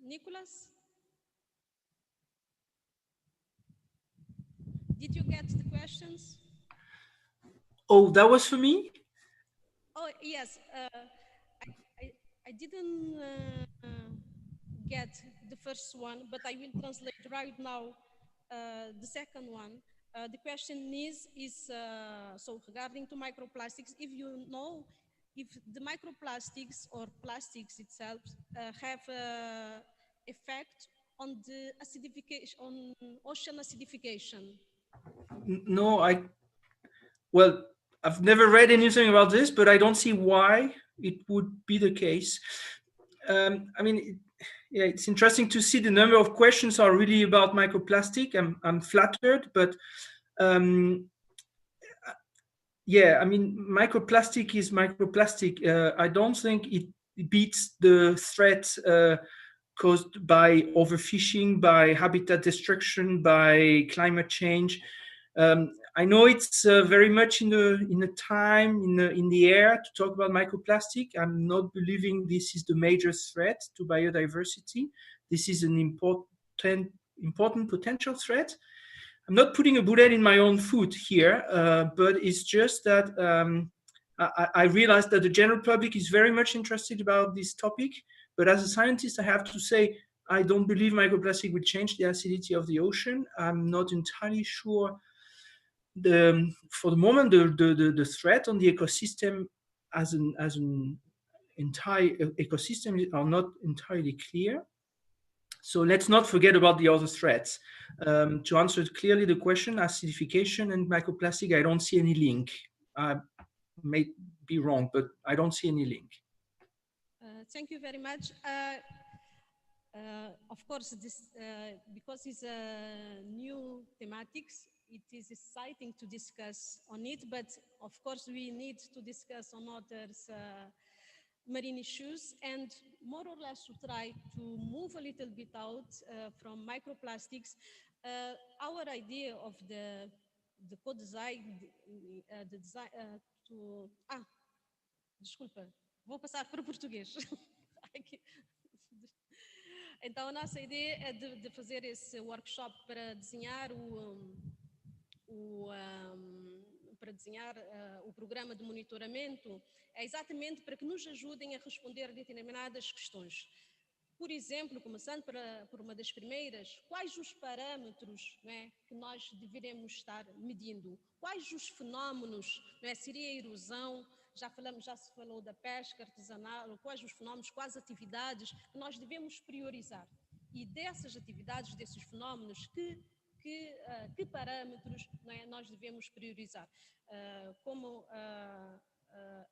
Nicholas? Did you get the questions? Oh, that was for me? Oh, yes. I didn't get the first one, but I will translate right now the second one. The question is so regarding to microplastics, if you know if the microplastics or plastics itself have effect on the acidification, on ocean acidification. No, well, I've never read anything about this, but I don't see why it would be the case. I mean, yeah, it's interesting to see the number of questions are really about microplastic. I'm flattered, but yeah, I mean, microplastic is microplastic. I don't think it beats the threat caused by overfishing, by habitat destruction, by climate change. I know it's very much in the air to talk about microplastic. I'm not believing this is the major threat to biodiversity. This is an important potential threat. I'm not putting a bullet in my own foot here, but it's just that I realized that the general public is very much interested about this topic. But as a scientist, I have to say, I don't believe microplastic will change the acidity of the ocean. I'm not entirely sure. For the moment, the threat on the ecosystem as an entire ecosystem are not entirely clear. So let's not forget about the other threats. To answer clearly the question, acidification and microplastic, I don't see any link. I may be wrong, but I don't see any link. Thank you very much. Of course, this because it's a new thematics, it is exciting to discuss on it, but of course we need to discuss on others marine issues and more or less to try to move a little bit out from microplastics. Our idea of the co-design, the design desculpa, vou passar para português. Então, a nossa ideia é de fazer esse workshop para desenhar o programa de monitoramento, é exatamente para que nos ajudem a responder a determinadas questões. Por exemplo, começando por uma das primeiras, quais os parâmetros, não é, que nós deveremos estar medindo? Quais os fenómenos, não é, seria a erosão? Já se falou da pesca artesanal, quais os fenómenos, quais atividades que nós devemos priorizar. E dessas atividades, desses fenómenos, que parâmetros, não é, nós devemos priorizar? Como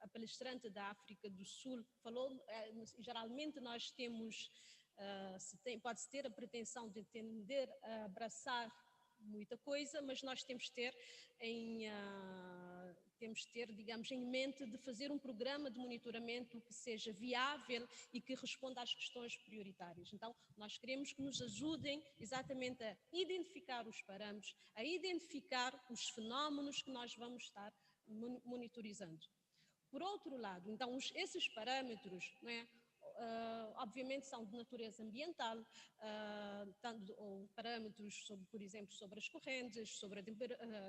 a palestrante da África do Sul falou, geralmente nós temos, pode-se ter a pretensão de tender a abraçar muita coisa, mas nós temos de ter, digamos, em mente de fazer um programa de monitoramento que seja viável e que responda às questões prioritárias. Então, nós queremos que nos ajudem exatamente a identificar os parâmetros, a identificar os fenómenos que nós vamos estar monitorizando. Por outro lado, então, esses parâmetros, não é, obviamente são de natureza ambiental, ou parâmetros, sobre, por exemplo, sobre as correntes, sobre a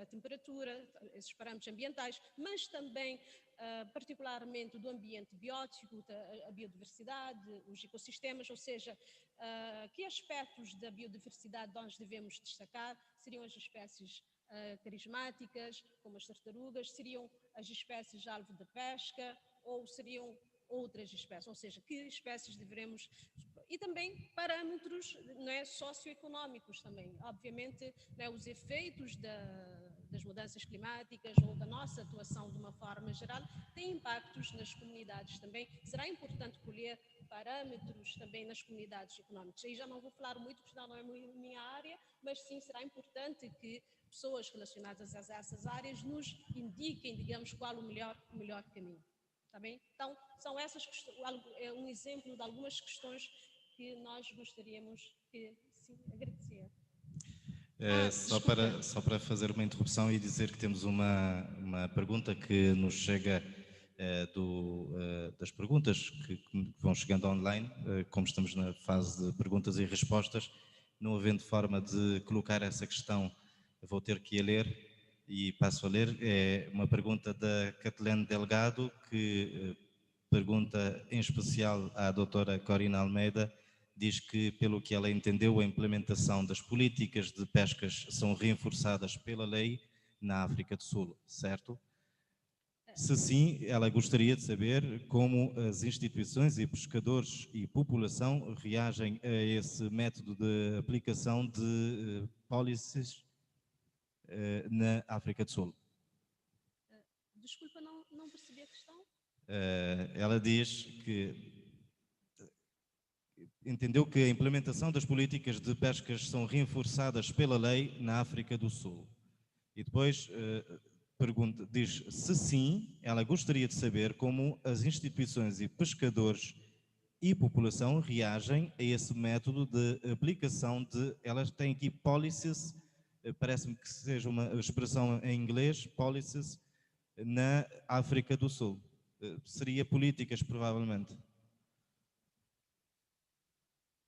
temperatura, esses parâmetros ambientais, mas também, particularmente, do ambiente biótico, a biodiversidade, os ecossistemas, ou seja, que aspectos da biodiversidade nós devemos destacar? Seriam as espécies carismáticas, como as tartarugas, seriam as espécies alvo da pesca, ou seriam outras espécies, ou seja, que espécies deveremos... E também parâmetros, não é, socioeconómicos também. Obviamente, não é, os efeitos das mudanças climáticas ou da nossa atuação de uma forma geral têm impactos nas comunidades também. Será importante colher parâmetros também nas comunidades económicas. Aí já não vou falar muito, porque não é minha área, mas sim será importante que pessoas relacionadas a essas áreas nos indiquem, digamos, qual o melhor caminho. Tá bem? Então, são essas é um exemplo de algumas questões que nós gostaríamos de agradecer. Só para fazer uma interrupção e dizer que temos uma pergunta que nos chega das perguntas que vão chegando online, como estamos na fase de perguntas e respostas, não havendo forma de colocar essa questão, vou ter que a ler e passo a ler. É uma pergunta da Catilene Delgado, que pergunta em especial à doutora Corina Almeida. Diz que, pelo que ela entendeu, a implementação das políticas de pescas são reforçadas pela lei na África do Sul, certo? Se sim, ela gostaria de saber como as instituições e pescadores e população reagem a esse método de aplicação de policies na África do Sul. Desculpa, não percebi a questão. Ela diz que entendeu que a implementação das políticas de pescas são reforçadas pela lei na África do Sul. E depois pergunta, diz, se sim, ela gostaria de saber como as instituições e pescadores e população reagem a esse método de aplicação de, elas têm aqui policies, parece-me que seja uma expressão em inglês, policies, na África do Sul. Seria políticas, provavelmente.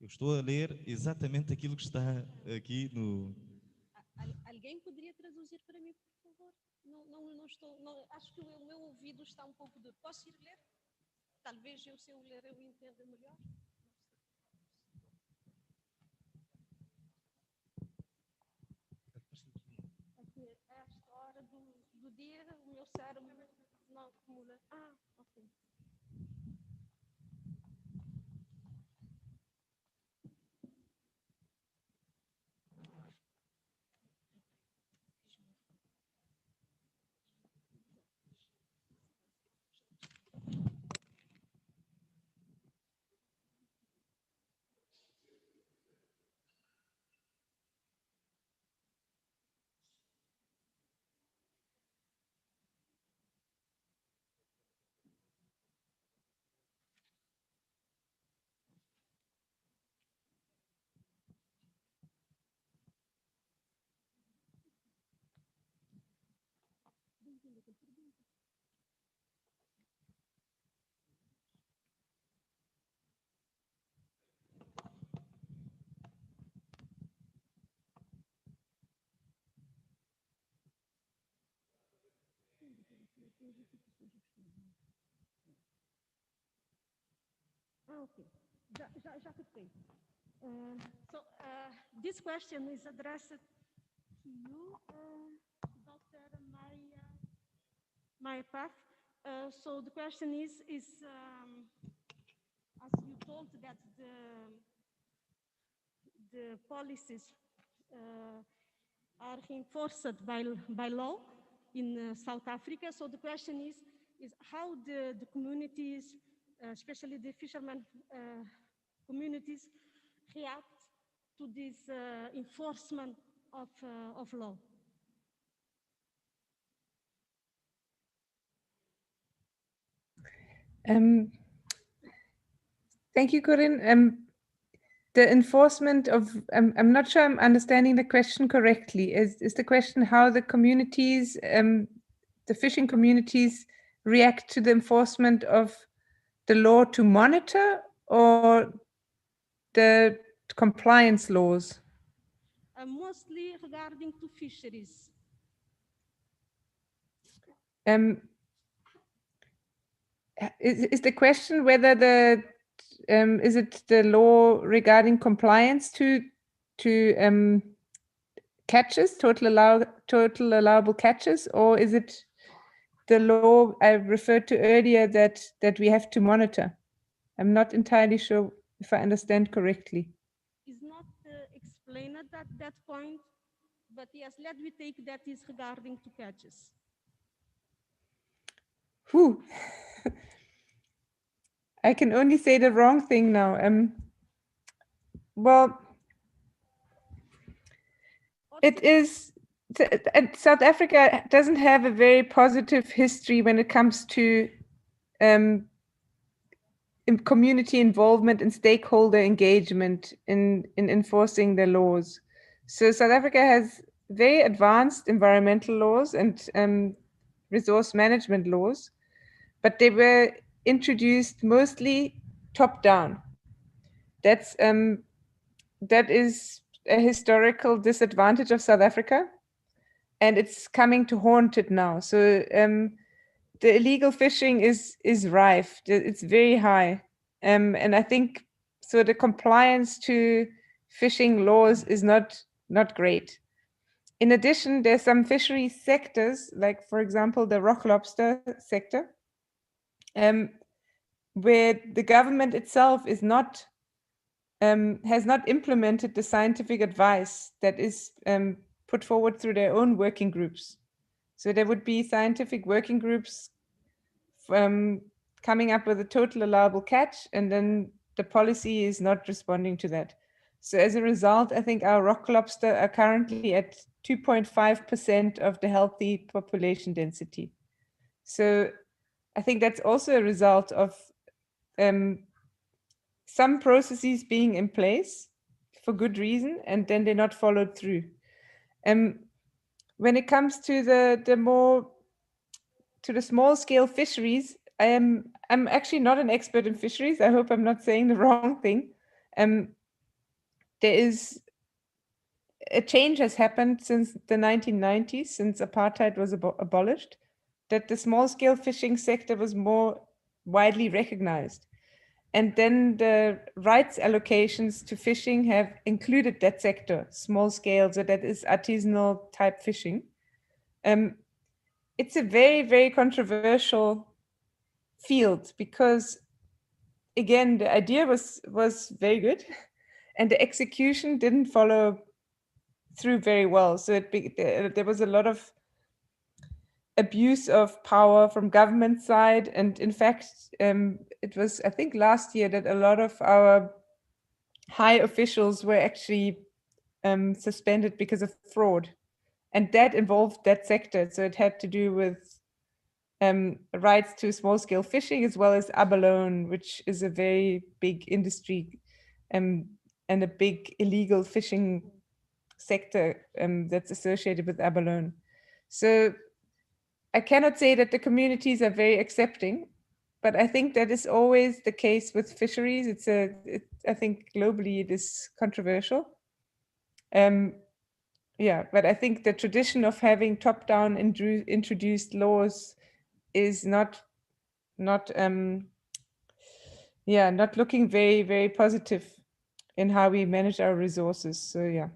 Eu estou a ler exatamente aquilo que está aqui no... Alguém poderia traduzir para mim, por favor? Não estou... acho que o meu ouvido está um pouco duro. Posso ir ler? Talvez eu, se eu ler, eu entenda melhor. A esta hora do dia, o meu cérebro não acumula. Ok. Okay. Já captei. This question is addressed to you, Dr. Maya Paf. So the question is as you told that the policies are enforced by law in South Africa. So the question is how the communities, especially the fishermen communities, react to this enforcement of law. Thank you, Corinne. The enforcement of, I'm not sure I'm understanding the question correctly. Is the question how the communities, the fishing communities react to the enforcement of the law to monitor or the compliance laws? Mostly regarding to fisheries. Is the question whether the is it the law regarding compliance to catches, total allowable catches, or is it the law I referred to earlier that we have to monitor? I'm not entirely sure if I understand correctly. It's not explained at that point, but yes, let me take that is regarding to catches. Whew. I can only say the wrong thing now. Well, it is. South Africa doesn't have a very positive history when it comes to community involvement and stakeholder engagement in enforcing the laws. So South Africa has very advanced environmental laws and resource management laws, but they were introduced mostly top down. That is a historical disadvantage of South Africa, and it's coming to haunt it now. So the illegal fishing is rife. It's very high, and I think so. The compliance to fishing laws is not great. In addition, there's some fishery sectors, like for example the rock lobster sector, where the government itself is not has not implemented the scientific advice that is put forward through their own working groups. So there would be scientific working groups coming up with a total allowable catch, and then the policy is not responding to that. So as a result, I think our rock lobster are currently at 2.5% of the healthy population density. So I think that's also a result of some processes being in place for good reason, and then they're not followed through. When it comes to the small scale fisheries, I'm actually not an expert in fisheries. I hope I'm not saying the wrong thing. There is a change has happened since the 1990s, since apartheid was abolished, that the small scale fishing sector was more widely recognized. And then the rights allocations to fishing have included that sector, small scale, so that is artisanal type fishing. It's a very, very controversial field because, again, the idea was very good and the execution didn't follow through very well. So there was a lot of abuse of power from government side. And in fact, it was, I think, last year that a lot of our high officials were actually suspended because of fraud. And that involved that sector. So it had to do with rights to small-scale fishing, as well as abalone, which is a very big industry and a big illegal fishing sector that's associated with abalone. So I cannot say that the communities are very accepting, but I think that is always the case with fisheries. I think globally it is controversial. Yeah, but I think the tradition of having top-down introduced laws is not looking very, very positive in how we manage our resources. So yeah,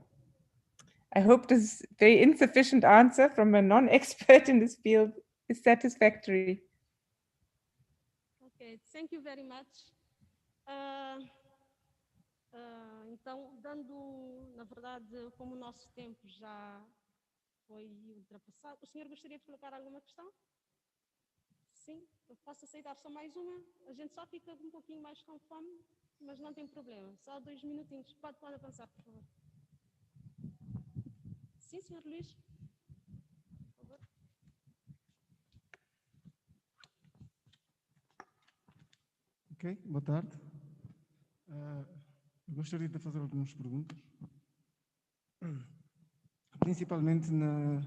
I hope this very insufficient answer from a non-expert in this field is satisfactory. Ok, thank you very much. Então, dando, na verdade, como o nosso tempo já foi ultrapassado, o senhor gostaria de colocar alguma questão? Sim, eu posso aceitar só mais uma. A gente só fica um pouquinho mais com fome, mas não tem problema. Só 2 minutinhos. Pode avançar, por favor. Sim, senhor Luís. Por favor. Ok, boa tarde. Gostaria de fazer algumas perguntas, principalmente na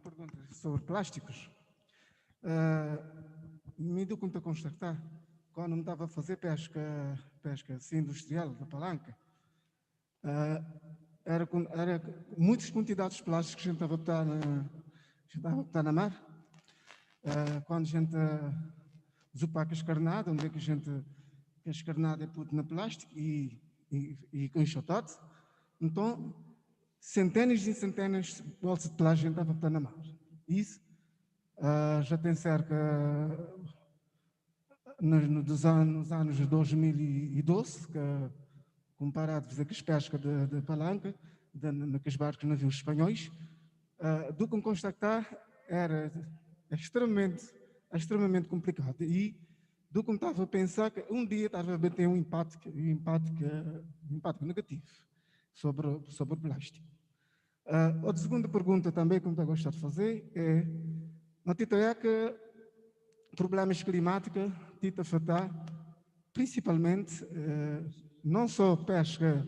pergunta sobre plásticos. Me dou conta de constatar, quando me estava a fazer pesca assim, industrial, da palanca, era muitas quantidades de plásticos que a gente estava a botar na mar. Quando a gente zupaca a escarnada, onde é que a escarnada é puta na plástico e com enxotate, então centenas e centenas de bolsas de plástico a gente estava a botar na mar. Isso já tem cerca nos anos 2012, que, comparado com as pescas de palanca, naqueles barcos navios espanhóis, do que constatar era extremamente complicado. E do que estava a pensar que um dia estava a ter um impacto negativo sobre o plástico. Outra segunda pergunta também que eu gosto de fazer é, não é que problemas climáticos tita afetar principalmente não só pesca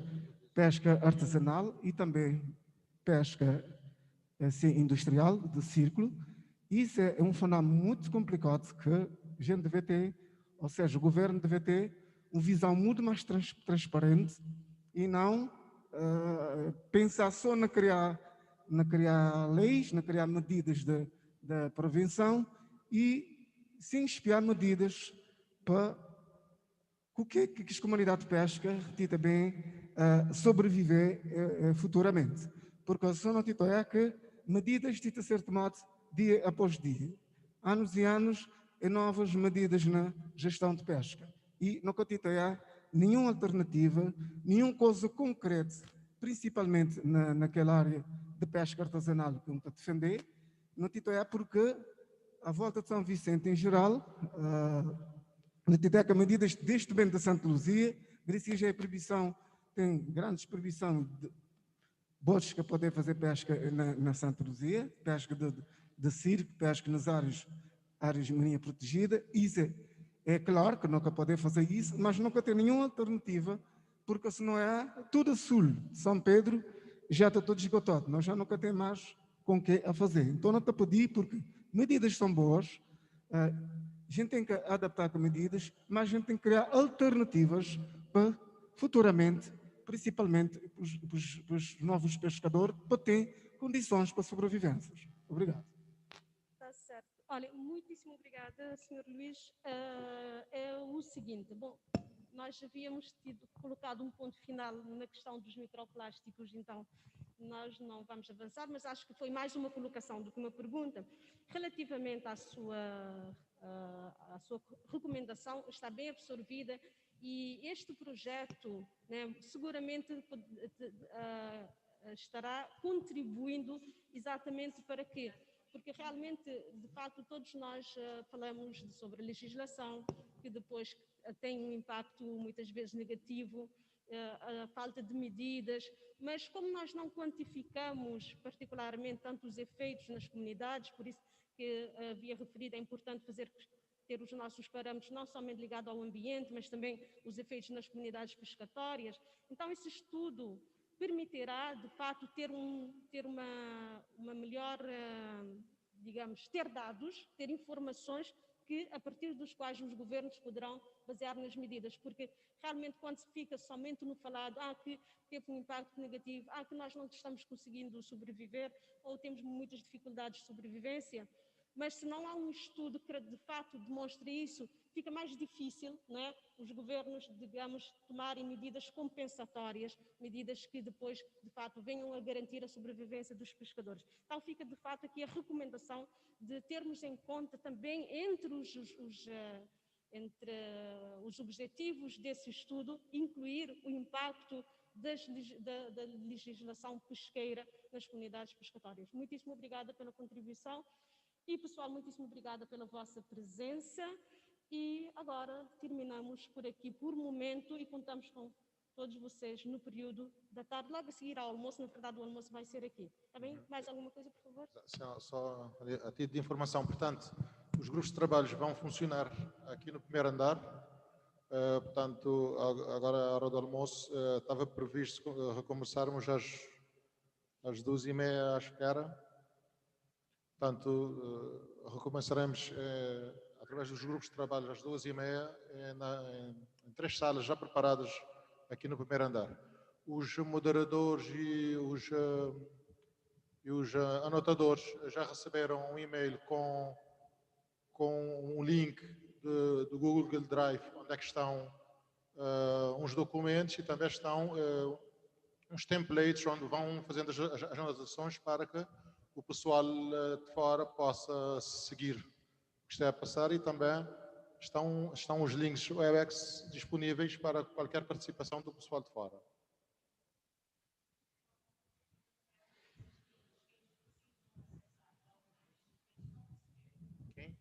artesanal e também pesca assim, industrial, de círculo, Isso é um fenómeno muito complicado que a gente deve ter, ou seja, o governo deve ter uma visão muito mais transparente e não pensar só na criar leis, na criar medidas de prevenção e sem espiar medidas para que as comunidades de pesca também sobreviver futuramente. Porque a sua notícia é que medidas têm de ser tomadas dia após dia, anos e anos, e novas medidas na gestão de pesca. E não há nenhuma alternativa, nenhuma coisa concreta, principalmente naquela área de pesca artesanal que eu estou a defender, não é porque a volta de São Vicente em geral, que medidas deste bem da Santa Luzia, graças à proibição, tem grandes proibição de botes que podem fazer pesca na Santa Luzia, pesca de circo, pesca nas áreas marinha protegida. Isso é claro que nunca podem fazer isso, mas nunca tem nenhuma alternativa, porque se não é tudo a sul, São Pedro já está todo esgotado, nós já nunca temos mais com o que a fazer. Então não está a pedir, porque medidas são boas, a gente tem que adaptar com medidas, mas a gente tem que criar alternativas para futuramente, principalmente para os novos pescadores, para ter condições para sobrevivências. Obrigado. Está certo. Olha, muitíssimo obrigada, Sr. Luís. É o seguinte, bom, nós havíamos colocado um ponto final na questão dos microplásticos, então nós não vamos avançar, mas acho que foi mais uma colocação do que uma pergunta. Relativamente à sua recomendação, está bem absorvida e este projeto, né, seguramente estará contribuindo exatamente para quê? Porque realmente, de facto, todos nós falamos sobre legislação, que depois tem um impacto muitas vezes negativo, a falta de medidas, mas como nós não quantificamos particularmente tanto os efeitos nas comunidades, por isso que havia referido, é importante ter os nossos parâmetros não somente ligados ao ambiente, mas também os efeitos nas comunidades pescatórias. Então, esse estudo permitirá, de facto, ter uma melhor, digamos, ter dados, ter informações a partir dos quais os governos poderão basear nas medidas, porque realmente quando se fica somente no falado, que teve um impacto negativo, que nós não estamos conseguindo sobreviver ou temos muitas dificuldades de sobrevivência, mas se não há um estudo que de facto demonstre isso, fica mais difícil, não é? Os governos, digamos, tomarem medidas compensatórias, medidas que depois, de facto, venham a garantir a sobrevivência dos pescadores. Então fica, de facto, aqui a recomendação de termos em conta também entre os objetivos desse estudo, incluir o impacto da legislação pesqueira nas comunidades pescatórias. Muitíssimo obrigada pela contribuição. E, pessoal, muitíssimo obrigada pela vossa presença. E agora terminamos por aqui por momento e contamos com todos vocês no período da tarde, logo a seguir ao almoço. Na verdade, o almoço vai ser aqui. Está bem? Mais alguma coisa, por favor? Só a título de informação, portanto, os grupos de trabalhos vão funcionar aqui no primeiro andar. Portanto, agora a hora do almoço estava previsto recomeçarmos às 2h30, acho que era. Portanto, recomeçaremos através dos grupos de trabalho às 2h30 em 3 salas já preparadas aqui no primeiro andar. Os moderadores e os anotadores já receberam um e-mail com um link do Google Drive, onde é que estão uns documentos e também estão uns templates onde vão fazendo as anotações para que o pessoal de fora possa seguir o que está a passar, e também estão os links WebEx disponíveis para qualquer participação do pessoal de fora. Okay.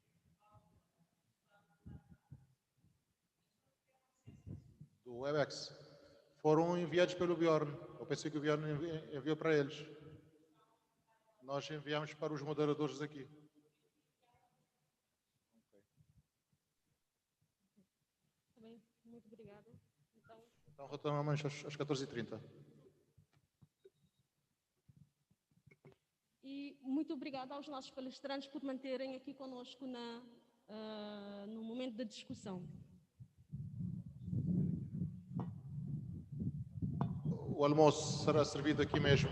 Do WebEx foram enviados pelo Bjorn. Eu pensei que o Bjorn enviou para eles. Nós enviamos para os moderadores aqui. Tá bem, muito obrigada. Então retomamos às 14h30. E muito obrigada aos nossos palestrantes por manterem aqui conosco no momento da discussão. O almoço será servido aqui mesmo.